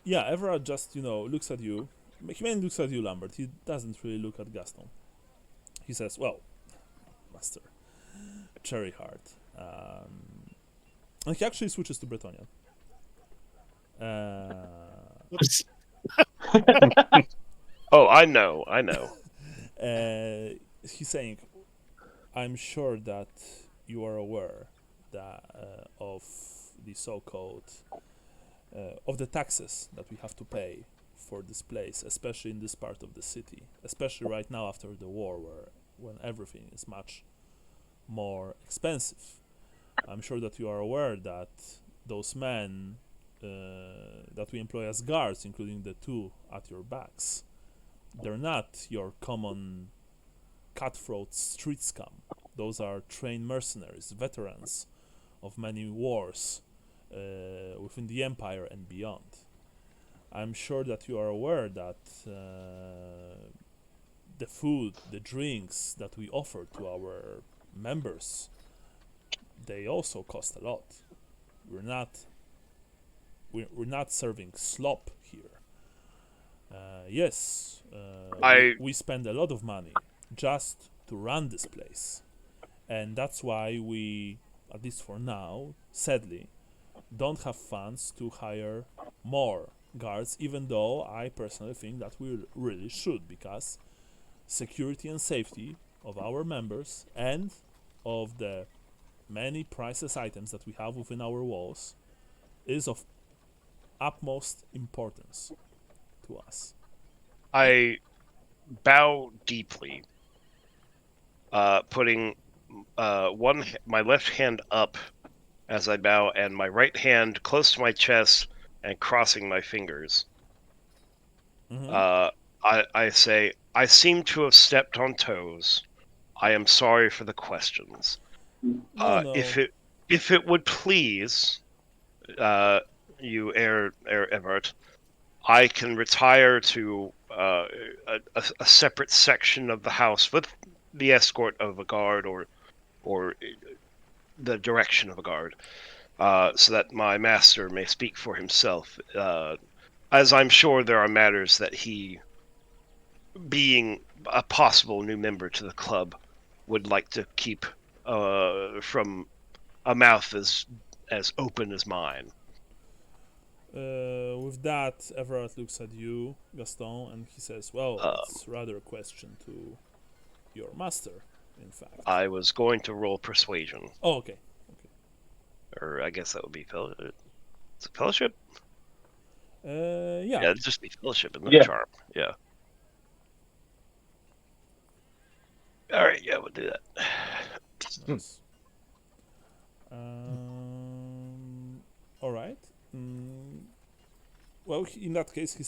Yeah, Everard just, looks at you. He mainly looks at you, Lambert. He doesn't really look at Gaston. He says, well, Master, cherry heart. And he actually switches to Bretonian. Oops. Oh, I know. He's saying, I'm sure that you are aware that of the so-called of the taxes that we have to pay for this place, especially in this part of the city, especially right now after the war, when everything is much more expensive. I'm sure that you are aware that those men that we employ as guards, including the two at your backs, they're not your common cutthroat street scum. Those are trained mercenaries, veterans of many wars within the Empire and beyond. I'm sure that you are aware that the food, the drinks that we offer to our members, they also cost a lot. We're not serving slop here. Yes, we spend a lot of money just to run this place, and that's why we, at least for now, sadly, don't have funds to hire more guards, even though I personally think that we really should, because security and safety of our members and of the many priceless items that we have within our walls is of utmost importance to us. I bow deeply, putting my left hand up as I bow, and my right hand close to my chest and crossing my fingers. Mhm. I say, I seem to have stepped on toes. I am sorry for the questions. No. If it would please, you, Everett, I can retire to a separate section of the house with the escort of a guard or the direction of a guard, so that my master may speak for himself. As I'm sure there are matters that he, being a possible new member to the club, would like to keep from a mouth as open as mine. With that, Everett looks at you, Gaston, and he says, well, it's rather a question to your master, in fact. I was going to roll persuasion. Oh, okay. Or I guess that would be fellowship. Is it fellowship? Yeah. Yeah, it'd just be fellowship and Yeah. charm. Yeah. Alright, yeah, we'll do that. Nice. All right. Well, in that case, he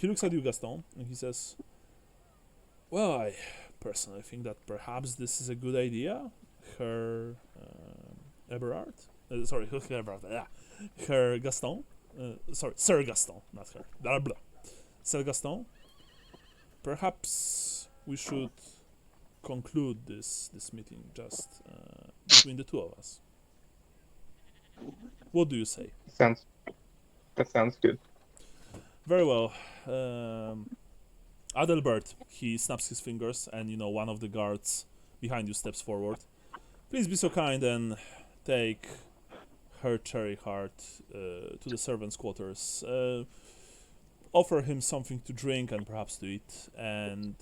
looks at you, Gaston, and he says, well, I personally think that perhaps this is a good idea. Her Eberhard, sorry, Eberhard, her Gaston, sorry, Sir Gaston, not her, blah blah. Sir Gaston, perhaps we should conclude this meeting just between the two of us. What do you say? That sounds good. Very well. Adalbert, he snaps his fingers, and one of the guards behind you steps forward. Please be so kind and take her cherry heart to the servants' quarters. Offer him something to drink and perhaps to eat, and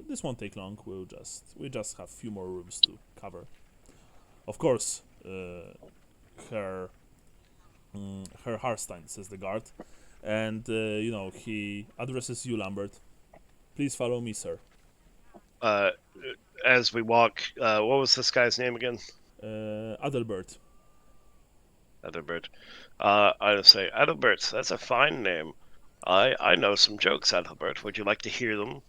this won't take long. We just have a few more rooms to cover. Of course, her Harstein, says the guard, and he addresses you, Lambert. Please follow me, sir. As we walk, what was this guy's name again? Adalbert. Adalbert. I would say, Adalbert, that's a fine name. I know some jokes, Adalbert. Would you like to hear them?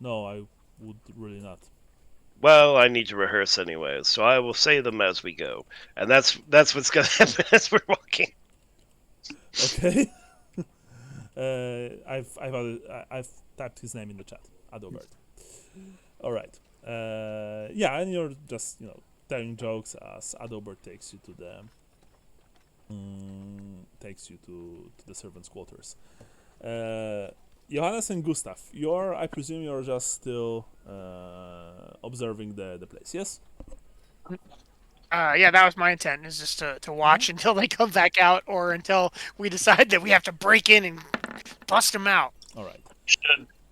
No, I would really not. Well, I need to rehearse anyways, so I will say them as we go. And that's what's gonna happen as we're walking. Okay. I've typed his name in the chat, Adalbert. All right. Yeah, and you're just telling jokes as Adalbert takes you to the servants' quarters. Johannes and Gustav, I presume you're just still observing the place, yes? Yeah, that was my intent, is just to watch until they come back out, or until we decide that we have to break in and bust them out. All right.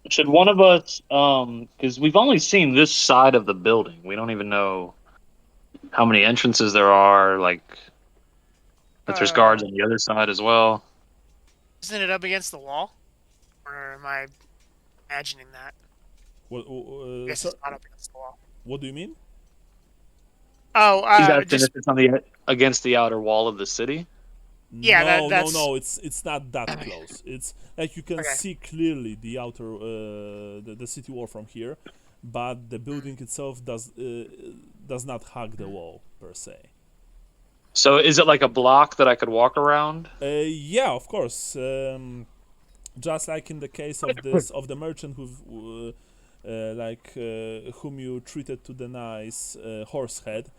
Should one of us, because we've only seen this side of the building, we don't even know how many entrances there are, like if there's guards on the other side as well. Isn't it up against the wall? Or am I imagining that? I guess it's not up against the wall. What do you mean? Oh, He's asking just if it's on the against the outer wall of the city. Yeah, no, that's- no, it's not that close. It's like you can Okay. see clearly the outer the city wall from here, but the building itself does not hug the wall per se. So is it like a block that I could walk around? Yeah, of course. Just like in the case of this of the merchant whom you treated to the nice horse head,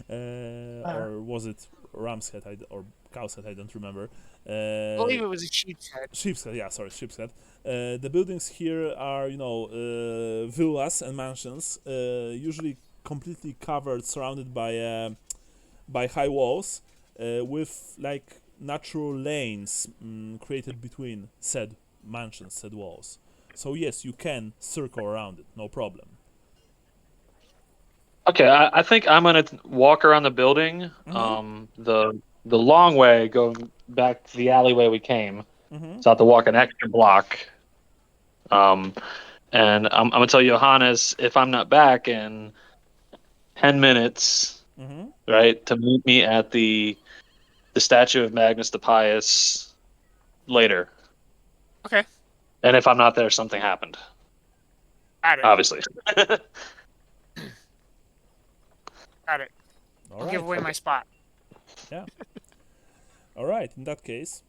or was it ram's head or cow's head? I don't remember. I believe it was a sheep's head. Sheep's head, yeah, sorry, sheep's head. The buildings here are, villas and mansions, usually completely covered, surrounded by high walls, with like natural lanes created between said mansions, said walls. So yes, you can circle around it, no problem. Okay, I think I'm gonna walk around the building. The long way, going back to the alleyway we came. Mm-hmm. So I have to walk an extra block. And I'm gonna tell Johannes if I'm not back in 10 minutes, Mm-hmm. right, to meet me at the statue of Magnus the Pious later. Okay. And if I'm not there, something happened. Got it. Obviously. Got it. All I'll right. give away my spot. All right. In that case,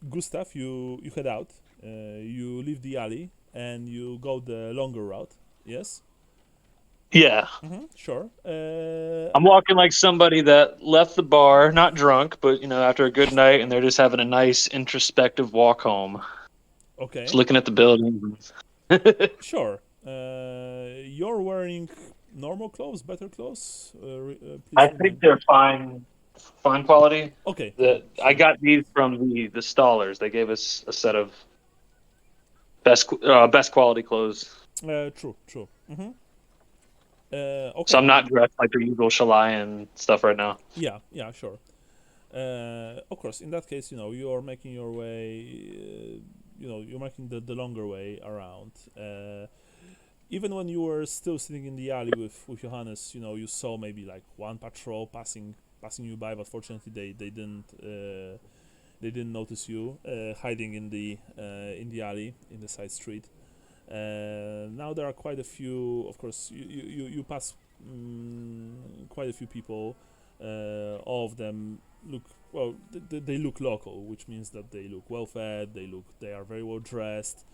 Gustav, you head out. You leave the alley and you go the longer route. Yes. Yeah. Mm-hmm. Sure. I'm walking like somebody that left the bar, not drunk, but after a good night, and they're just having a nice introspective walk home. Okay. Just looking at the building. Sure. You're wearing normal clothes, better clothes. Please I remind think me. they're fine quality. Okay. I got these from the stallers. They gave us a set of best quality clothes. True. Mm-hmm. Okay. So I'm not dressed like the usual Chilean stuff right now. Yeah, sure. Of course, in that case, you're making your way, you're making the longer way around. Even when you were still sitting in the alley with Johannes, you saw maybe like one patrol passing you by, but fortunately they didn't notice you hiding in the alley in the side street. Now there are quite a few. Of course, you pass quite a few people. All of them look well. They look local, which means that they look well fed. They are very well dressed.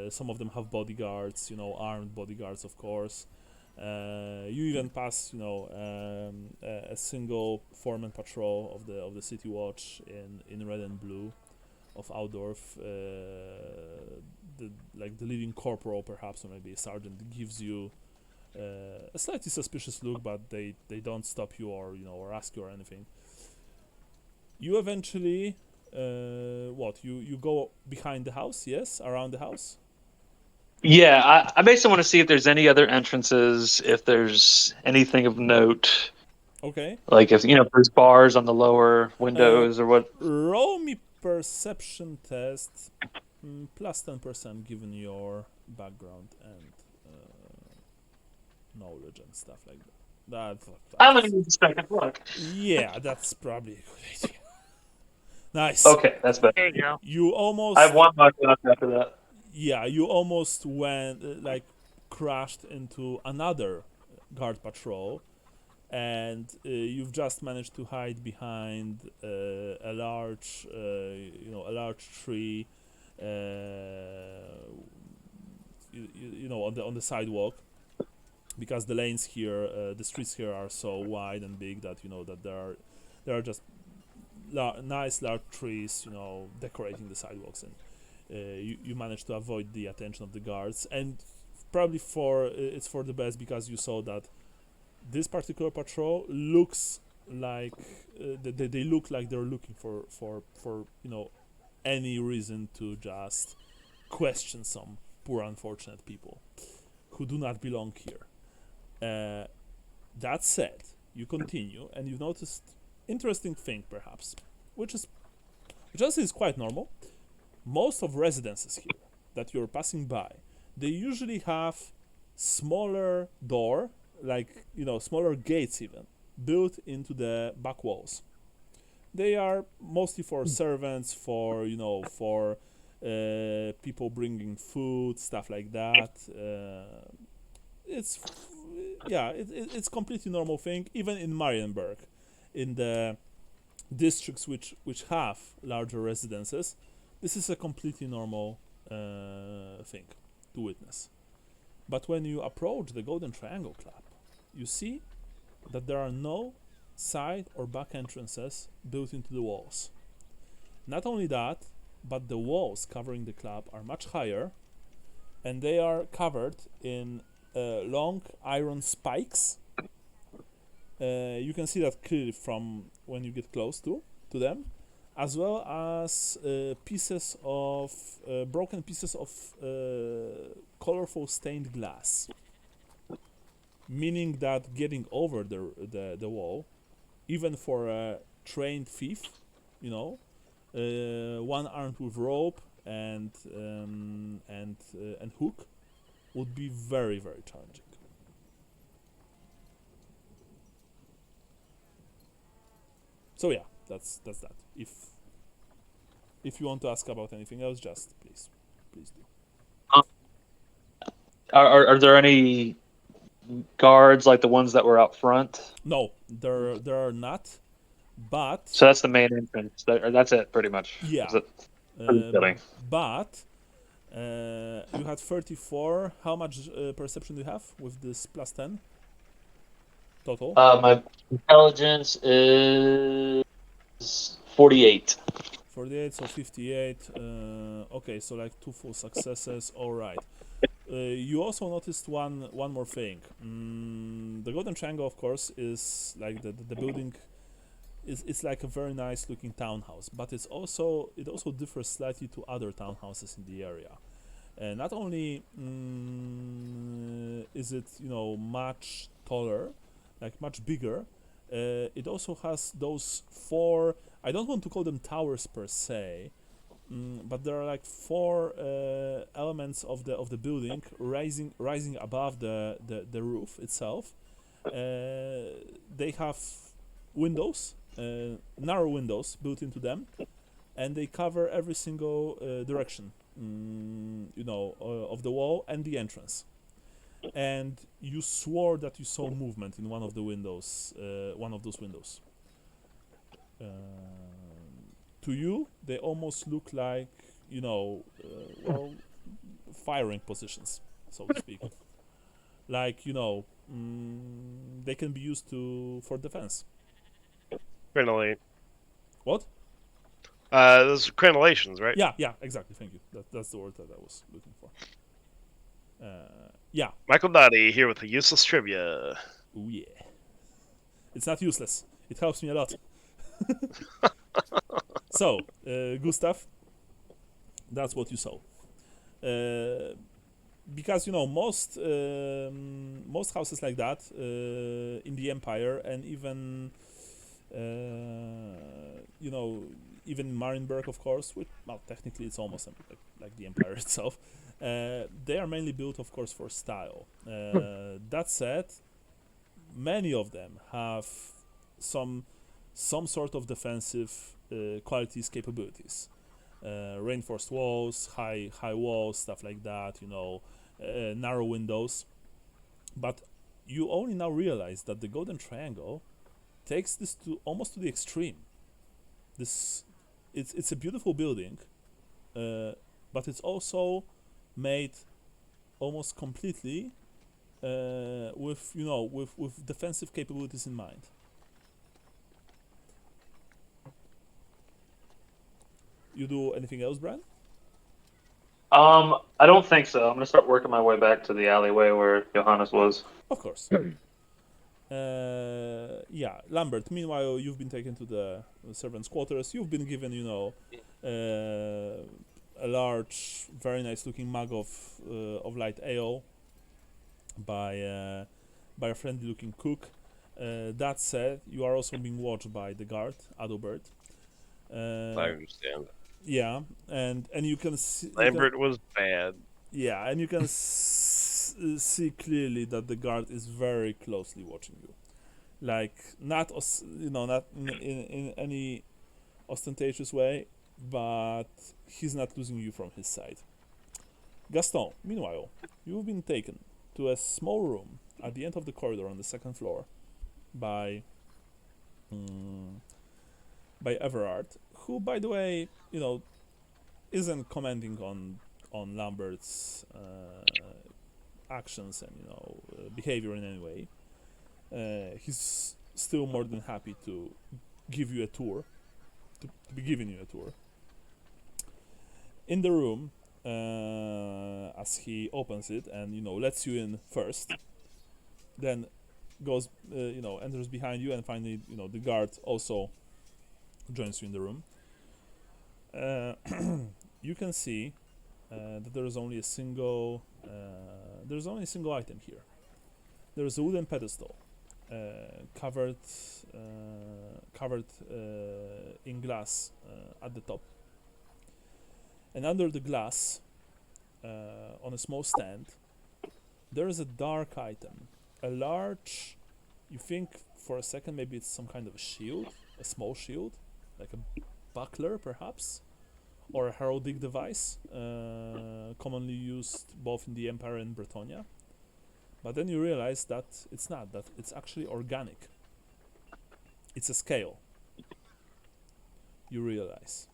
Some of them have bodyguards, armed bodyguards, of course. You even pass, a single foreman patrol of the city watch in red and blue of Altdorf. The leading corporal, perhaps, or maybe a sergeant, gives you a slightly suspicious look, but they don't stop you or ask you or anything. You eventually you go behind the house, yes, around the house. Yeah, I basically want to see if there's any other entrances, if there's anything of note, Okay. like if there's bars on the lower windows or what. Roll me perception test, plus 10% given your background and knowledge and stuff like that. I'm gonna use a second look. Yeah, that's probably a good idea. Nice. Okay, that's better. There you go. You almost. I have one luck left after that. Yeah, you almost went crashed into another guard patrol, and you've just managed to hide behind a large tree, on the sidewalk, because the lanes here, the streets here are so wide and big that that there are just nice large trees, decorating the sidewalks, and you manage to avoid the attention of the guards, and probably it's for the best, because you saw that this particular patrol looks like they look like they're looking for any reason to just question some poor unfortunate people who do not belong here. That said, you continue and you noticed interesting thing perhaps, which is quite normal. Most of residences here that you're passing by, they usually have smaller door, like smaller gates even, built into the back walls. They are mostly for servants, for people bringing food, stuff like that. It's completely normal thing, even in Marienburg, in the districts which have larger residences. This is a completely normal thing to witness. But when you approach the Golden Triangle Club, you see that there are no side or back entrances built into the walls. Not only that, but the walls covering the club are much higher, and they are covered in long iron spikes. You can see that clearly from when you get close to them, as well as broken pieces of colorful stained glass, meaning that getting over the wall, even for a trained thief, one armed with rope and hook, would be very, very challenging. So yeah, that's that. If you want to ask about anything else, just please do. Are there any guards like the ones that were out front? No, there are not, but So that's the main entrance. That's it, pretty much. yeah. But you had 34. How much perception do you have with this plus 10 total? My intelligence is 48. 48, so 58. Okay, so like 2 full successes. All right. You also noticed one more thing. The Golden Triangle, of course, is like the building. It's like a very nice looking townhouse, but it also differs slightly to other townhouses in the area. Not only is it much taller, like much bigger, it also has those 4. I don't want to call them towers per se, but there are like 4 elements of the building rising above the roof itself. They have windows, narrow windows built into them, and they cover every single direction, of the wall and the entrance. And you swore that you saw movement in one of the windows, one of those windows. To you, they almost look like, firing positions, so to speak. Like, they can be used for defense. Crenellate. What? Those are crenellations, right? Yeah, exactly. Thank you. That's the word that I was looking for. Yeah. Michael Dottie here with the useless trivia. Ooh, yeah. It's not useless. It helps me a lot. So, Gustav, that's what you saw. Because most houses like that in the Empire, and even even Marienburg, of course, which, well, technically it's almost like the Empire itself. They are mainly built, of course, for style. That said, many of them have some sort of defensive qualities, capabilities. Reinforced walls, high walls, stuff like that. Narrow windows. But you only now realize that the Golden Triangle takes this to almost to the extreme. It's a beautiful building, but it's also made almost completely with defensive capabilities in mind. You do anything else, Brian? I don't think so. I'm gonna start working my way back to the alleyway where Johannes was. Of course. Yeah, Lambert. Meanwhile, you've been taken to the servants' quarters. You've been given, a large, very nice-looking mug of light ale by a friendly-looking cook. That said, you are also being watched by the guard, Adalbert. I understand. Yeah, and you can see. Lambert was bad. Yeah, and you can see clearly that the guard is very closely watching you, like not not in any ostentatious way, but he's not losing you from his side. Gaston, meanwhile, you've been taken to a small room at the end of the corridor on the second floor by Everard, who, by the way, isn't commenting on Lambert's actions and behavior in any way. He's still more than happy to give you a tour, to be giving you a tour. In the room, as he opens it and lets you in first, then goes enters behind you, and finally the guard also joins you in the room. You can see that there is only a single item here. There is a wooden pedestal covered in glass at the top, and under the glass, on a small stand, there is a dark item, a large. You think for a second maybe it's some kind of a shield, a small shield, like a buckler perhaps, or a heraldic device, commonly used both in the Empire and Bretonia. But then you realize that it's not, that it's actually organic. It's a scale, you realize,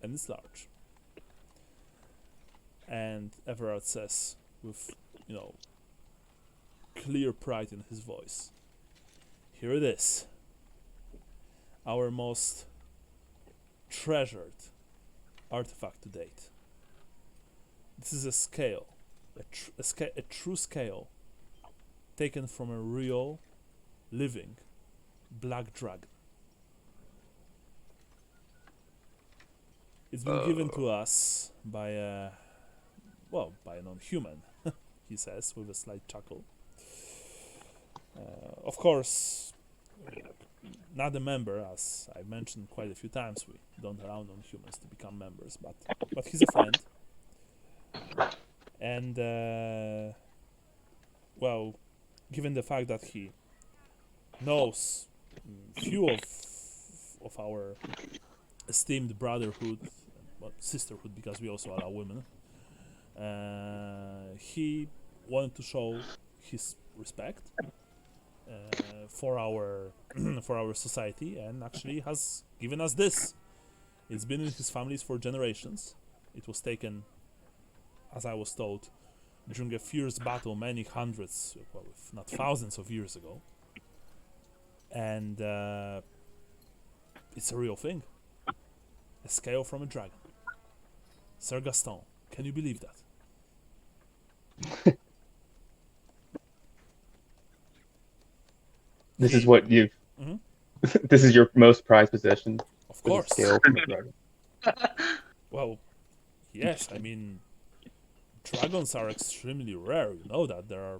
and it's large. And Everard says with, clear pride in his voice, "Here it is, our most treasured artifact to date. This is a scale, a true scale, taken from a real, living black dragon. It's been given to us by a non-human," he says with a slight chuckle. Of course, not a member, as I mentioned quite a few times. We don't allow non-humans to become members, but he's a friend. And given the fact that he knows few of our esteemed brotherhood, sisterhood, because we also allow women, he wanted to show his respect for our for our society, and actually has given us this. It's been in his families for generations. It was taken, as I was told, during a fierce battle many hundreds, if not thousands of years ago. And it's a real thing. A scale from a dragon. Sir Gaston, can you believe that? This is what you've. Mhm. This is your most prized possession. Of course. Scale from a dragon. Well, yes, I mean, dragons are extremely rare. You know that there are.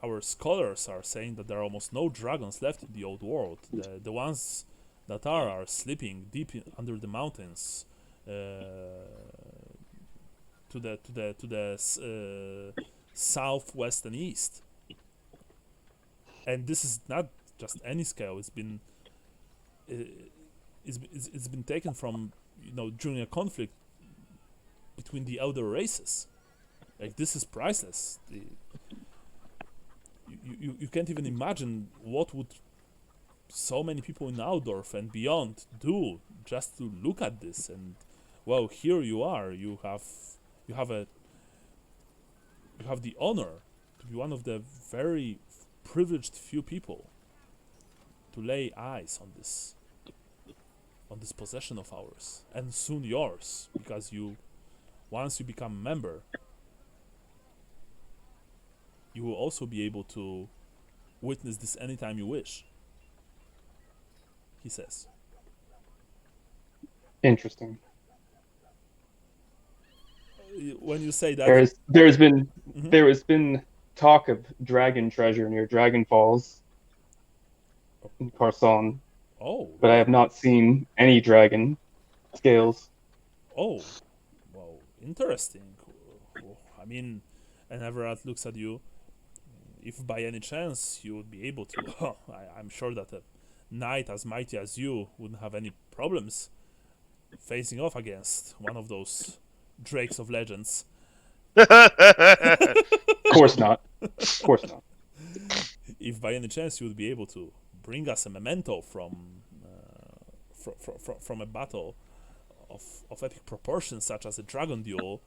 Our scholars are saying that there are almost no dragons left in the old world. The ones that are sleeping deep under the mountains, to the southwest and east. And this is not just any scale. It's been taken from during a conflict between the elder races. Like, this is priceless. You can't even imagine what would so many people in Altdorf and beyond do just to look at this. And well, here you are. You have the honor to be one of the very privileged few people to lay eyes on this possession of ours, and soon yours, because once you become a member, you will also be able to witness this anytime you wish. He says. Interesting. When you say that, There has been talk of dragon treasure near Dragon Falls in Carson, oh, but I have not seen any dragon scales. oh, well, interesting. I mean, and Everard looks at you. If by any chance you would be able to, I'm sure that a knight as mighty as you wouldn't have any problems facing off against one of those drakes of legends. Of course not. Of course not. If by any chance you would be able to bring us a memento from a battle of epic proportions, such as a dragon duel,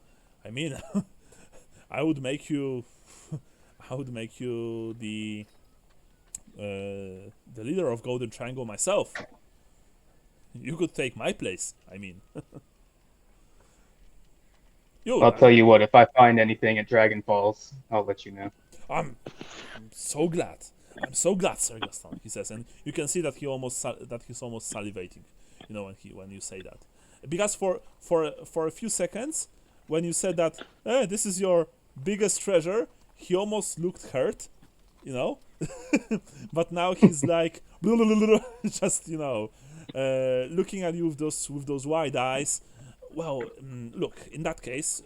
I mean, I would make you the leader of Golden Triangle myself. You could take my place. I mean, I'll tell you what. If I find anything at Dragon Falls, I'll let you know. I'm so glad. I'm so glad, Sir Gaston. He says, and you can see that he's almost salivating. You know, when you say that, because for a few seconds, when you said that this is your biggest treasure, he almost looked hurt. You know, but now he's like just looking at you with those wide eyes. Well, look, in that case,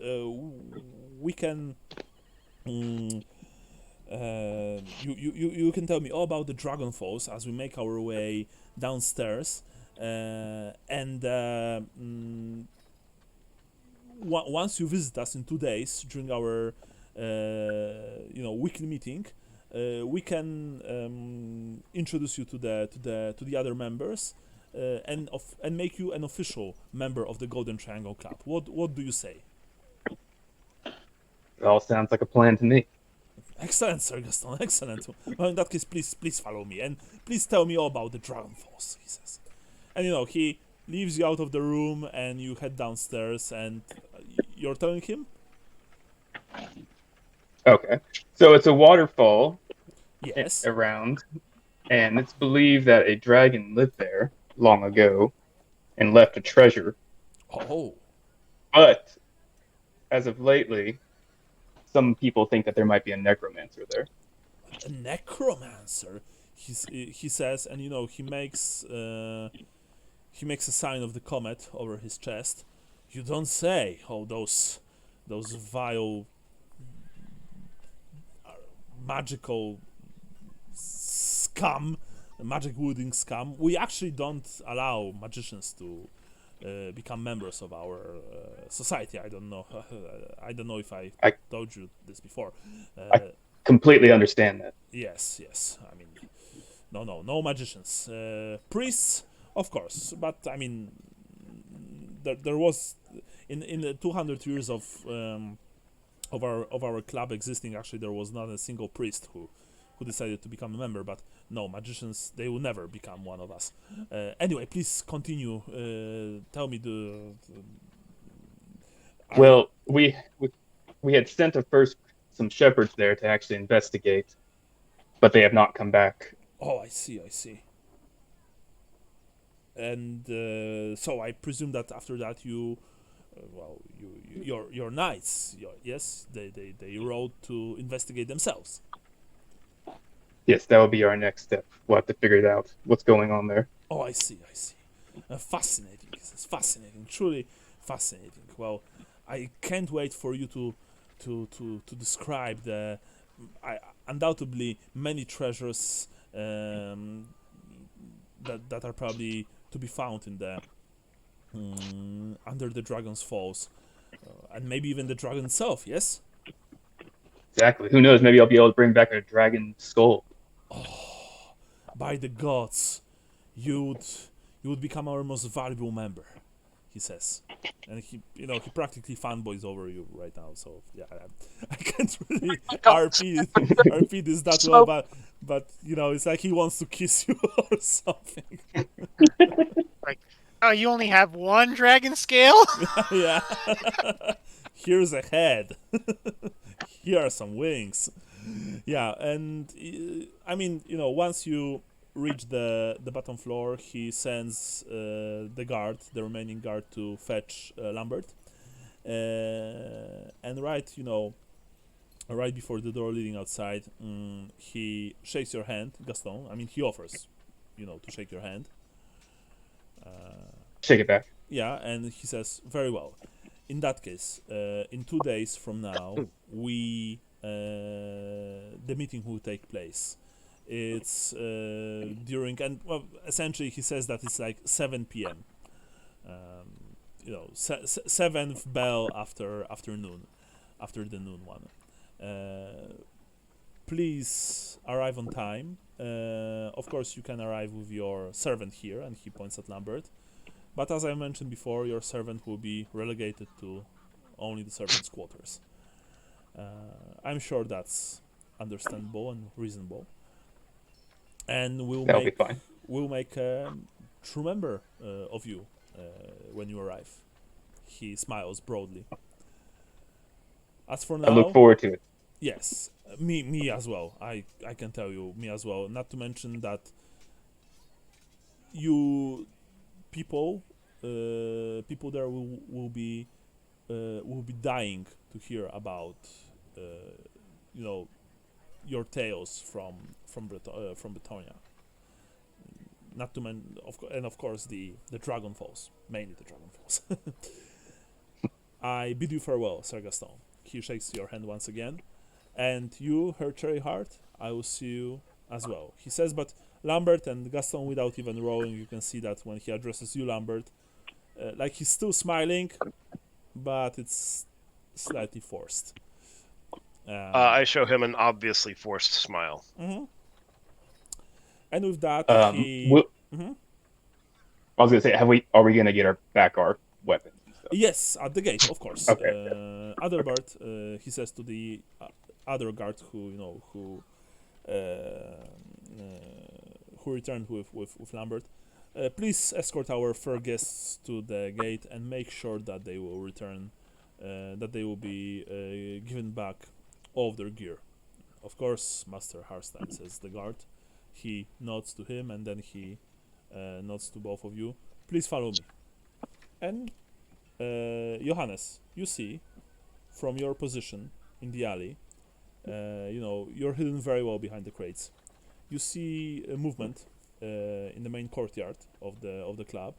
we can. You can tell me all about the Dragon Falls as we make our way downstairs, and once you visit us in 2 days during our weekly meeting, we can introduce you to the other members, and make you an official member of the Golden Triangle Club. What do you say? It all sounds like a plan to me. Excellent, Sir Gaston, excellent. Well, in that case, please follow me, and please tell me all about the Dragon Falls, he says. And he leaves you out of the room, and you head downstairs, and you're telling him? Okay. So it's a waterfall Yes. around, and it's believed that a dragon lived there long ago and left a treasure. Oh. But as of lately, some people think that there might be a necromancer there. A necromancer? He says, and he makes a sign of the comet over his chest. You don't say. Oh, those vile magical scum, magic wielding scum. We actually don't allow magicians to become members of our society. I don't know. I don't know if I told you this before. I completely understand that. Yes. I mean, no magicians. Priests, of course, but I mean, there was in the 200 years of our club existing. Actually, there was not a single priest who decided to become a member, but no, magicians, they will never become one of us. Anyway, please continue. Tell me Well, we had sent some shepherds there to actually investigate, but they have not come back. Oh, I see. And so I presume that after that your knights, yes, they rode to investigate themselves. Yes, that will be our next step. We'll have to figure it out. What's going on there? Oh, I see. Fascinating. It's fascinating. Truly fascinating. Well, I can't wait for you to describe the undoubtedly many treasures that are probably to be found in the under the Dragon's Falls, and maybe even the dragon itself. Yes. Exactly. Who knows? Maybe I'll be able to bring back a dragon skull. Oh, by the gods, you would become our most valuable member, he says, and he practically fanboys over you right now. So yeah, I can't really RP this that well, but it's like he wants to kiss you or something. Like, oh, you only have one dragon scale? Yeah. Here's a head. Here are some wings. Yeah, and I mean, once you reach the bottom floor, he sends the remaining guard, to fetch Lambert. And right before the door leading outside, he shakes your hand, Gaston. I mean, he offers, to shake your hand. Shake it back. Yeah, and he says, very well. In that case, in 2 days from now, the meeting will take place. It's during, and well, essentially he says that it's like 7 p.m. 7th bell after noon, after the noon one. Please arrive on time. Of course, you can arrive with your servant here, and he points at Lambert. But as I mentioned before, your servant will be relegated to only the servant's quarters. I'm sure that's understandable and reasonable. And That'll be fine. we'll make a true member of you when you arrive. He smiles broadly. As for now, I look forward to it. yes, me as well. I can tell you, me as well. Not to mention that you people there will be dying to hear about your tales from Bretonia. Not to mention, of course, the Dragon Falls, mainly the Dragon Falls. I bid you farewell, Sir Gaston. He shakes your hand once again, and you, her cherry heart, I will see you as well. He says, but Lambert and Gaston, without even rowing, you can see that when he addresses you, Lambert, like he's still smiling, but it's slightly forced. I show him an obviously forced smile. Mm-hmm. And with that, I was gonna say, are we gonna get our weapons and stuff? Yes, at the gate, of course. Okay. Adalbert, he says to the other guard who returned with Lambert, please escort our fair guests to the gate and make sure that they will return, that they will be given back all of their gear. Of course, Master Harstein, says the guard. He nods to him, and then he nods to both of you. Please follow me. And Johannes, you see, from your position in the alley, you're hidden very well behind the crates. You see a movement in the main courtyard of the club,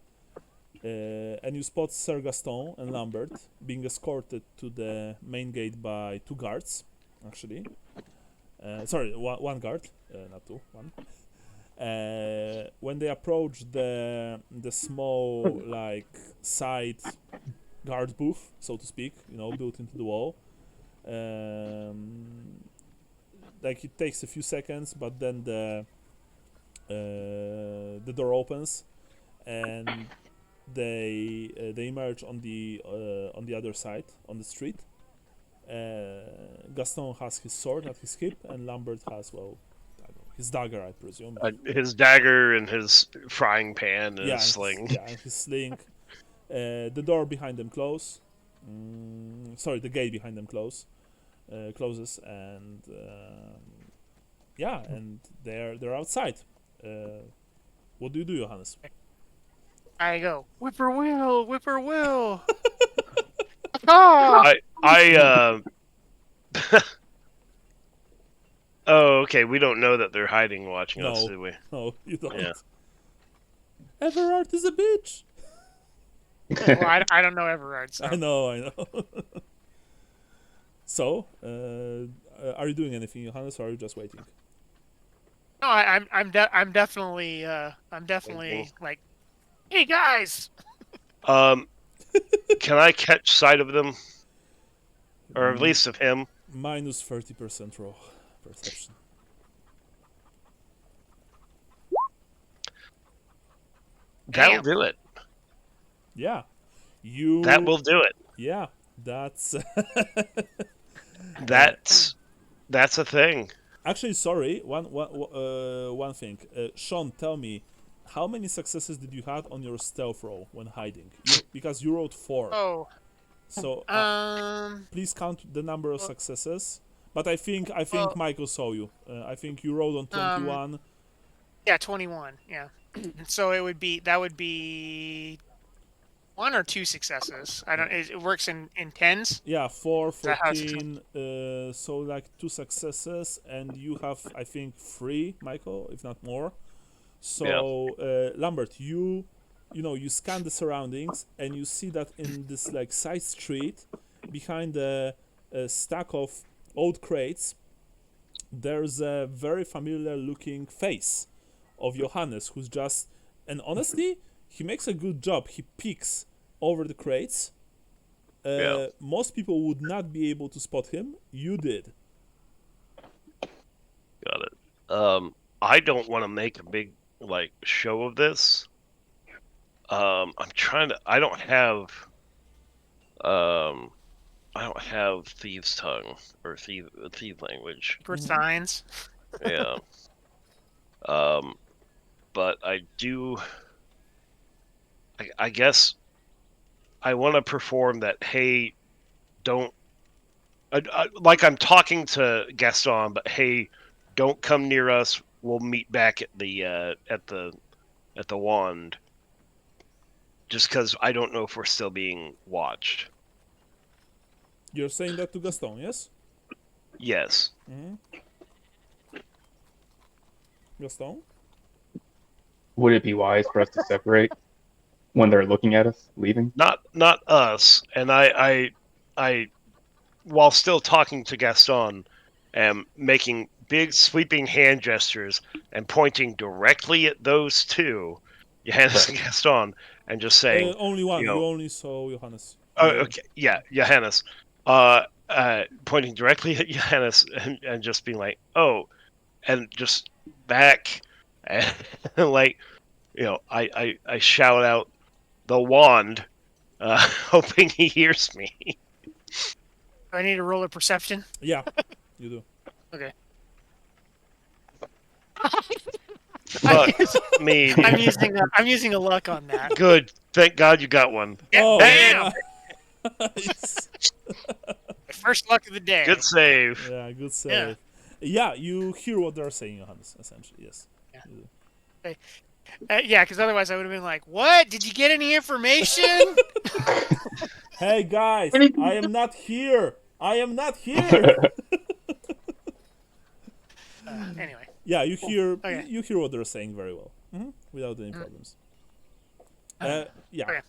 and you spot Sir Gaston and Lambert being escorted to the main gate by 2 guards, actually. Sorry, one guard, not 2, 1. When they approach the small side guard booth, so to speak, built into the wall, it takes a few seconds, but then the door opens, and they emerge on the other side, on the street. Gaston has his sword at his hip, and Lambert has, his dagger, I presume. His dagger and his frying pan and his sling. And his sling. The door behind them closes. The gate behind them closes, and and they're outside. What do you do, Johannes? I go, whippoorwill, whippoorwill. Oh! Oh, okay. We don't know that they're hiding, watching us, do we? No, you don't. Yeah. Everard is a bitch. Well, I don't know Everard. So. I know. So, are you doing anything, Johannes, or are you just waiting? No, I'm definitely like, hey guys. Can I catch sight of them, or at least of him? Minus 30% raw perception. That'll do it. Yeah, That will do it. Yeah, that's that's a thing. Actually, sorry. One thing. Sean, tell me, how many successes did you have on your stealth roll when hiding? Because you rolled 4. Oh. So please count the number of successes, But I think Well, Michael saw you. I think you rolled on 21. Yeah, 21. Yeah. So that would be 1 or 2 successes. I don't. It works in tens. Yeah, 4, Is that how it's 14. So like 2 successes, and you have I think 3, Michael, if not more. So Lambert, you know you scan the surroundings and you see that in this like side street, behind a stack of old crates, there's a very familiar looking face of Johannes, who's just, and honestly, he makes a good job. He peeks over the crates. Most people would not be able to spot him. You did. Got it. I don't want to make a big like show of this. I'm trying to. I don't have thieves' tongue or thief language. secret signs? Yeah. But I do. I guess I want to perform that. Hey, don't. Like I'm talking to Gaston, but hey, don't come near us. We'll meet back at the wand. Just because I don't know if we're still being watched. You're saying that to Gaston, yes? Yes. Gaston? Would it be wise for us to separate when they're looking at us leaving? Not us. And I while still talking to Gaston, am making big sweeping hand gestures and pointing directly at those two, Johannes and Gaston, and just saying, Only one. you know, You only saw Johannes. oh, okay, yeah, Johannes, pointing directly at Johannes and just being like, oh, and just back, and like, I shout out the wand, hoping he hears me. Do I need to roll a perception? Yeah, you do. Okay. Fuck me. I'm using a luck on that. Good. Thank God you got one. Oh, Bam! nice. First luck of the day. Good save. Yeah, good save. Yeah, you hear what they're saying, Johannes, essentially, yes. Yeah. You do. Yeah, because otherwise I would have been like, "What? Did you get any information?" Hey, guys, I am not here. I am not here. Anyway. Yeah, you hear Okay. you hear what they're saying very well, without any problems. Yeah. Okay.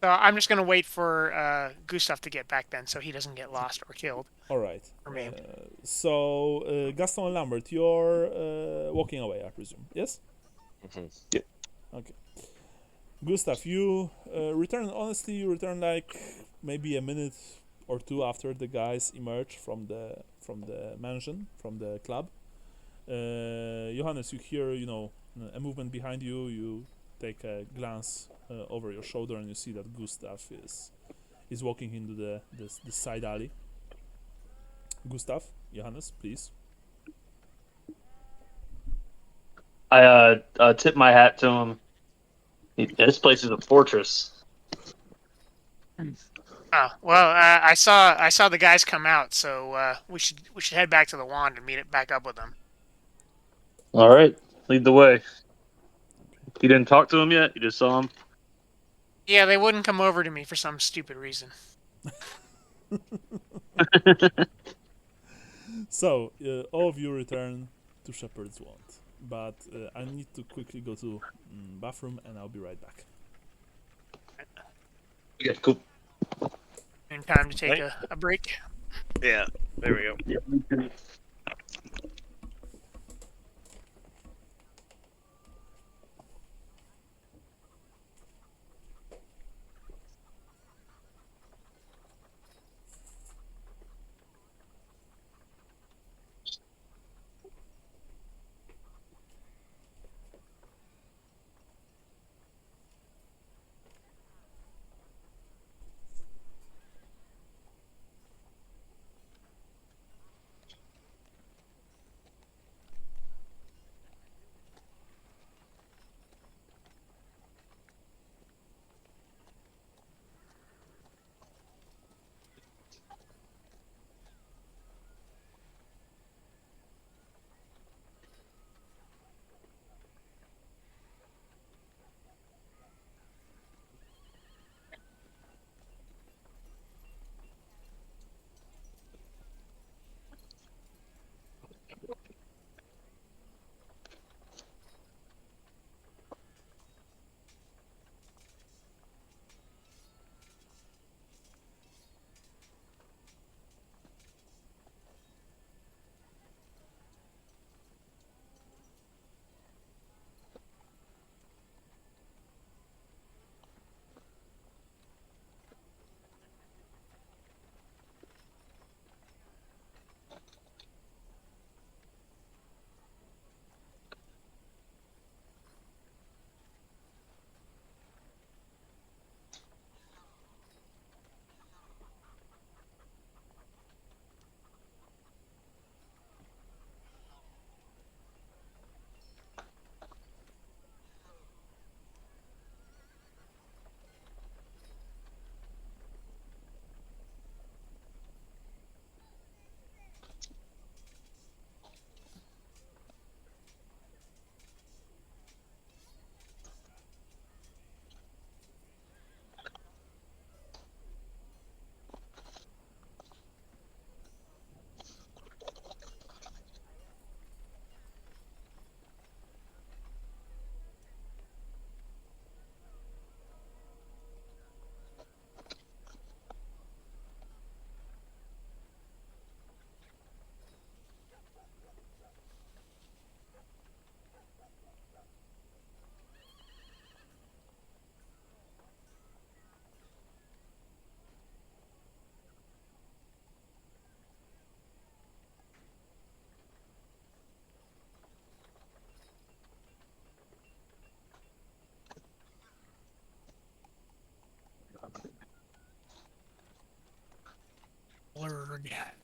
So I'm just gonna wait for Gustav to get back then, so he doesn't get lost or killed All right. or maimed. So Gaston and Lambert, you're walking away, I presume. Yes. Yeah. Okay. Gustav, you return. Honestly, you return like maybe a minute or two after the guys emerge from the mansion, from the club. Johannes, you hear a movement behind you. You take a glance over your shoulder and you see that Gustav is walking into the side alley. Gustav, Johannes, please. I tip my hat to him. This place is a fortress. Oh well, I saw the guys come out, so we should head back to the wand and meet it back up with them. All right, lead the way. You didn't talk to him yet? You just saw him? Yeah, they wouldn't come over to me for some stupid reason. So all of you return to Shepherd's Wand, but I need to quickly go to bathroom and I'll be right back. Okay, cool. In time to take a break. Yeah, there we go. Yeah. forget.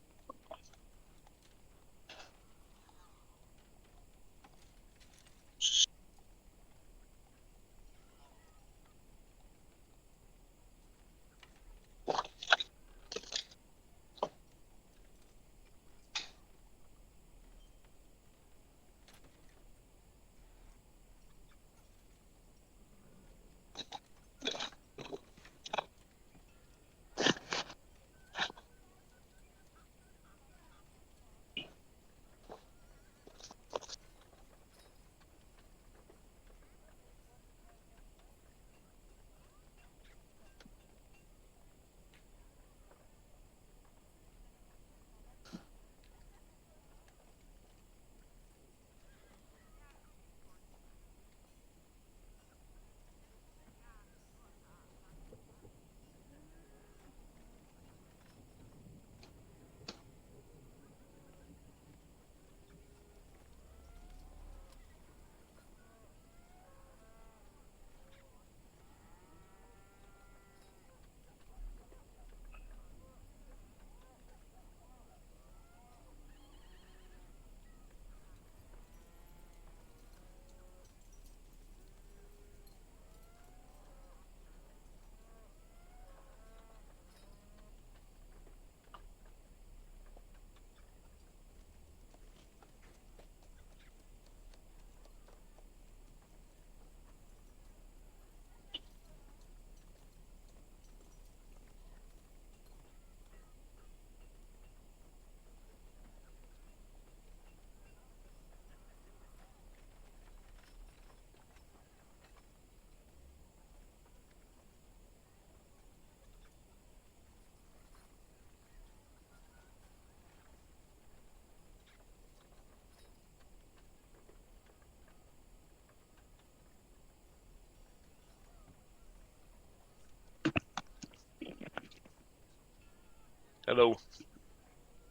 Hello.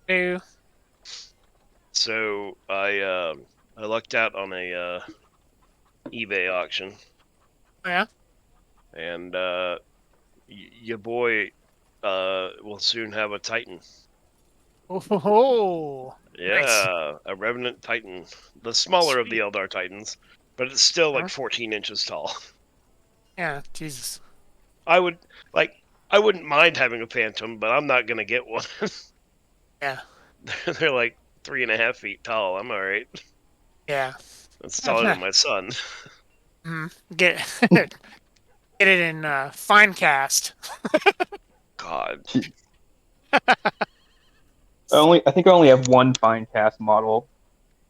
Ew. So I lucked out on a eBay auction, Yeah. and your boy will soon have a Titan. Oh, nice. Yeah, a Revenant Titan, the smaller of the Sweet. Eldar Titans, but it's still like Huh? 14 inches tall. Yeah, Jesus. I wouldn't mind having a Phantom, but I'm not gonna get one. Yeah. They're like 3.5 feet tall. I'm all right. Yeah. That's taller than my son. Get get it in fine cast. God. I think I only have one fine cast model,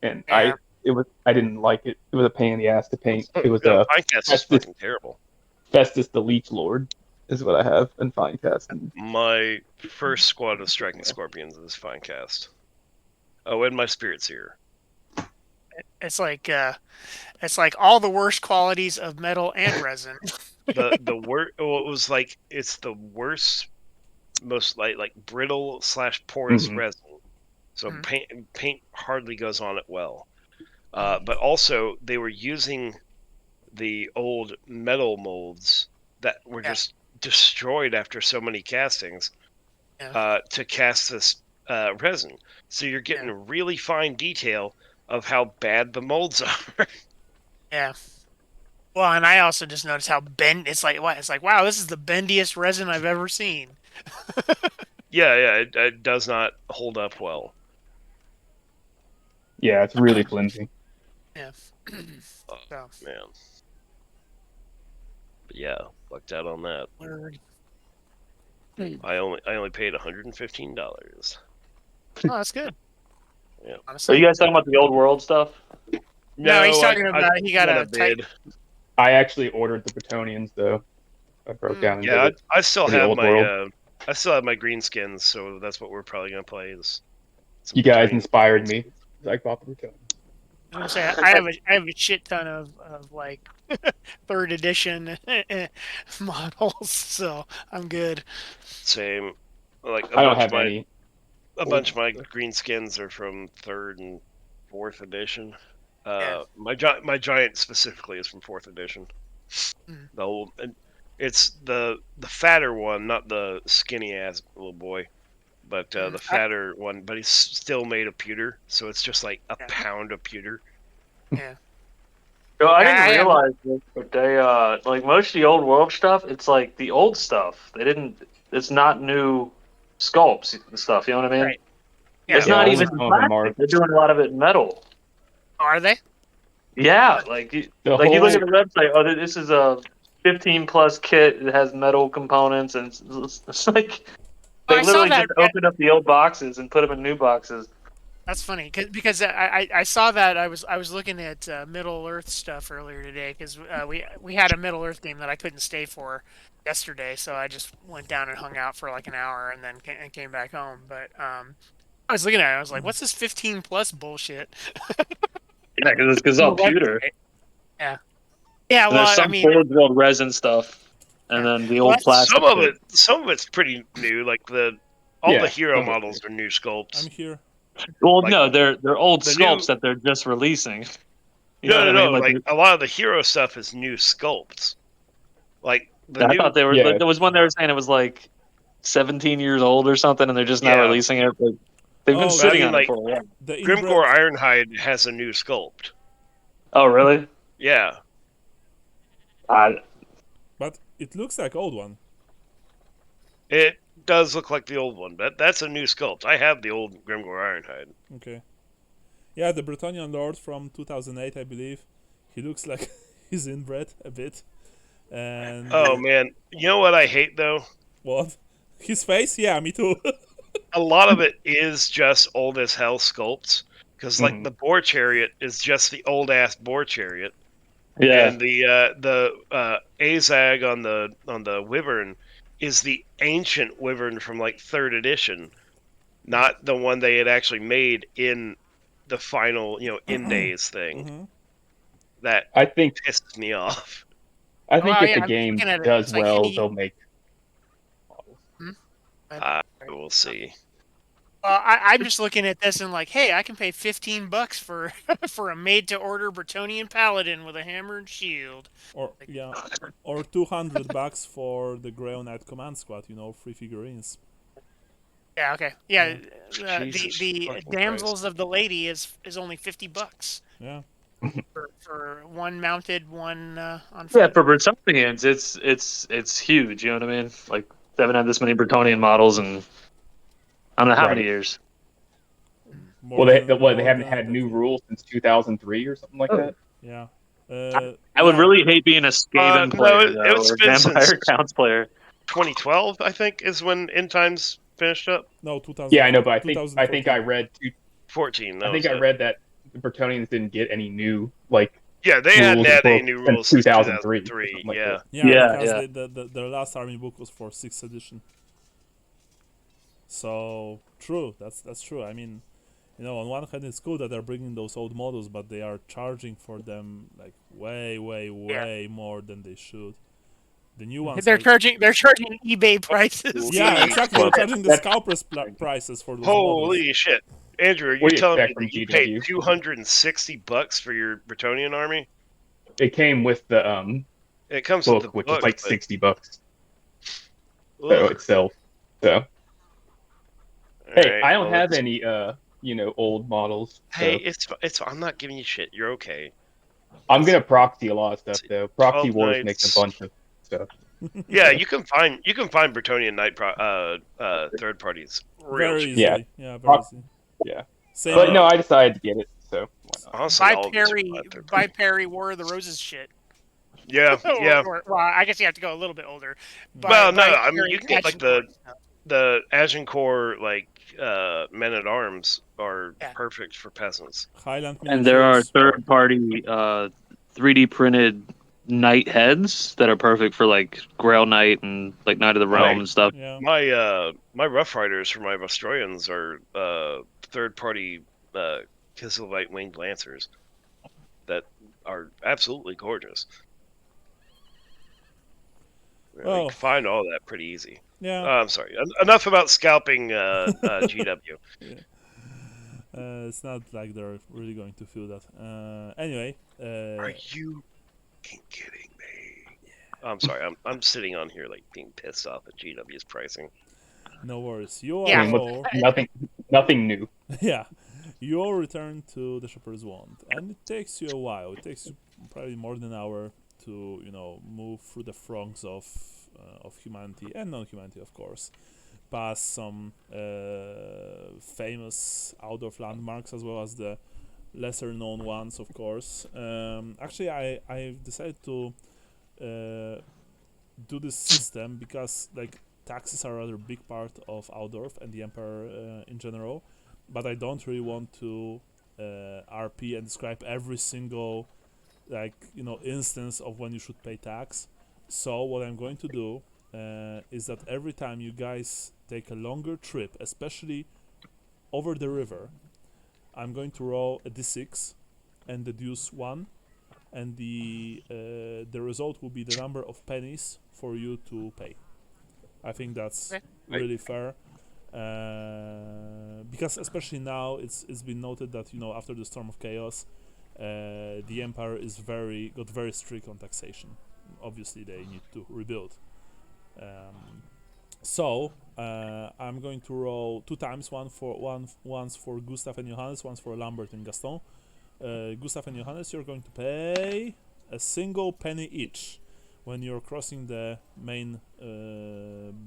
and Yeah. I didn't like it. It was a pain in the ass to paint. It was No, a Pinecast is Festus fucking terrible. Festus the Leech Lord is what I have in fine cast. And My first squad of Striking Scorpions is Finecast. Oh, and my Spirit Seer. It's like all the worst qualities of metal and resin. The worst. Well, it was like it's the worst, most like brittle / porous Mhm. resin. So Mhm. paint hardly goes on it well. But also they were using the old metal molds that were Yeah. just destroyed after so many castings Yeah. to cast this resin. So you're getting Yeah. really fine detail of how bad the molds are. Yeah. Well, and I also just noticed how it's like what? It's like, wow, this is the bendiest resin I've ever seen. Yeah, it does not hold up well. Yeah, it's really flimsy. Yeah. Oh, So, man. But yeah, lucked out on that. word. I only paid $115. Oh, that's good. Yeah. Are Honestly. you guys talking about the old world stuff? No, he's No, talking I about he got got a a bid. I actually ordered the Bretonians though. I broke down and did Yeah, it I still for the have old world. my green skins, so that's what we're probably gonna play is some You guys Bretonian inspired green me. skins. I bought the Bretonians. I'm gonna say I have a shit ton of like third edition models, so I'm good. Same. Like I don't have any. a old bunch of my stuff. green skins are from 3rd and 4th edition. Yeah. My giant specifically is from 4th edition. Mm. The old, and it's the fatter one, not the skinny ass little boy. but the fatter one. But he's still made of pewter, so it's just like a pound of pewter. Yeah. So I didn't realize this, but they like most of the old world stuff. It's like the old stuff. They didn't. It's not new sculpts and stuff. You know what I mean? Right. Yeah. It's not only even some of them are. plastic. They're doing a lot of it in metal. Are they? Yeah, like you look at the website. Oh, this is a 15+ kit. It has metal components, and it's like Oh, they I saw literally that. just opened up the old boxes and put them in new boxes. That's funny because I saw that I was looking at Middle Earth stuff earlier today because we had a Middle Earth game that I couldn't stay for yesterday, so I just went down and hung out for like an hour and then came back home. But I was looking at it, I was like, "What's this 15+ bullshit?" Yeah, because it's all pewter. Yeah. And Well, there's some I mean, Forge World resin stuff, and then the old that's- plastic. Some of it's pretty new. Like all the hero models are new sculpts. I'm here. Well, like, no, they're old the sculpts new- that they're just releasing. You know No, what I mean? Like a lot of the hero stuff is new sculpts. Like I thought they were. Yeah. Like, there was one they were saying it was like 17 years old or something, and they're just now Yeah. releasing it. Like, they've been Oh, sitting I mean, on like- it for a while. The Grimgore inbred, Ironhide has a new sculpt. Oh, really? Yeah. but it looks like old one. It does look like the old one, but that's a new sculpt. I have the old Grimgore Ironhide. Okay. Yeah, the Bretonnian Lord from 2008, I believe. He looks like he's inbred a bit. And Oh man, you know what I hate though? what? His face? Yeah, me too. A lot of it is just old as hell sculpts. Because like the Boar Chariot is just the old ass Boar Chariot, Yeah. and the Azag on the Wyvern is the ancient Wyvern from like 3rd edition, not the one they had actually made in the final in days thing. Mhm. That I think pisses me off. if yeah, the I'm game looking at it, does it's like, well, hey, they'll make models. We'll see. Well, I'm just looking at this and like, hey, I can pay $15 for for a made-to-order Bretonnian paladin with a hammer and shield. Or or $200 for the Grey Knight Command Squad. Free figurines. Yeah, okay, yeah. Jesus The fucking damsels of the lady is only $50 Yeah. for one mounted, one on. Yeah, Foot. for Bretonnians, it's huge. You know what I mean? Like they haven't had this many Bretonnian models in I don't know how many years. They more haven't than had a new decade. rules since 2003 or something like that. Yeah. I would really hate being a Skaven no, player it's or a been Vampire since- Counts player. 2012, I think, is when End Times finished up. No, 2000. Yeah, I know, but I think I 2014. read 14. I think I read that the Bretonnians didn't get any new Yeah, they hadn't rules had any book new since rules since 2003. 2003. something like Yeah. that. Yeah, Yeah, because their last army book was for 6th edition. So true, that's true. I mean, on one hand it's cool that they're bringing those old models, but they are charging for them like way more than they should. The new ones. They're charging eBay prices. Yeah, exactly. They're charging the scalpers prices for those models. Holy shit. Andrew, are you What do you telling me expect from that you paid GW? $260 for your Bretonnian army? It came with the It comes with the book, which book, is like but- $60 Ugh. itself. So All hey, right, I don't well, have it's- any old models. Hey, So it's. I'm not giving you shit. You're okay. I'm gonna proxy a lot of stuff though. Proxy 12 Wars nights. makes a bunch of stuff. Yeah, you can find Bretonnian Knight third parties real Very cheap. easily. Yeah. Yeah, very easily. Yeah. Same. But no, I decided to get it. So why not? Honestly, all of these are third Buy party. Perry War of the Roses shit. Yeah, yeah. Well, I guess you have to go a little bit older. Well, no, Buy I mean Perry you can get like Agincourt stuff. the Agincourt men at arms are Yeah. perfect for peasants. Highland And there are miniatures. third-party 3D printed knight heads that are perfect for like Grail Knight and like Knight of the Realm Right. and stuff. Yeah. My Rough Riders for my Vostroyans are third party Kislevites winged lancers that are absolutely gorgeous. You Oh. can find all that pretty easy. Yeah. I'm sorry. Enough about scalping GW. It's not like they're really going to feel that. Anyway. Are you kidding me? I'm sorry. I'm sitting on here like being pissed off at GW's pricing. No worries. You Yeah. I mean, all, nothing new. yeah, you all return to the Shepherd's Wand, and it takes you a while. It takes you probably more than an hour to, move through the throngs of humanity and non-humanity, of course. Past some famous Altdorf landmarks as well as the lesser known ones, of course. Actually, I decided to do this system because like taxes are a rather big part of Altdorf and the Empire in general, but I don't really want to RP and describe every single instance of when you should pay tax. So what I'm going to do is that every time you guys take a longer trip, especially over the river, I'm going to roll a d6 and deduce 1, and the result will be the number of pennies for you to pay. I think that's really fair, because especially now it's been noted that after the Storm of Chaos, the Empire got very strict on taxation. Obviously, they need to rebuild. So I'm going to roll 2 times, once for Gustav and Johannes, once for Lambert and Gaston. Gustav and Johannes, you're going to pay a single penny each when you're crossing the main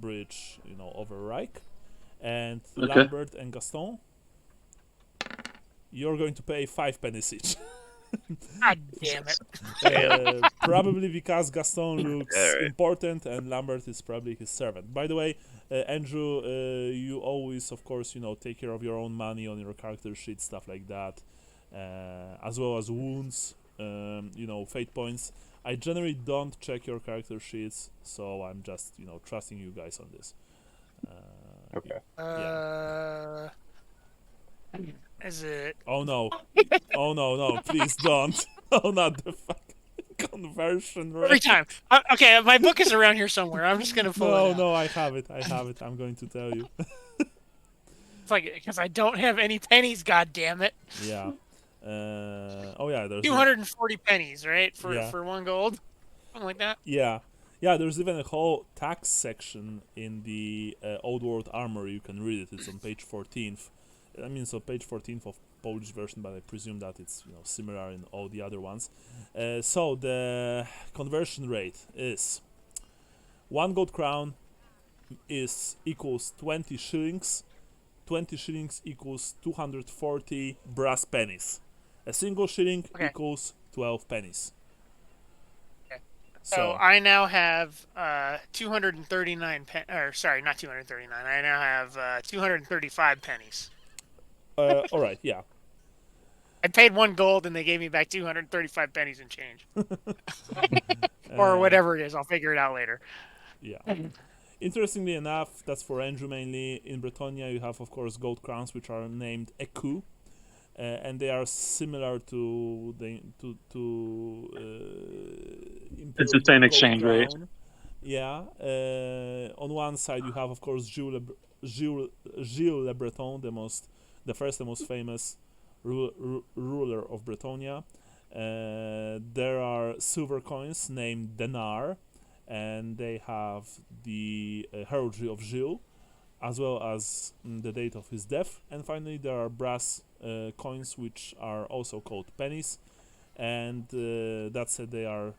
bridge, over Reich. And Okay. Lambert and Gaston, you're going to pay 5 pennies each. God damn it. Probably because Gaston looks Alright. important and Lambert is probably his servant. By the way, Andrew, you always, of course, take care of your own money on your character sheet, stuff like that, as well as wounds, fate points. I generally don't check your character sheets, so I'm just, trusting you guys on this. Okay. Is it? Oh no. Oh no, please don't. Oh, not the fucking conversion rate. Every time. Okay, my book is around here somewhere. I'm just gonna pull it out. No, I have it. I'm going to tell you. It's like because I don't have any pennies. God damn it! Yeah. Oh yeah, there's 240 pennies, right? For Yeah. for 1 gold, something like that. Yeah, there's even a whole tax section in the Old World Armory. You can read it. It's on page 14th. I mean, it's on page 14th of Polish version, but I presume that it's similar in all the other ones. So the conversion rate is 1 gold crown equals 20 shillings. 20 shillings equals 240 brass pennies. A single shilling Okay. equals 12 pennies. Okay. So I now have 239 or sorry, not 239. I now have 235 pennies. All right, yeah. I paid 1 gold and they gave me back 235 pennies and change, or whatever it is. I'll figure it out later. Yeah. Interestingly enough, that's for Andrew mainly. In Bretonia, you have, of course, gold crowns, which are named écus, and they are similar to the It's the same exchange rate. Yeah. On one side, you have, of course, Gilles Le Breton, the first and most famous ruler of Bretonia. There are silver coins named denar, and they have the heraldry of Gilles, as well as the date of his death. And finally, there are brass coins, which are also called pennies, and that said, they are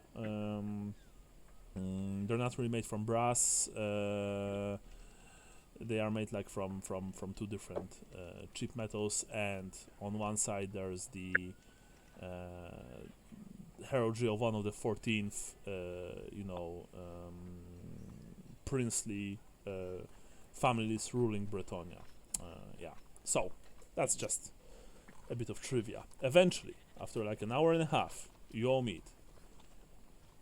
they're not really made from brass. They are made like from 2 different cheap metals, and on one side there's the heraldry of one of the 14th princely families ruling Bretonia. Yeah, so that's just a bit of trivia. Eventually, after like an hour and a half, you all meet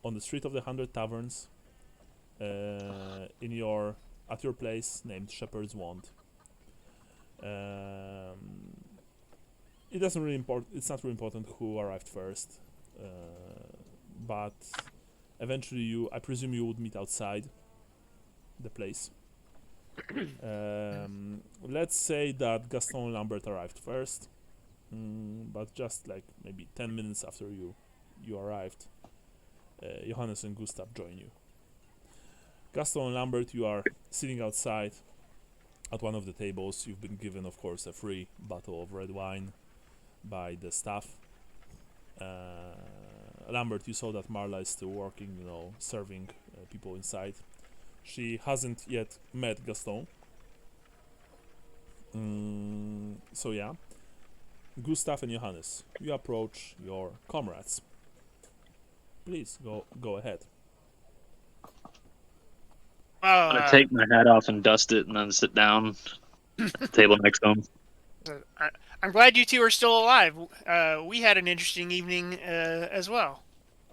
on the Street of the 100 Taverns at your place named Shepherd's Wand. It doesn't really it's not really important who arrived first, but eventually I presume you would meet outside the place. Let's say that Gaston and Lambert arrived first, but just like maybe 10 minutes after you arrived, Johannes and Gustav join you. Gaston and Lambert, you are sitting outside At one of the tables, you've been given, of course, a free bottle of red wine by the staff. Lambert, you saw that Marla is still working, serving people inside. She hasn't yet met Gaston. So yeah. Gustav and Johannes, you approach your comrades. Please, go ahead. I'm gonna take my hat off and dust it, and then sit down at the table next to him. I'm glad you two are still alive. We had an interesting evening as well.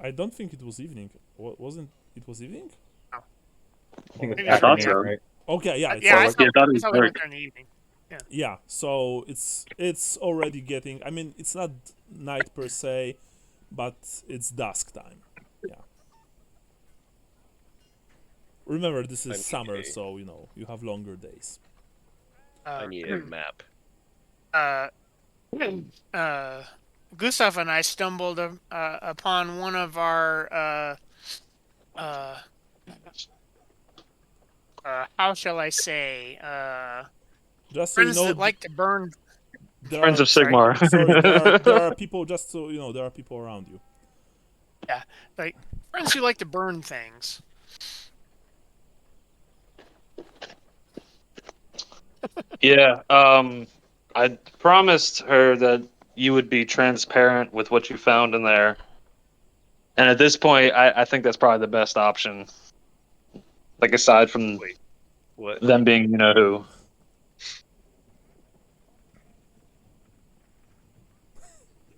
I don't think it was evening. Wasn't it was evening? I think Maybe it's I thought afternoon, so. right? Okay, yeah. Yeah, I I thought it was thought we went dark. there in the evening. Yeah, so it's already getting. I mean, it's not night per se, but it's dusk time. Yeah. Remember, this is summer, so you have longer days. I need a map. Gustav and I stumbled upon one of our how shall I say Just so you friends know, that like to burn. there Friends are, of Sigmar. sorry, there are people. Just so you know, there are people around you. Yeah, like friends who like to burn things. Yeah. I promised her that you would be transparent with what you found in there. And at this point, I think that's probably the best option. Like, aside from What? them being who.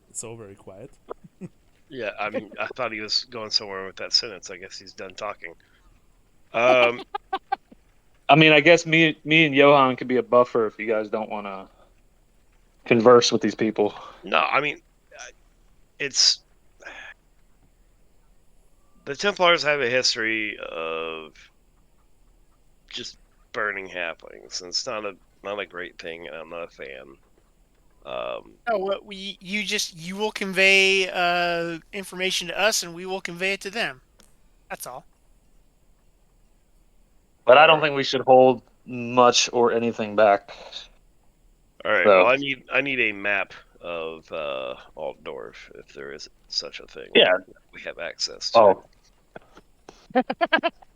It's all very quiet. Yeah, I mean, I thought he was going somewhere with that sentence. I guess he's done talking. I mean, I guess me and Johan could be a buffer if you guys don't want to converse with these people. No, I mean, it's the Templars have a history of just burning halflings, and it's not a great thing, and I'm not a fan. You will convey information to us, and we will convey it to them. That's all. But I don't think we should hold much or anything back. All right. So- Well, I need a map of Altdorf, if there is such a thing. Yeah. We have access to. Oh.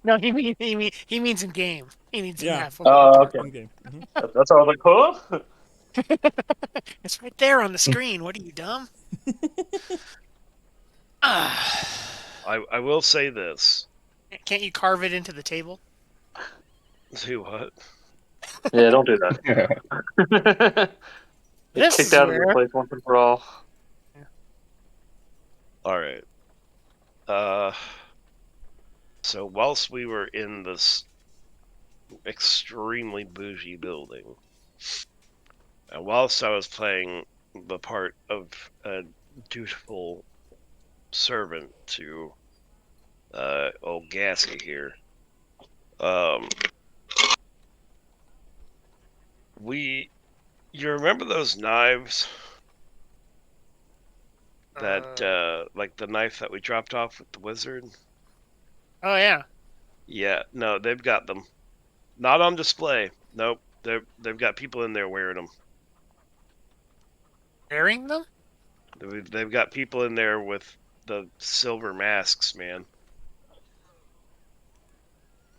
No, he means in game. He needs Yeah. a map. Oh, okay. In game. That's all I was like, huh? It's right there on the screen. What are you, dumb? I will say this. Can't you carve it into the table? Do what? Yeah, don't do that. This Kicked is out of the where- place once and for all. All right. So whilst we were in this extremely bougie building, and whilst I was playing the part of a dutiful servant to old Gassy here, you remember those knives that like the knife that we dropped off with the wizard? Oh yeah. Yeah, no, they've got them. Not on display. Nope, they've got people in there wearing them. Wearing them? They've got people in there with the silver masks, man.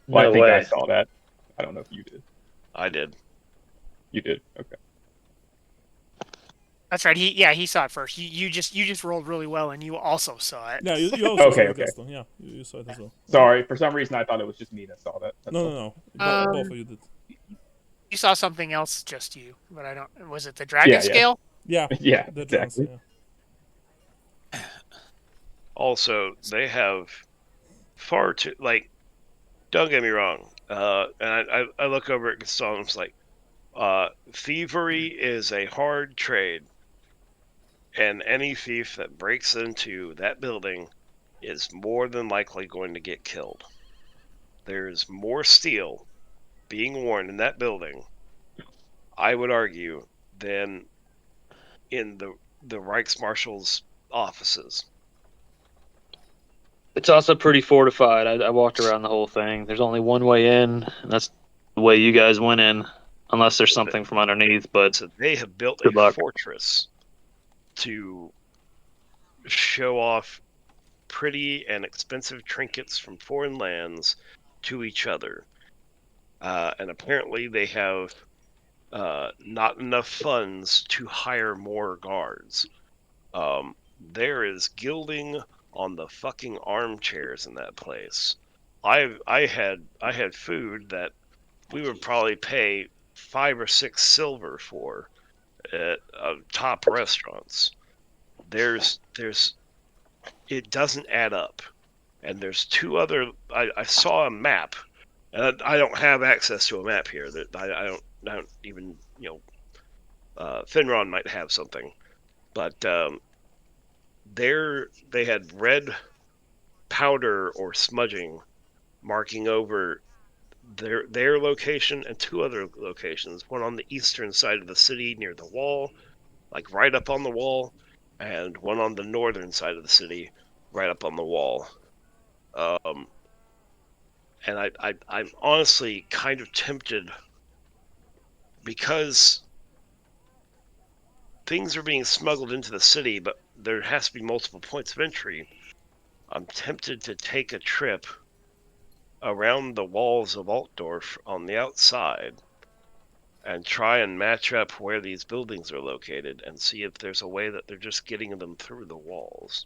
Well, No I think I way. saw that. I don't know if you did. I did. You did. Okay. That's right. He saw it first. You just rolled really well, and you also saw it. Yeah, you also Okay, saw it, okay. Gaston. Yeah, you saw it as well. Sorry, for some reason I thought it was just me that saw that. That's all. No. Both of you did. You saw something else, just you. But I don't. Was it the dragon Yeah. scale? Yeah, Yeah, that exactly. sounds, yeah. Also, they have far too don't get me wrong. And I look over at Gaston and it's like, thievery is a hard trade, and any thief that breaks into that building is more than likely going to get killed. There's more steel being worn in that building, I would argue, than in the Reichsmarshal's offices. It's also pretty fortified. I walked around the whole thing. There's only one way in, and that's the way you guys went in. unless there's something from underneath. But So they have built Good a luck. fortress to show off pretty and expensive trinkets from foreign lands to each other. And apparently they have not enough funds to hire more guards. There is gilding on the fucking armchairs in that place. I had food that we would probably pay 5 or 6 silver for at top restaurants. There's it doesn't add up. And there's 2 other. I saw a map, and I don't have access to a map here. That I don't even Finron might have something, but they had red powder or smudging marking over their location and 2 other locations. One on the eastern side of the city near the wall, like right up on the wall, and one on the northern side of the city, right up on the wall. And I'm honestly kind of tempted because things are being smuggled into the city, but there has to be multiple points of entry. I'm tempted to take a trip around the walls of Altdorf on the outside and try and match up where these buildings are located and see if there's a way that they're just getting them through the walls.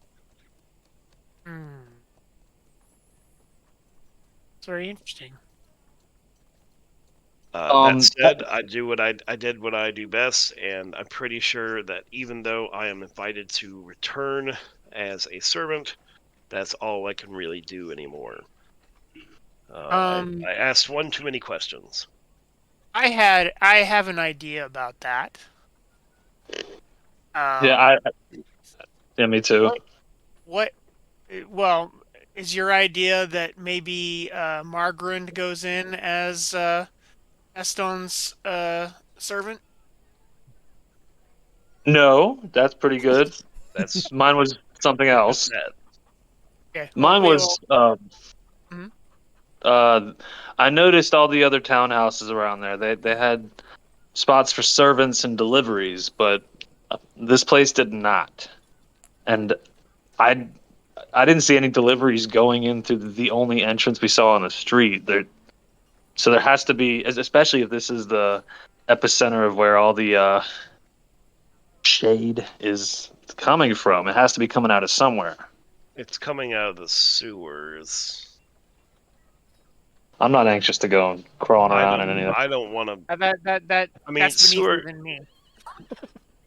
It's very interesting. That said, I did what I do best, and I'm pretty sure that even though I am invited to return as a servant, that's all I can really do anymore. I asked one too many questions. I have an idea about that. yeah, me too. What? Well, is your idea that maybe Margrund goes in as Eston's servant? No, that's pretty good. That's Mine was something else. Okay. Mine was. Mhm. I noticed all the other townhouses around there. They had spots for servants and deliveries, but this place did not. And I didn't see any deliveries going in through the only entrance we saw on the street. So there has to be, especially if this is the epicenter of where all the shade is coming from. It has to be coming out of somewhere. It's coming out of the sewers. I'm not anxious to go and crawling around in any of that. I don't want to. That I mean, that's beneath sewer. even me.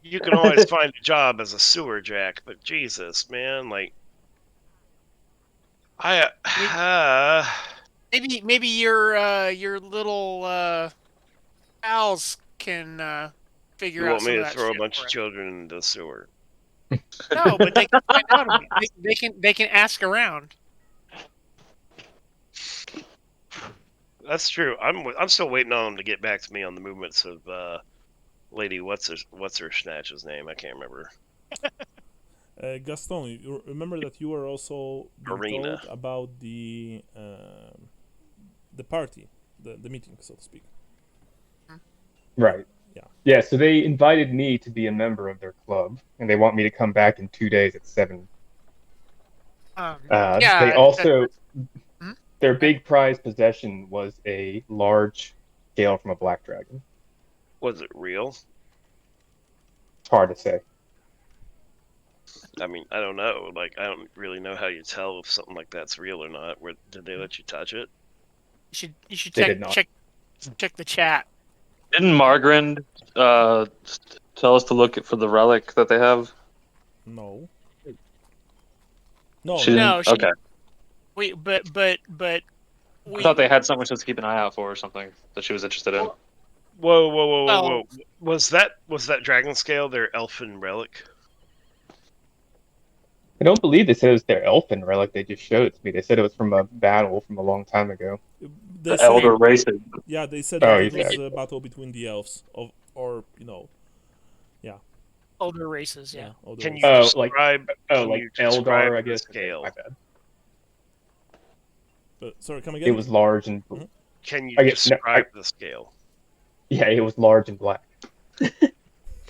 You can always find a job as a sewer jack, but Jesus, man, like, Maybe your little pals can figure you out want some me of to that throw a shit bunch for of us. children into the sewer? No, but they can find out. They can ask around. That's true. I'm still waiting on them to get back to me on the movements of Lady what's her snatch's name? I can't remember. Gaston, you remember that you were also being Arena. told about the party, the meeting, so to speak. Right. Yeah. Yeah, so they invited me to be a member of their club, and they want me to come back in 2 days at 7. Yeah. They also, Hmm? their big prize possession was a large scale from a black dragon. Was it real? It's hard to say. I mean, I don't know. Like, I don't really know how you tell if something like that's real or not. Did they let you touch it? You should They did not. check the chat. Didn't Margrind tell us to look for the relic that they have? No. No. She didn't? No, Okay. but I thought they had something to keep an eye out for or something that she was interested in. Whoa! Was that dragon scale their elfin relic? I don't believe they said it was their elfin relic. They just showed it to me. They said it was from a battle from a long time ago. They The said, elder races. yeah, they said Oh, that it was exactly. a battle between the elves, older races. Yeah. older Can you races. describe? Like Eldar, I guess. The scale. My bad. Sorry, come again. It was large and Can you I guess- no, describe the scale? Yeah, it was large and black.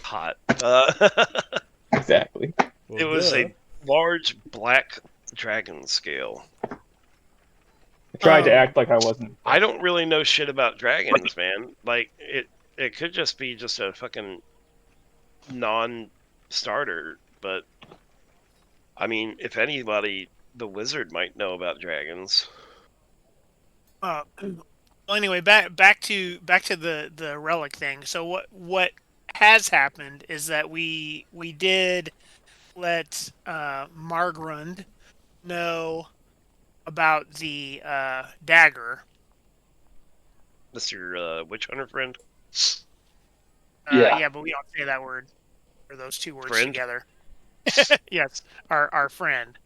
Hot. Exactly. Well, It was duh. a large black dragon scale. I tried to act like I wasn't. I don't really know shit about dragons, man. Like it could just be just a fucking non-starter, but I mean, if anybody, the wizard might know about dragons. Well, anyway, back to the relic thing. So what has happened is that we did let Margrund know about the dagger. Mr. Witch Hunter friend? Yeah, but we don't say that word or those two words Friend? together. Yes, our friend.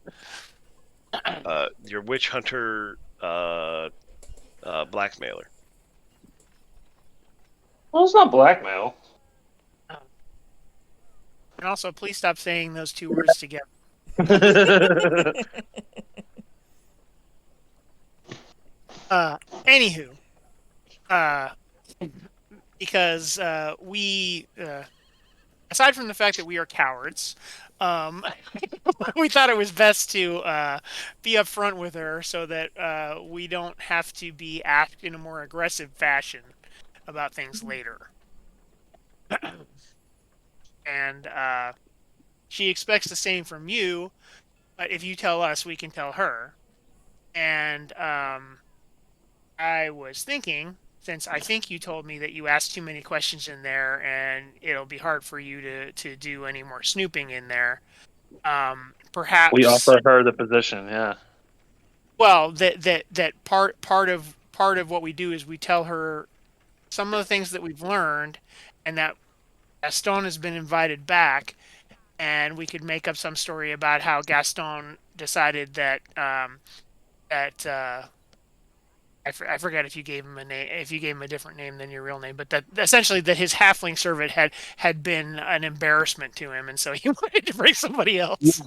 Your Witch Hunter blackmailer. Well, it's not blackmail. And also, please stop saying those two words together. Anywho, because we, aside from the fact that we are cowards, we thought it was best to be upfront with her so that we don't have to be asked in a more aggressive fashion about things later. And she expects the same from you, but if you tell us, we can tell her. And I was thinking, since I think you told me that you asked too many questions in there and it'll be hard for you to do any more snooping in there, perhaps We offer her the position, yeah. well that part of what we do is we tell her some of the things that we've learned and that Gaston has been invited back, and we could make up some story about how Gaston decided that I forget if you gave him a name, if you gave him a different name than your real name, but that essentially that his halfling servant had been an embarrassment to him, and so he wanted to bring somebody else.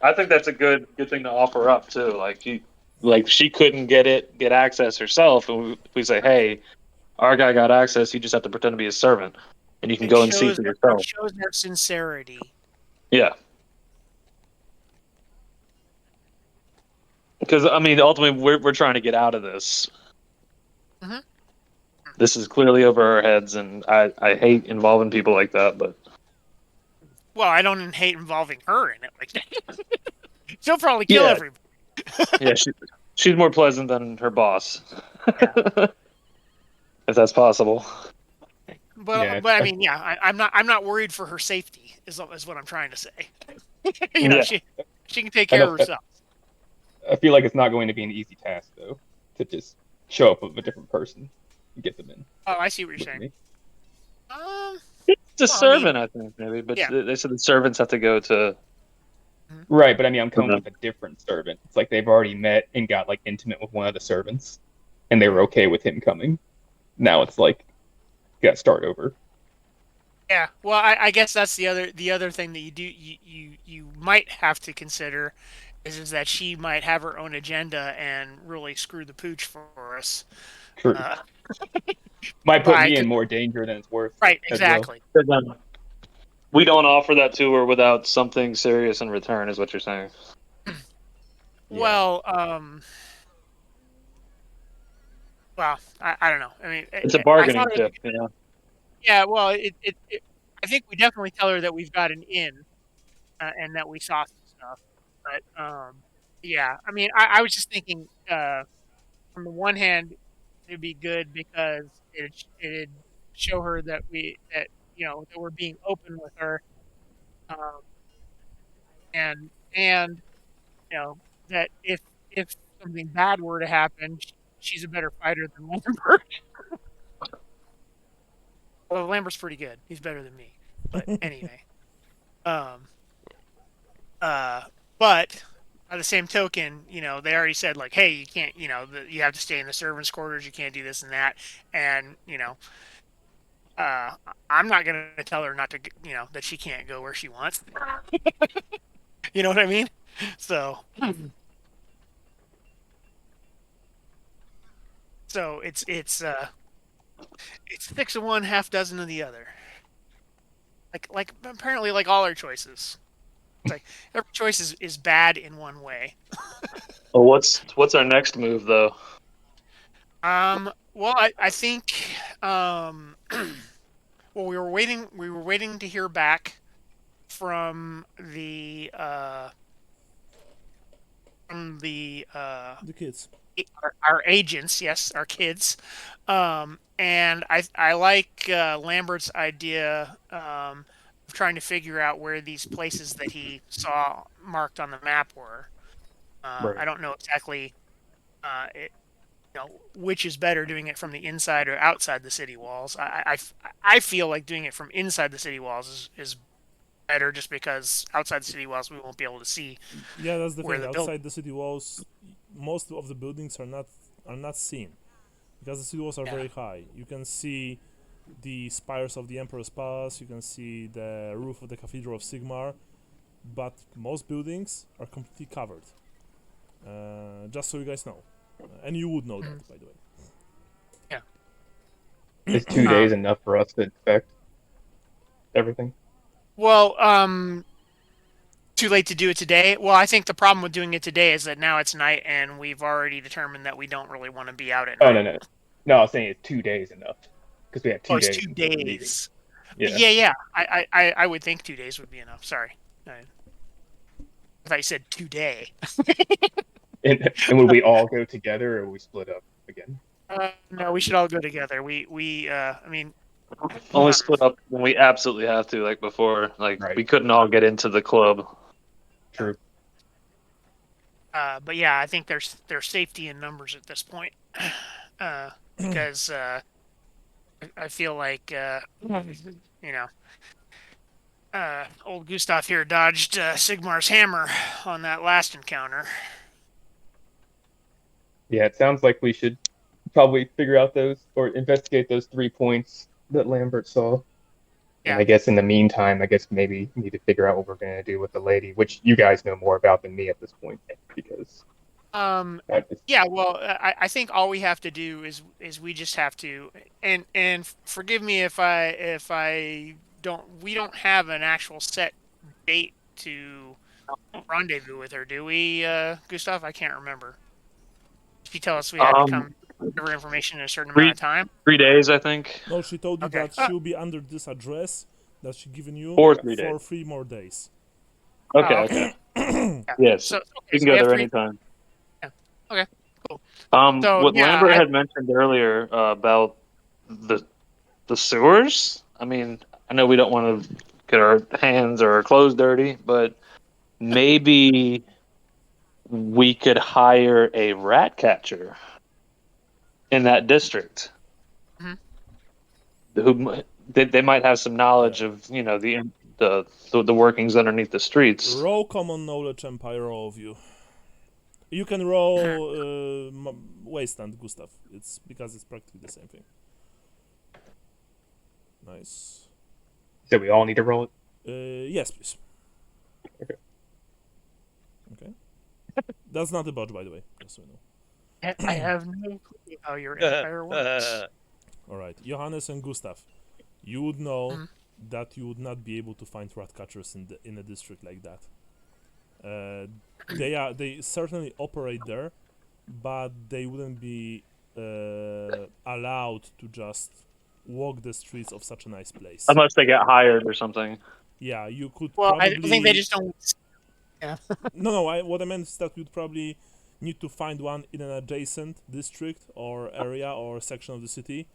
I think that's a good thing to offer up too. Like she couldn't get access herself, and we say, hey, our guy got access. You just have to pretend to be a servant, and you can go and see for yourself. It shows their sincerity. Yeah. Because I mean, ultimately, we're trying to get out of this. Mm-hmm. This is clearly over our heads, and I hate involving people like that. But Well, I don't hate involving her in it like that. She'll probably kill everybody. yeah, she's more pleasant than her boss, Yeah. if that's possible. But I mean, yeah, I'm not worried for her safety. Is what I'm trying to say. You know, she can take care of herself. I feel like it's not going to be an easy task though to just show up with a different person and get them in. Oh, I see what you're saying. It's a servant, I think, maybe. But they said the servants have to go to. Right, but I mean, I'm coming with a different servant. It's like they've already met and got like intimate with one of the servants, and they were okay with him coming. Now it's like, you got to start over. Yeah, well, I guess that's the other thing that you might have to consider is that she might have her own agenda and really screw the pooch for us. True. Might put me in more danger than it's worth. Right, exactly. Well. We don't offer that to her without something serious in return, is what you're saying. Well, I don't know. I mean, it's a bargaining tip, you know. Yeah, well, I think we definitely tell her that we've got an in, and that we saw some stuff. But yeah, I mean, I was just thinking, on the one hand, it'd be good because it'd show her that that we're being open with her, and that if something bad were to happen, she's a better fighter than Lambert. Well, Lambert's pretty good. He's better than me. But anyway. But by the same token, they already said like, hey, you can't, you have to stay in the servants' quarters. You can't do this and that. And, I'm not going to tell her not to, that she can't go where she wants. You know what I mean? So it's It's 6 of one, half dozen of the other. Like apparently, like all our choices. It's like every choice is bad in one way. Well, what's our next move though? Well, I think, well, we were waiting to hear back from the The kids. our agents, yes, our kids. And I like Lambert's idea of trying to figure out where these places that he saw marked on the map were. Right. I don't know exactly, which is better, doing it from the inside or outside the city walls. I feel like doing it from inside the city walls is better, just because outside the city walls we won't be able to see. Yeah, that's the Where thing. the Outside the city walls, most of the buildings are not seen because the city walls are very high. You can see the spires of the Emperor's Palace. You can see the roof of the Cathedral of Sigmar, but most buildings are completely covered. Just so you guys know, and you would know that, by the way. Is 2 days enough for us to inspect everything? Well, too late to do it today. Well, I think the problem with doing it today is that now it's night, and we've already determined that we don't really want to be out at Oh, night. no. I was saying it's 2 days enough because we have 2 It's days. 2 until the meeting. days. Yeah. Yeah. I would think 2 days would be enough. Sorry. I thought you said today. And would we all go together or we split up again? No, we should all go together. I mean, Only split up when we absolutely have to, like before. Like Right. we couldn't all get into the club. True. but yeah, I think there's safety in numbers at this point, because I feel like old Gustav here dodged Sigmar's hammer on that last encounter. Yeah, it sounds like we should probably figure out those or investigate those 3 points that Lambert saw. And Yeah. I guess in the meantime, maybe we need to figure out what we're going to do with the lady, which you guys know more about than me at this point, because Yeah, well, I think all we have to do is we just have to, and forgive me if I don't, we don't have an actual set date to rendezvous with her, do we, Gustav? I can't remember. Did you tell us we had to come give her information in a certain amount of time? 3 days, I think. No, she told you Okay. that she'll be under this address that she given you For 3 days. for 3 more days. Okay. Yeah. Yes. So, You can we go have there 3. anytime. Okay. Cool. What yeah, Lambert had mentioned earlier about the sewers. I mean, I know we don't want to get our hands or our clothes dirty, but maybe we could hire a rat catcher in that district. Mhm. Who they might have some knowledge of, the workings underneath the streets. Roll common knowledge, Empire, all of you. You can roll wasteland, Gustav. It's because it's practically the same thing. Nice. So we all need to roll it? Yes, please. Okay. That's not a budge, by the way, just so you know. I have no clue how your empire works. All right, Johannes and Gustav, you would know Mhm. that you would not be able to find rat catchers in a district like that. They certainly operate there, but they wouldn't be allowed to just walk the streets of such a nice place. Unless they get hired or something. Yeah, you could. Well, probably... I think they just don't. No. What I meant is that you'd probably need to find one in an adjacent district or area or section of the city,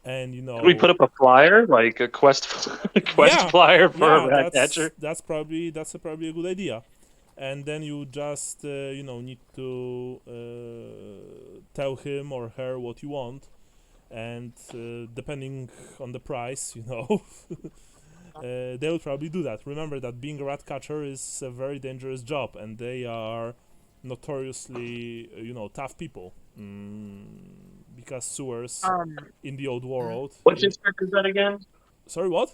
and Could we put up a flyer, like a quest flyer for a rat catcher? That's probably a good idea. And then you just need to tell him or her what you want, and depending on the price, they will probably do that. Remember that being a rat catcher is a very dangerous job, and they are notoriously tough people, because sewers in the old world. What district is that again? Sorry, what?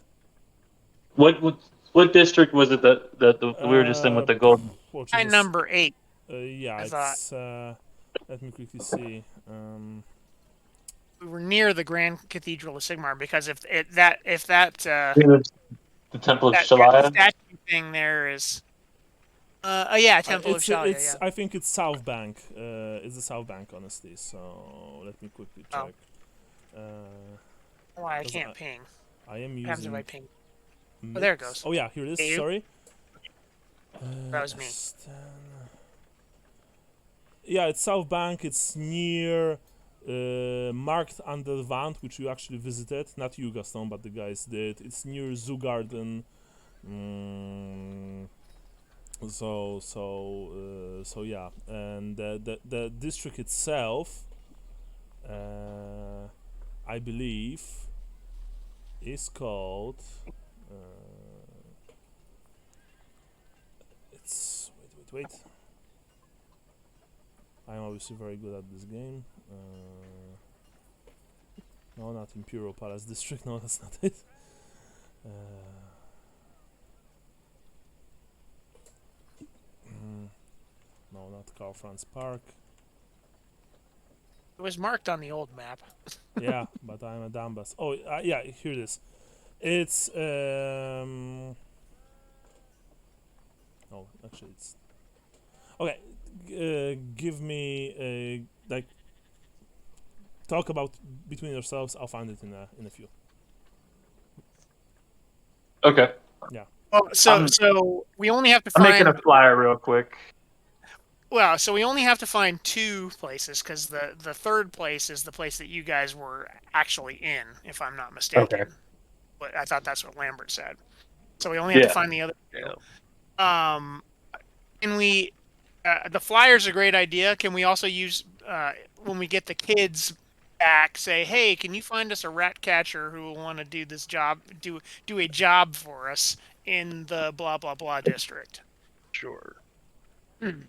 What district was it that we were just in with the gold? Number 8. Yeah, I it's. Let me quickly see. we were near the Grand Cathedral of Sigmar, because if that The Temple of that Shalaya. statue thing there is, yeah, Temple of Shalia. It's Yeah. I think it's South Bank. It's the South Bank, honestly. So let me quickly Oh. check. Why I 'Cause can't ping? I am What happens if I using. ping? Oh, there it Mix. goes. Oh yeah, here it is. Hey, you? Sorry. That was me. Yeah, it's South Bank. It's near marked under the Vant, which you actually visited. Not you, Gaston, but the guys did. It's near Zoo Garden. So yeah, and the district itself, I believe, is called. It's wait. I'm obviously very good at this game. No, not Imperial Palace District. No, that's not it. No, not Karl Franz Park. It was marked on the old map. Yeah, but I'm a Donbass. Oh, yeah, here it is. It's no, actually, it's okay. Give me like talk about between yourselves. I'll find it in a few. Okay. Well, so I'm- we only have to I'm making find. a flyer real quick. Well, so we only have to find 2 places, because the third place is the place that you guys were actually in, if I'm not mistaken. Okay. But I thought that's what Lambert said. So we only have to find the other 2. Yeah. Can we? The flyer's a great idea. Can we also use when we get the kids back? Say, hey, can you find us a rat catcher who will want to do this job? Do a job for us in the blah blah blah district. Sure. And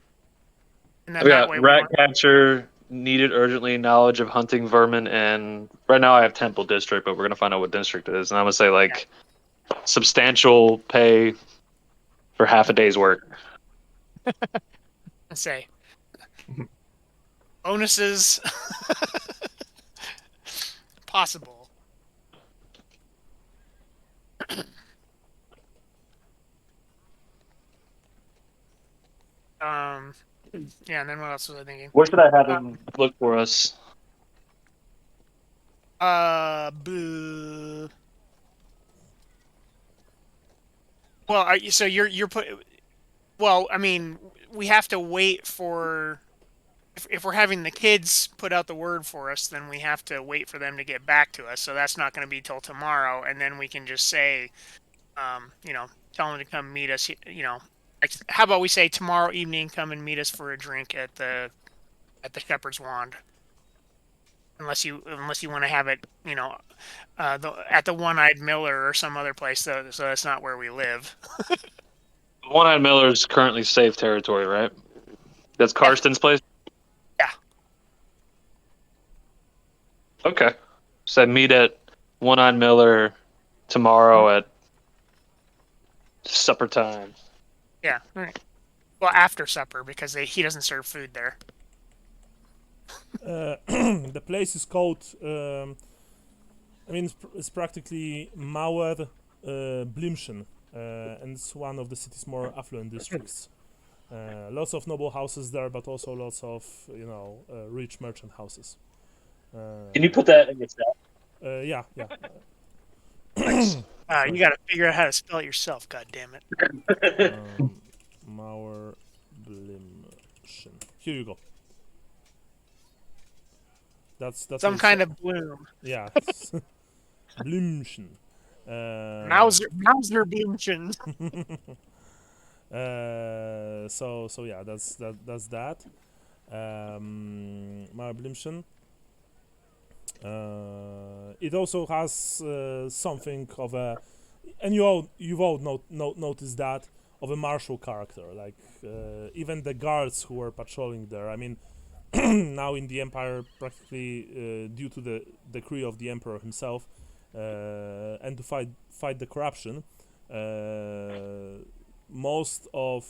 then We that got way rat catcher needed urgently knowledge of hunting vermin, and right now I have Temple District, but we're gonna find out what district it is, and I'm gonna say like substantial pay for half a day's work. say bonuses possible. Yeah, and then what else was I thinking? Where should I have him look for us? Boo. Well, so you're put. Well, I mean, we have to wait for. If we're having the kids put out the word for us, then we have to wait for them to get back to us. So that's not going to be till tomorrow, and then we can just say, tell them to come meet us. Like, how about we say tomorrow evening, come and meet us for a drink at the Shepherd's Wand. Unless you want to have it, at the One-Eyed Miller or some other place, so that's not where we live. One-Eyed Miller is currently safe territory, right? That's Karsten's place? Yeah. Okay. So meet at One-Eyed Miller tomorrow at supper time. Yeah. All right. Well, after supper, because he doesn't serve food there. The place is called. It's practically Mauer Blimschen, and it's one of the city's more affluent districts. Lots of noble houses there, but also lots of rich merchant houses. Can you put that in the chat? Yeah. You got to figure out how to spell it yourself. God damn it. Mauer Blimschen. Here you go. That's Some kind of bloom. Yeah. Blimschen. Mauser Blümchen. So yeah, that's that. Mauer Blimschen. It also has something of a, and you've all noticed that, of a martial character. Like even the guards who were patrolling there. I mean, now in the Empire, practically due to the decree of the Emperor himself, and to fight the corruption, most of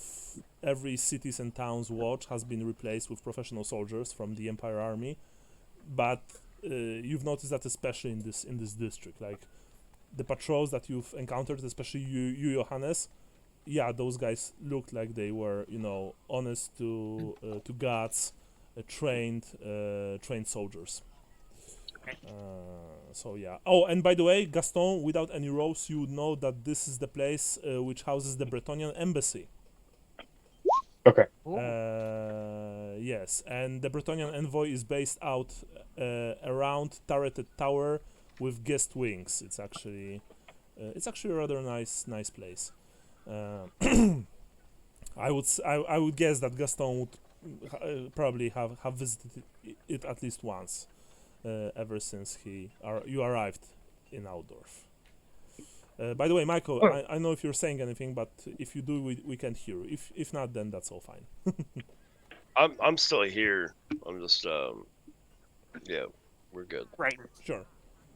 every cities and towns watch has been replaced with professional soldiers from the Empire army. But you've noticed that especially in this district, like the patrols that you've encountered, especially you Johannes. Yeah, those guys looked like they were, honest to gods, trained soldiers. So yeah. Oh, and by the way, Gaston, without any rows, you would know that this is the place which houses the Bretonnian embassy. Okay. Yes, and the Bretonnian envoy is based out around turreted tower with guest wings. It's actually a rather nice place. I would guess that Gaston would probably have visited it at least once, ever since you arrived in Altdorf. By the way, Michael, I don't know if you're saying anything, but if you do, we can't hear you. If not, then that's all fine. I'm still here. I'm just yeah, we're good. Right. Sure.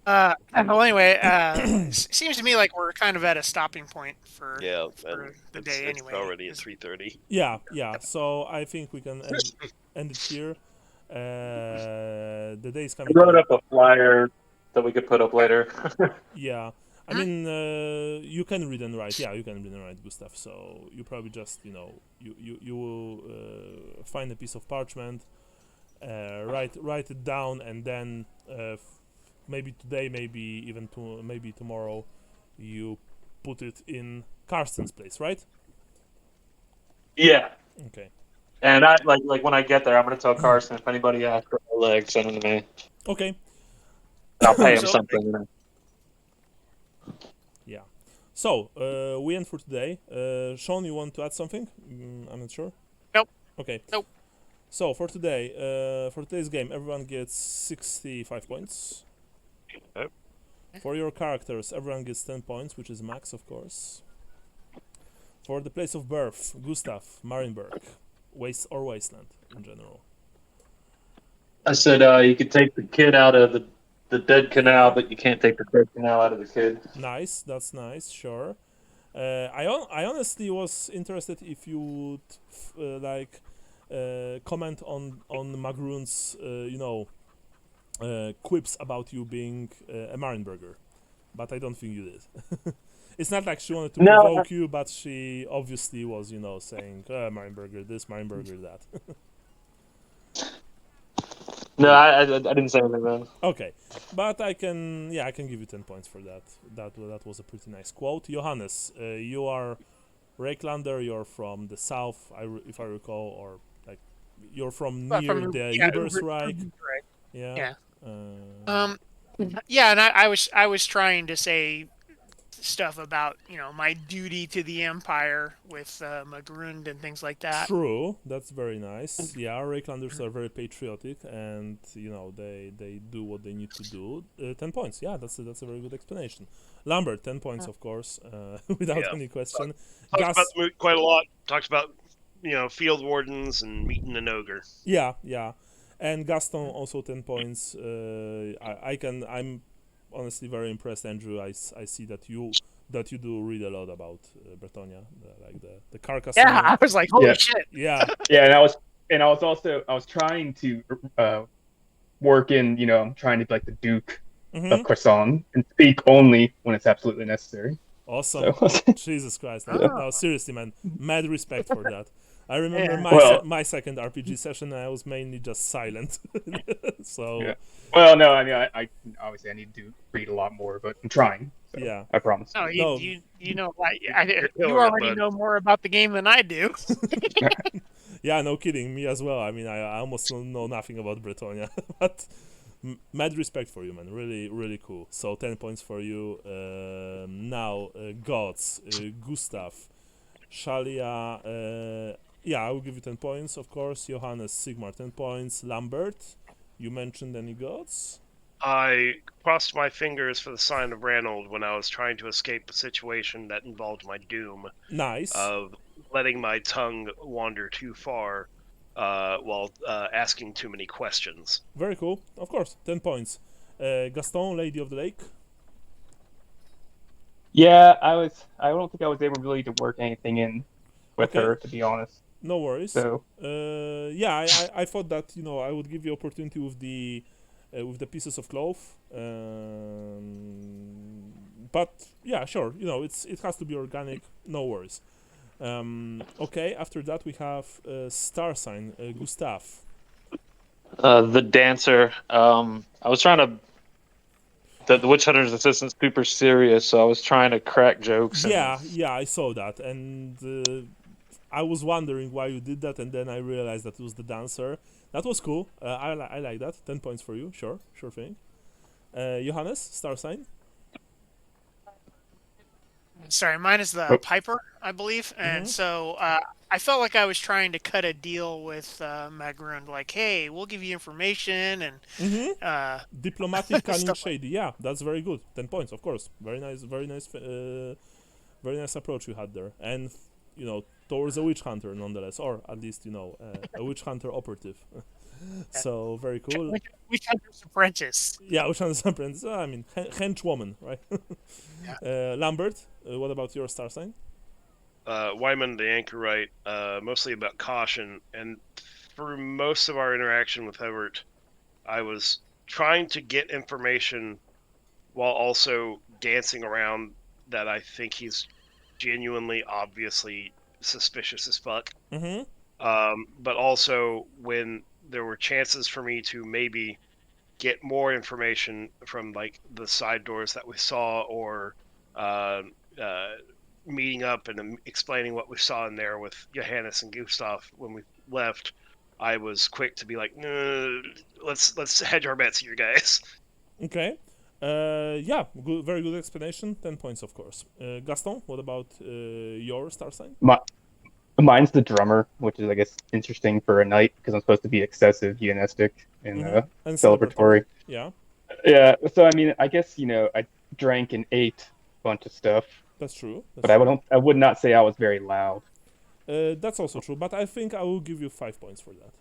Well, anyway, seems to me like we're kind of at a stopping point for Yeah, for and the day it's anyway. already at 3:30. Yeah. So I think we can end it here. The day is I coming. wrote up a flyer that we could put up later. Yeah. I mean, you can read and write. Yeah, you can read and write, Gustav. So you probably just, you will find a piece of parchment, write it down, and then maybe today, maybe even maybe tomorrow, you put it in Karsten's place, right? Yeah. Okay. And I like when I get there, I'm gonna tell Carson if anybody asks for my leg, send them to me. Okay. I'll pay him So- something. Yeah. So we end for today. Sean, you want to add something? I'm not sure. Nope. Okay. Nope. So for today, for today's game, everyone gets 65 points. Yep. For your characters, everyone gets 10 points, which is max, of course. For the place of birth, Gustav, Marienburg, Wasteland in general. I said you could take the kid out of the dead canal, but you can't take the dead canal out of the kid. Nice, that's nice, sure. I honestly was interested if you would comment on Magroon's quips about you being a Marienburger, but I don't think you did. It's not like she wanted to provoke you, but she obviously was, saying Marienburger this, Marienburger that. No, I didn't say anything, man. Okay, but I can give you 10 points for that. That was a pretty nice quote. Johannes, you are Reiklander. You're from the south, if I recall, or like you're from near the Ubersreich. Yeah. Yeah, and I was trying to say stuff about my duty to the Empire with Magrund and things like that. True, that's very nice. Yeah, Reiklanders are very patriotic, and they do what they need to do. 10 points. Yeah, that's a very good explanation. Lambert, 10 points, of course, without any question. Talked about the movie quite a lot. Talked about field wardens and meeting an ogre. Yeah. And Gaston also 10 points. I'm honestly very impressed, Andrew. I see that you do read a lot about Bretonia, the Carcassonne. Yeah, I was like, holy shit. Yeah. Yeah, and I was trying to work in, I'm trying to be like the Duke of Croissant and speak only when it's absolutely necessary. Awesome. So. Jesus Christ. Oh. No, seriously, man. Mad respect for that. I remember my second RPG session, and I was mainly just silent. So. Yeah. Well, no, I mean, I obviously I need to read a lot more, but I'm trying. So Yeah. I promise. No, you already know more about the game than I do. Yeah, no kidding. Me as well. I mean, I almost know nothing about Bretonia, but mad respect for you, man. Really, really cool. So 10 points for you. Now, gods, Gustav, Shalia. Yeah, I will give you 10 points, of course. Johannes, Sigmar, 10 points. Lambert, you mentioned any gods? I crossed my fingers for the sign of Ranald when I was trying to escape a situation that involved my doom. Nice. Of letting my tongue wander too far while asking too many questions. Very cool. Of course, 10 points. Gaston, Lady of the Lake. Yeah, I don't think I was able really to work anything in with her, to be honest. No worries. So yeah, I thought that I would give you opportunity with the with the pieces of cloth. But yeah, sure. You know, it has to be organic. No worries. Okay. After that, we have star sign Gustav. The dancer. I was trying to. The witch hunter's assistant's super serious, so I was trying to crack jokes. Yeah, I saw that, and I was wondering why you did that, and then I realized that it was the dancer. That was cool. I like that. 10 points for you. Sure thing. Johannes, star sign. Sorry, mine is the Piper, I believe. And so I felt like I was trying to cut a deal with Magrund, like, hey, we'll give you information and Diplomatic, cunning, shady. Yeah, that's very good. 10 points, of course. Very nice approach you had there. And, you know, towards a witch hunter, nonetheless, or at least, you know, a witch hunter operative. So very cool. Witch hunter's apprentice. Yeah, witch hunter's apprentice. I mean, henchwoman, right? Lambert, what about your star sign? Wyman the anchorite, mostly about caution, and for most of our interaction with Howard, I was trying to get information while also dancing around that I think he's genuinely, obviously suspicious as fuck. But also when there were chances for me to maybe get more information from like the side doors that we saw, or meeting up and explaining what we saw in there with Johannes and Gustav when we left, I was quick to be like, no, let's hedge our bets here, guys. Okay. Yeah, good, very good explanation. 10 points, of course. Gaston, what about your star sign? Mine's the drummer, which is, I guess, interesting for a knight because I'm supposed to be excessive euanistic and celebratory. Yeah. Yeah. So I mean, I guess, you know, I drank and ate a bunch of stuff. That's true. I would not say I was very loud. That's also true, but I think I will give you 5 points for that.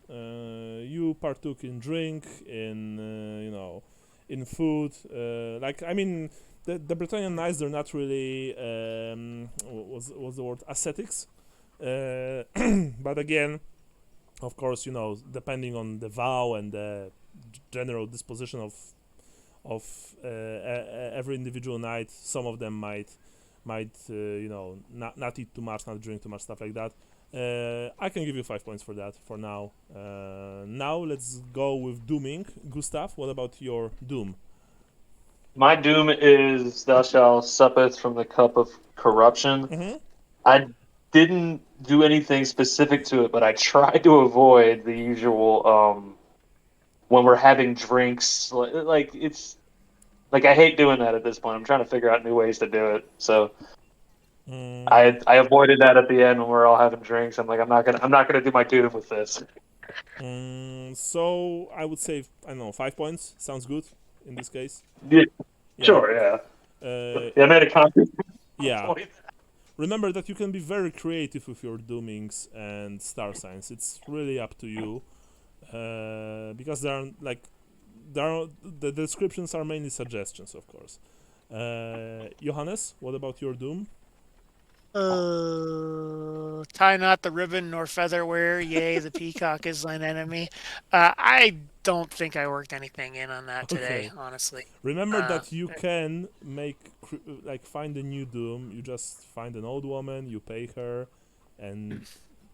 You partook in drink, in you know, in food. Like, I mean, the Bretonnian knights, they're not really what's the word, ascetics. But again, of course, you know, depending on the vow and the general disposition of every individual knight, some of them might you know, not eat too much, not drink too much, stuff like that. I can give you 5 points for that for now. Now let's go with dooming. Gustav, what about your doom? My doom is thou shalt suppeth from the cup of corruption. I didn't do anything specific to it, but I tried to avoid the usual when we're having drinks. Like it's like I hate doing that at this point. I'm trying to figure out new ways to do it. So I avoided that at the end when we're all having drinks. I'm like, I'm not gonna do my doom with this. So I would say, I don't know, 5 points sounds good in this case. Yeah. Sure, yeah. I made a conscious point. Remember that you can be very creative with your doomings and star signs. It's really up to you, because the descriptions are mainly suggestions, of course. Johannes, what about your doom? Tie not the ribbon nor feather wear, yea, the peacock is thine enemy. I don't think I worked anything in on that today, honestly. Remember that you can find a new doom. You just find an old woman, you pay her, and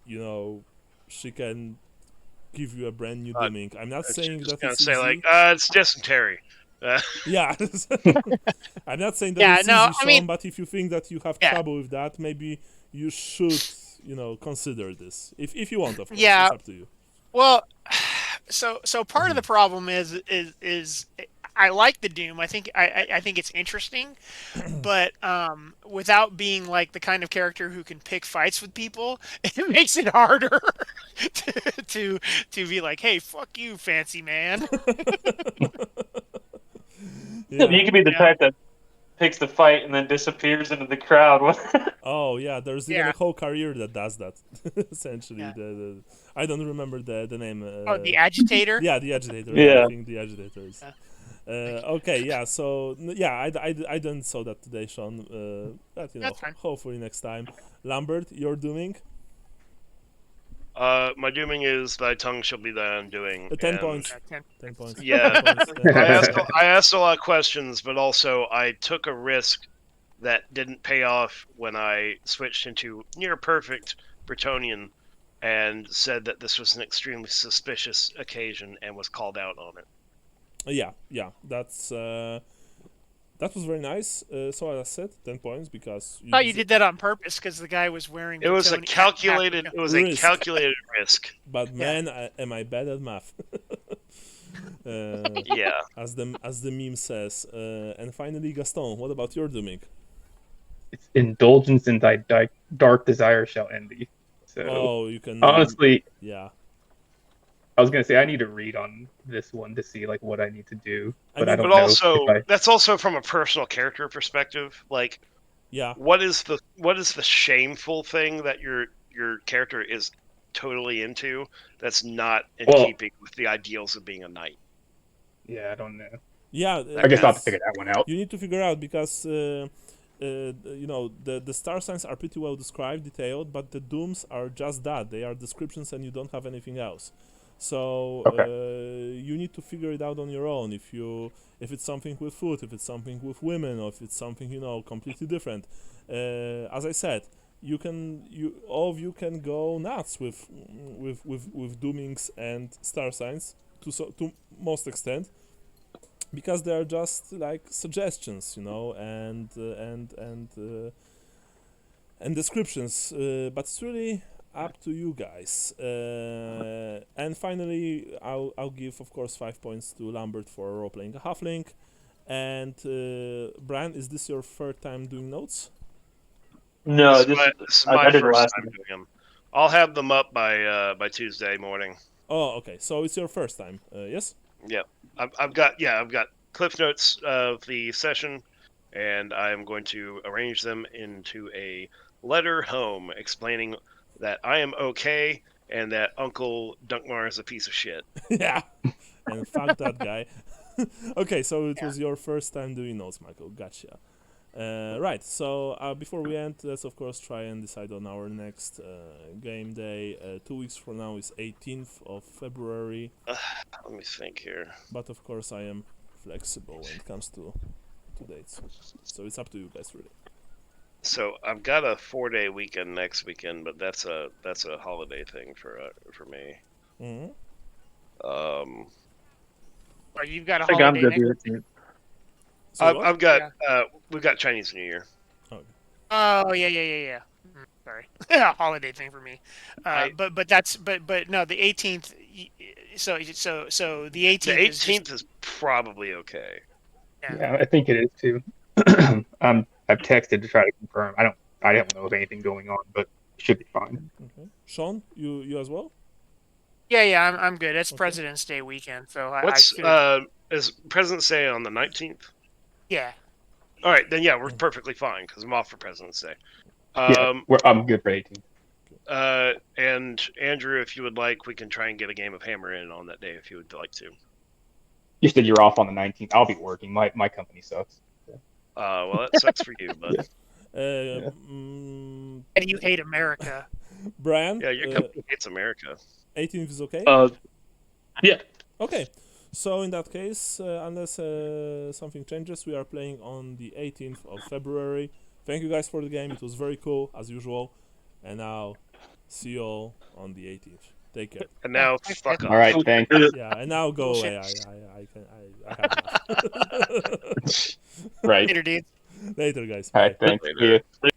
you know, she can give you a brand new dooming. I'm not saying that it's say easy. like, it's dysentery. Yeah. I'm not saying that it's easy, Sean, but if you think that you have trouble with that, maybe you should, you know, consider this. If you want, of course. Yeah. It's up to you. Well, so part of the problem is I like the Doom. I think it's interesting, but without being like the kind of character who can pick fights with people, it makes it harder to be like, hey, fuck you, fancy man. Yeah. You can be the type that picks the fight and then disappears into the crowd. Oh yeah, there's even a whole career that does that. Essentially, I don't remember the name. The agitator. Yeah, the agitator. Yeah. I think the agitator is. Okay, yeah. So yeah, I didn't saw that today, Sean. But you know, hopefully next time. Lambert, you're dooming. My dooming is thy tongue shall be thy undoing. 10 and- points. 10. 10 points. Yeah. 10 points, 10 I asked a lot of questions, but also I took a risk that didn't pay off when I switched into near perfect Bretonian and said that this was an extremely suspicious occasion and was called out on it. Yeah, that was very nice. So as I said, 10 points because Oh, you did that on purpose because the guy was wearing. It was a Bretonian- calculated. It was a Risk. calculated risk. But man, am I bad at math? Yeah. As the meme says. And finally, Gaston, what about your dooming? It's indulgence in thy dark desire shall end thee. So Oh, you can honestly, yeah. I was gonna say I need to read on this one to see like what I need to do, but I mean, don't But know also, if I. that's also from a personal character perspective. Like, Yeah. what is the shameful thing that your character is totally into that's not in Well- keeping with the ideals of being a knight? Yeah, I don't know. Yeah. I guess I'll have to figure that one out. You need to figure out because you know the star signs are pretty well described, detailed, but the dooms are just that. They are descriptions, and you don't have anything else. So you need to figure it out on your own. If it's something with food, if it's something with women, or if it's something completely different. As I said, all of you can go nuts with doomings and star signs to most extent. Because they are just like suggestions, and descriptions. But it's really up to you guys. And finally, I'll give, of course, 5 points to Lambert for role playing a halfling. And Brian, is this your third time doing notes? No, This is I my did it first last time time. doing them. I'll have them up by Tuesday morning. Oh, okay. So it's your first time, yes? Yeah, I've got cliff notes of the session, and I'm going to arrange them into a letter home explaining that I am okay and that Uncle Dunkmar is a piece of shit. Yeah. And fuck that guy. Okay, so it was your first time doing notes, Michael. Gotcha. Right, so before we end, let's of course try and decide on our next game day. 2 weeks from now is 18th of February, Let me think here. but of course I am flexible when it comes to dates. So it's up to you guys, really. So I've got a 4-day weekend next weekend, but that's a holiday thing for me. Mm-hmm. Or you've got a I think I'm holiday good next. with it. So what? I've got we've got Chinese New Year. Oh yeah. Sorry, holiday thing for me. But no, the 18th. So the 18th. The is just- 18th is probably okay. Yeah, I think it is too. I've texted to try to confirm. I don't know of anything going on, but it should be fine. Okay. Sean, you as well? Yeah, I'm good. It's Okay. President's Day weekend, so I What's should. is President's Day on the 19th? Yeah. All right, then yeah, we're perfectly fine because I'm off for President's Day. I'm good for 18. And Andrew, if you would like, we can try and get a game of Hammer in on that day if you would like to. You said you're off on the 19th. I'll be working. My company sucks. Well, that sucks for you, but And you hate America. Brian? yeah, your company hates America. 18th is okay? Yeah. Okay, so in that case, unless something changes, we are playing on the 18th of February. Thank you guys for the game. It was very cool, as usual. And now, see you all on the 18th. Take care. And now, fuck off. All right, thanks. Yeah, and now go away. I have enough. Right. Later, dude. Later, guys. All right, Bye. thanks. See ya.